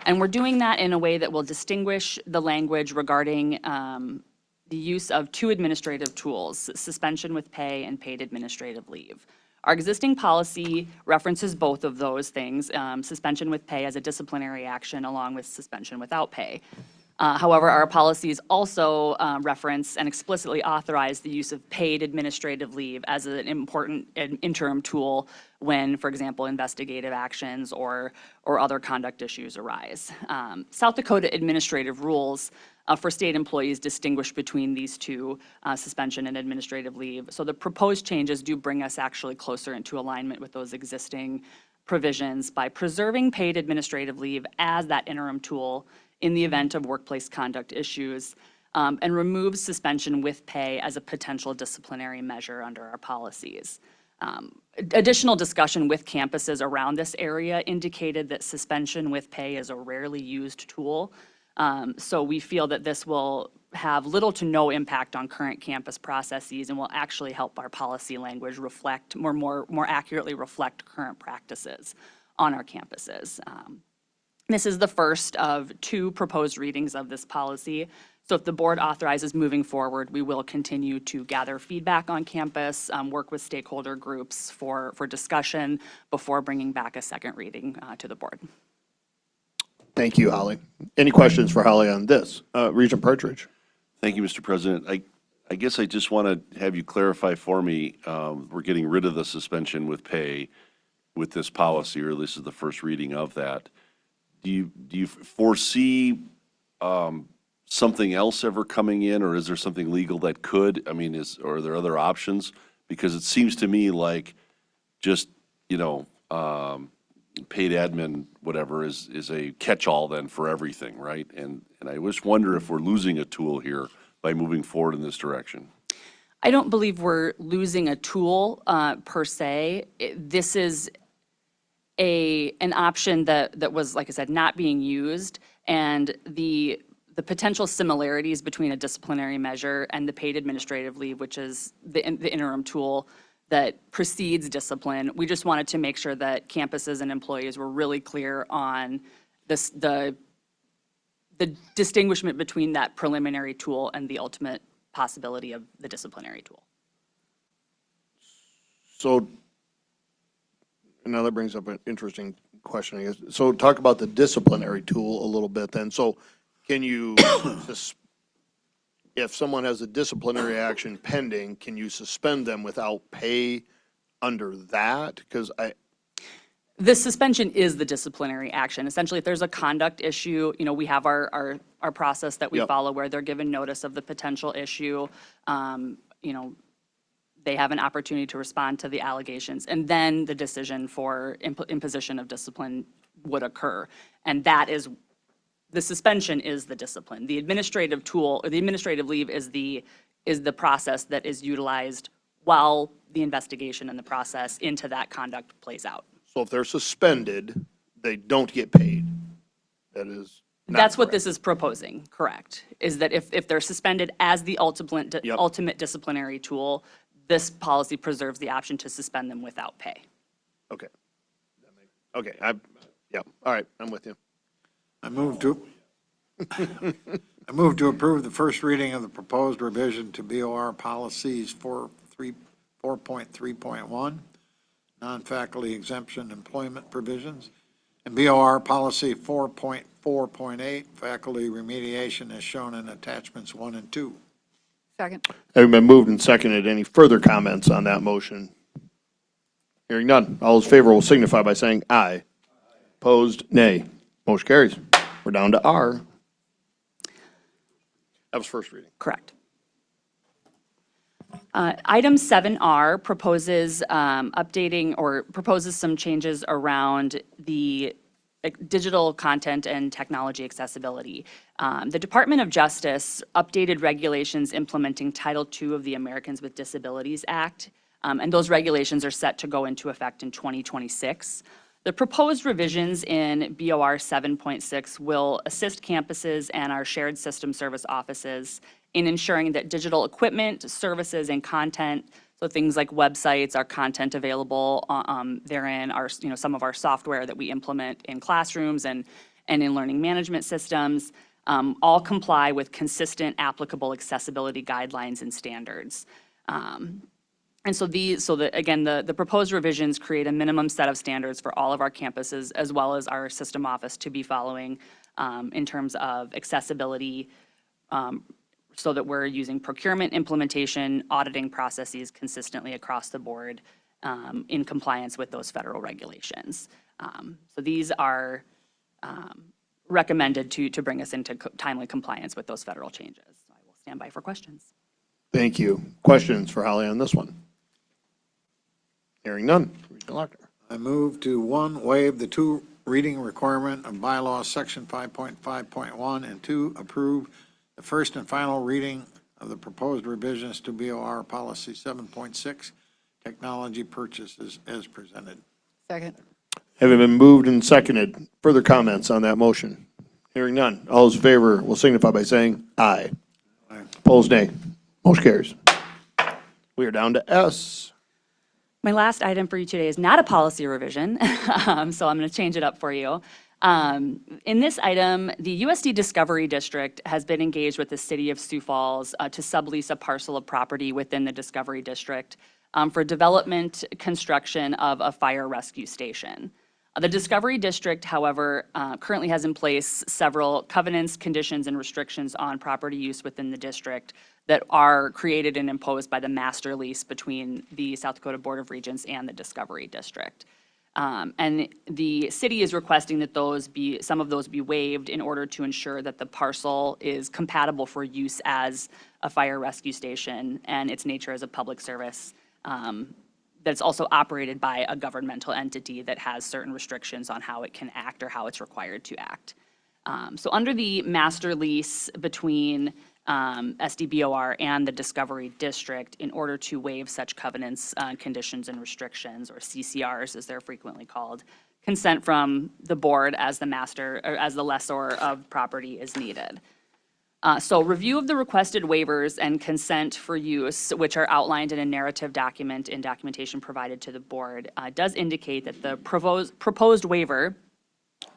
S16: And we're doing that in a way that will distinguish the language regarding the use of 2 administrative tools, suspension with pay and paid administrative leave. Our existing policy references both of those things, suspension with pay as a disciplinary action along with suspension without pay. However, our policies also reference and explicitly authorize the use of paid administrative leave as an important interim tool when, for example, investigative actions or other conduct issues arise. South Dakota administrative rules for state employees distinguish between these two, suspension and administrative leave. So the proposed changes do bring us actually closer into alignment with those existing provisions by preserving paid administrative leave as that interim tool in the event of workplace conduct issues, and removes suspension with pay as a potential disciplinary measure under our policies. Additional discussion with campuses around this area indicated that suspension with pay is a rarely used tool. So we feel that this will have little to no impact on current campus processes and will actually help our policy language reflect, more accurately reflect current practices on our campuses. This is the first of 2 proposed readings of this policy. So if the board authorizes moving forward, we will continue to gather feedback on campus, work with stakeholder groups for discussion before bringing back a second reading to the board.
S1: Thank you, Holly. Any questions for Holly on this? Regent Partridge?
S12: Thank you, Mr. President. I guess I just want to have you clarify for me, we're getting rid of the suspension with pay with this policy, or this is the first reading of that. Do you foresee something else ever coming in, or is there something legal that could? I mean, or are there other options? Because it seems to me like just, paid admin, whatever, is a catch-all then for everything, right? And I just wonder if we're losing a tool here by moving forward in this direction.
S16: I don't believe we're losing a tool per se. This is an option that was, like I said, not being used, and the potential similarities between a disciplinary measure and the paid administrative leave, which is the interim tool that precedes discipline. We just wanted to make sure that campuses and employees were really clear on the distinguishment between that preliminary tool and the ultimate possibility of the disciplinary tool.
S1: So, now that brings up an interesting question, I guess. So talk about the disciplinary tool a little bit then. So can you, if someone has a disciplinary action pending, can you suspend them without pay under that? Because
S16: The suspension is the disciplinary action. Essentially, if there's a conduct issue, we have our process that we
S1: Yep.
S16: follow where they're given notice of the potential issue. They have an opportunity to respond to the allegations, and then the decision for imposition of discipline would occur. And that is, the suspension is the discipline. The administrative tool, or the administrative leave is the process that is utilized while the investigation and the process into that conduct plays out.
S1: so if they're suspended, they don't get paid. That is not
S16: That's what
S1: correct.
S16: this is proposing, correct? Is that if they're suspended as the ultimate disciplinary tool, this policy preserves the option to suspend them without pay.
S1: Okay. Okay, yeah, all right, I'm with you.
S18: I move to approve the first reading of the proposed revision to BOR policies 4.3.1, non-faculty exemption employment provisions, and BOR policy 4.4.8, faculty remediation as shown in attachments 1 and 2.
S5: Second.
S1: Having been moved and seconded, any further comments on that motion? Hearing none. All those in favor will signify by saying aye. Opposed, nay. Motion carries. We're down to R. That was first reading.
S16: Correct. Item 7R proposes updating or proposes some changes around the digital content and technology accessibility. The Department of Justice updated regulations implementing Title II of the Americans with Disabilities Act, and those regulations are set to go into effect in 2026. The proposed revisions in BOR 7.6 will assist campuses and our shared system service offices in ensuring that digital equipment, services, and content, so things like websites, our content available therein, are some of our software that we implement in classrooms and in learning management systems, all comply with consistent applicable accessibility guidelines and standards. And so the proposed revisions create a minimum set of standards for all of our campuses as well as our system office to be following in terms of accessibility, so that we're using procurement, implementation, auditing processes consistently across the board in compliance with those federal regulations. So these are recommended to bring us into timely compliance with those federal changes. I will stand by for questions.
S1: Thank you. Questions for Holly on this one? Hearing none. Regent Lochner.
S18: I move to, 1, waive the 2 reading requirement of bylaws section 5.5.1, and 2, approve the first and final reading of the proposed revisions to BOR policy 7.6, technology purchases as presented.
S5: Second.
S1: Having been moved and seconded, further comments on that motion? Hearing none. All those in favor will signify by saying aye.
S18: Aye.
S1: Opposed, nay. Motion carries. We are down to S.
S16: My last item for you today is not a policy revision, so I'm going to change it up for you. In this item, the USD Discovery District has been engaged with the City of Sioux Falls to sublease a parcel of property within the Discovery District for development construction of a fire rescue station. The Discovery District, however, currently has in place several covenants, conditions, and restrictions on property use within the district that are created and imposed by the master lease between the South Dakota Board of Regents and the Discovery District. And the city is requesting that some of those be waived in order to ensure that the parcel is compatible for use as a fire rescue station and its nature as a public service that's also operated by a governmental entity that has certain restrictions on how it can act or how it's required to act. So under the master lease between SDBOR and the Discovery District, in order to waive such covenants, conditions, and restrictions, or CCRs as they're frequently called, consent from the board as the master, or as the lessor of property is needed. So review of the requested waivers and consent for use, which are outlined in a narrative document and documentation provided to the board, does indicate that the proposed waiver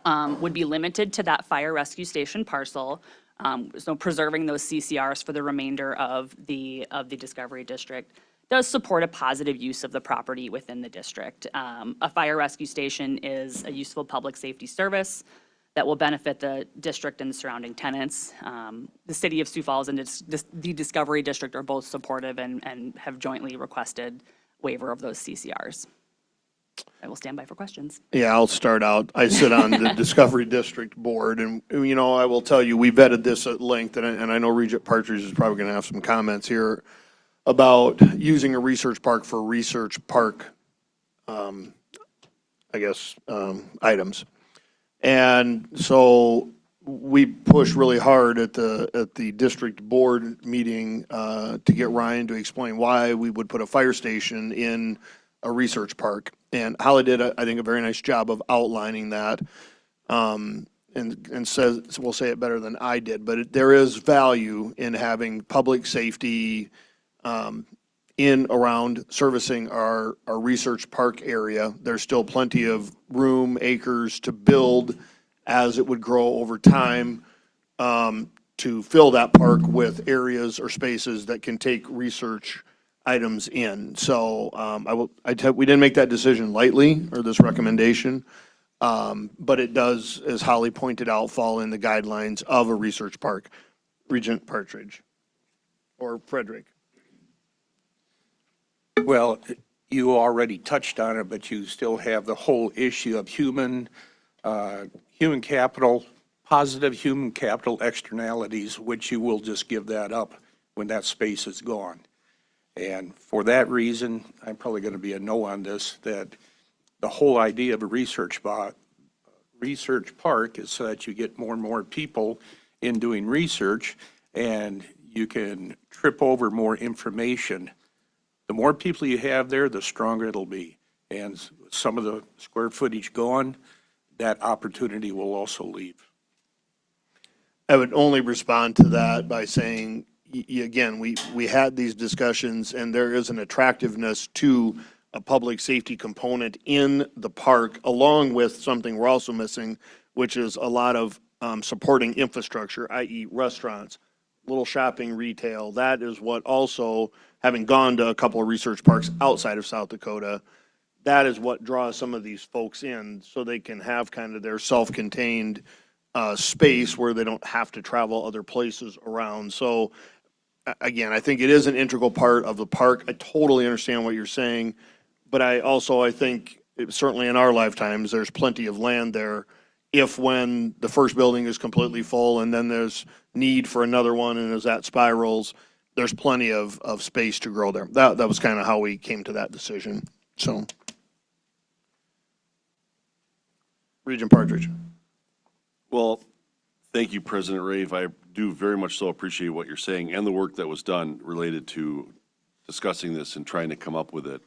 S16: would be limited to that fire rescue station parcel, so preserving those CCRs for the remainder of the Discovery District does support a positive use of the property within the district. A fire rescue station is a useful public safety service that will benefit the district and the surrounding tenants. The City of Sioux Falls and the Discovery District are both supportive and have jointly requested waiver of those CCRs. I will stand by for questions.
S1: Yeah, I'll start out. I sit on the Discovery District Board, and, you know, I will tell you, we vetted this at length, and I know Regent Partridge is probably going to have some comments here about using a research park for research park, items. And so we pushed really hard at the district board meeting to get Ryan to explain why we would put a fire station in a research park. And Holly did, I think, a very nice job of outlining that, and says, we'll say it better than I did, but there is value in having public safety in, around, servicing our research park area. There's still plenty of room, acres to build as it would grow over time, to fill that park with areas or spaces that can take research items in. So we didn't make that decision lightly, or this recommendation, but it does, as Holly pointed out, fall in the guidelines of a research park. Regent Partridge or Frederick.
S2: Well, you already touched on it, but you still have the whole issue of human capital, positive human capital externalities, which you will just give that up when that space is gone. And for that reason, I'm probably going to be a no on this, that the whole idea of a research park is so that you get more and more people in doing research, and you can trip over more information. The more people you have there, the stronger it'll be. And some of the square footage gone, that opportunity will also leave.
S1: I would only respond to that by saying, again, we had these discussions, and there is an attractiveness to a public safety component in the park, along with something we're also missing, which is a lot of supporting infrastructure, i.e. restaurants, little shopping, retail. That is what also, having gone to a couple of research parks outside of South Dakota, that is what draws some of these folks in, so they can have kind of their self-contained space where they don't have to travel other places around. So again, I think it is an integral part of the park. I totally understand what you're saying, but I think certainly in our lifetimes, there's plenty of land there. If when the first building is completely full and then there's need for another one, and as that spirals, there's plenty of space to grow there. That was kind of how we came to that decision. So, Regent Partridge.
S12: Well, thank you, President Rave. I do very much so appreciate what you're saying and the work that was done related to discussing this and trying to come up with it.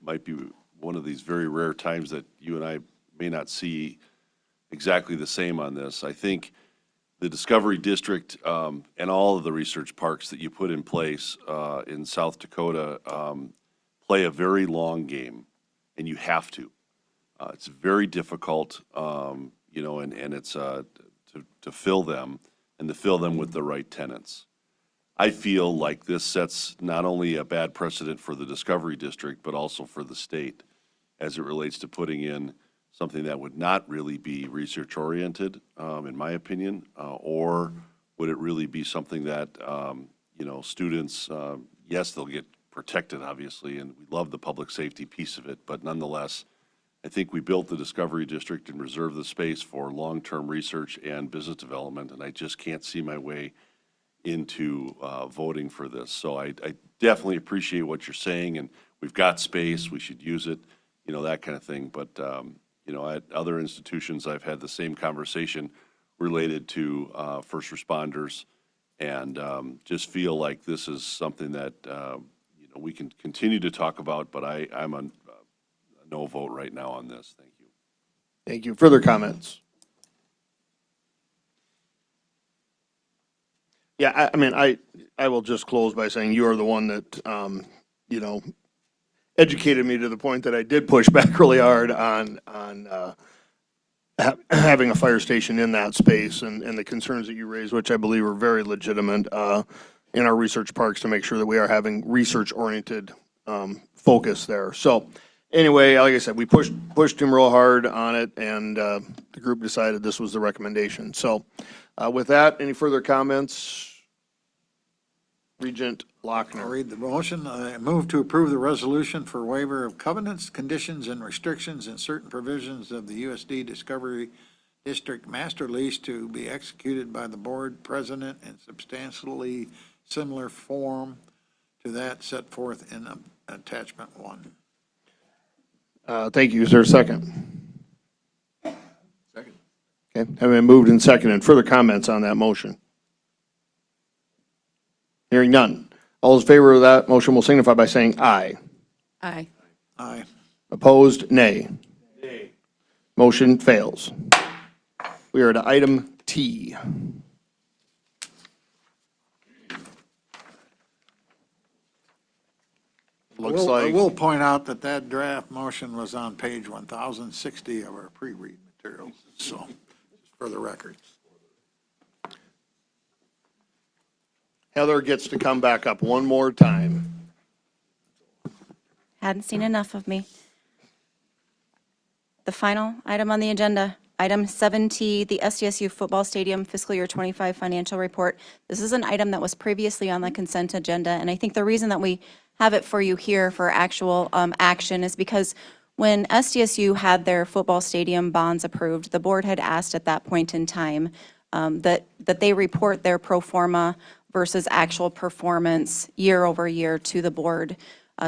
S12: Might be one of these very rare times that you and I may not see exactly the same on this. I think the Discovery District and all of the research parks that you put in place in South Dakota play a very long game, and you have to. It's very difficult. and it's to fill them and to fill them with the right tenants. I feel like this sets not only a bad precedent for the Discovery District, but also for the state as it relates to putting in something that would not really be research-oriented, in my opinion, or would it really be something that, students, yes, they'll get protected, obviously, and we love the public safety piece of it, but nonetheless, I think we built the Discovery District and reserved the space for long-term research and business development, and I just can't see my way into voting for this. So I definitely appreciate what you're saying, and we've got space, we should use it, that kind of thing. But, at other institutions, I've had the same conversation related to first responders, and just feel like this is something that, we can continue to talk about, but I'm a no vote right now on this. Thank you.
S1: Thank you. Further comments? Yeah, I will just close by saying you are the one that, educated me to the point that I did push back really hard on having a fire station in that space and the concerns that you raised, which I believe are very legitimate in our research parks to make sure that we are having research-oriented focus there. So anyway, like I said, we pushed him real hard on it, and the group decided this was the recommendation. So with that, any further comments? Regent Lochner.
S18: I'll read the motion. I move to approve the resolution for waiver of covenants, conditions, and restrictions in certain provisions of the USD Discovery District Master Lease to be executed by the board president in substantially similar form to that set forth in attachment 1.
S1: Thank you. Is there a second? Second. Okay, have been moved and seconded. Further comments on that motion? Hearing none. All those in favor of that motion will signify by saying aye.
S5: Aye.
S18: Aye.
S1: Opposed, nay. Nay. Motion fails. We are to item T. Looks
S18: I
S1: like,
S18: will point out that that draft motion was on page 1060 of our pre-read materials, so, just for the record.
S1: Heather gets to come back up one more time.
S21: Hadn't seen enough of me. The final item on the agenda, item 7T, the SDSU Football Stadium Fiscal Year 25 Financial Report. This is an item that was previously on the consent agenda, and I think the reason that we have it for you here for actual action is because when SDSU had their football stadium bonds approved, the board had asked at that point in time that they report their pro forma versus actual performance year over year to the board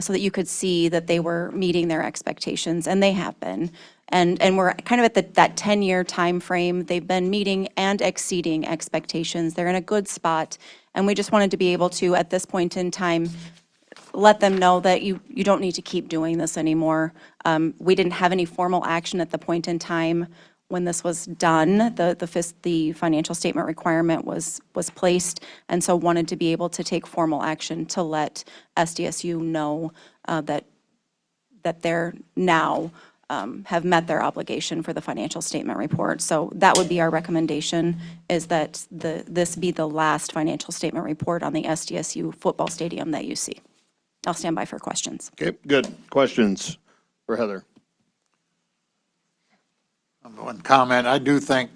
S21: so that you could see that they were meeting their expectations, and they have been. And we're kind of at that 10-year time frame. They've been meeting and exceeding expectations. They're in a good spot, and we just wanted to be able to, at this point in time, let them know that you don't need to keep doing this anymore. We didn't have any formal action at the point in time when this was done. The financial statement requirement was placed, and so wanted to be able to take formal action to let SDSU know that they're now have met their obligation for the financial statement report. So that would be our recommendation, is that this be the last financial statement report on the SDSU football stadium that you see. I'll stand by for questions.
S1: Okay, good. Questions for Heather?
S18: One comment, I do think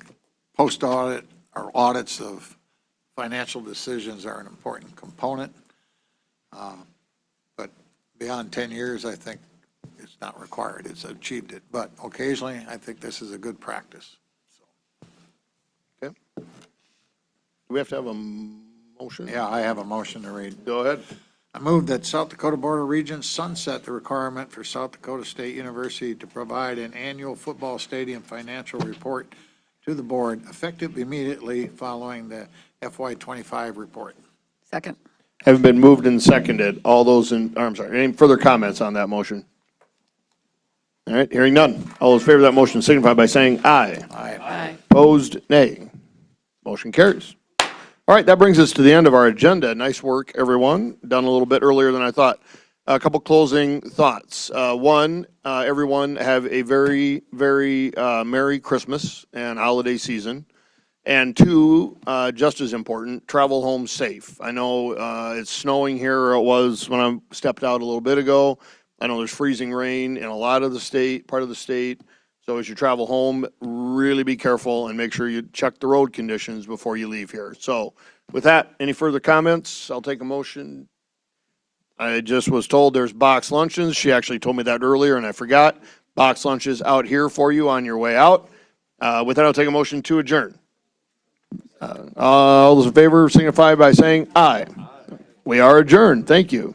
S18: post-audit or audits of financial decisions are an important component. But beyond 10 years, I think it's not required. It's achieved it. But occasionally, I think this is a good practice.
S1: Okay. Do we have to have a motion?
S18: Yeah, I have a motion to read.
S1: Go ahead.
S18: I move that South Dakota Board of Regents sunset the requirement for South Dakota State University to provide an annual football stadium financial report to the board effective immediately following the FY25 report.
S5: Second.
S1: Having been moved and seconded, all those any further comments on that motion? All right, hearing none. All those in favor of that motion signify by saying aye.
S18: Aye.
S5: Aye.
S1: Opposed, nay. Motion carries. All right, that brings us to the end of our agenda. Nice work, everyone. Done a little bit earlier than I thought. A couple closing thoughts. One, everyone have a very, very Merry Christmas and holiday season. And two, just as important, travel home safe. I know it's snowing here, or it was when I stepped out a little bit ago. I know there's freezing rain in a lot of the state, part of the state. So as you travel home, really be careful and make sure you check the road conditions before you leave here. So with that, any further comments? I'll take a motion. I just was told there's box luncheons. She actually told me that earlier and I forgot. Box lunches out here for you on your way out. With that, I'll take a motion to adjourn. All those in favor signify by saying aye. We are adjourned. Thank you.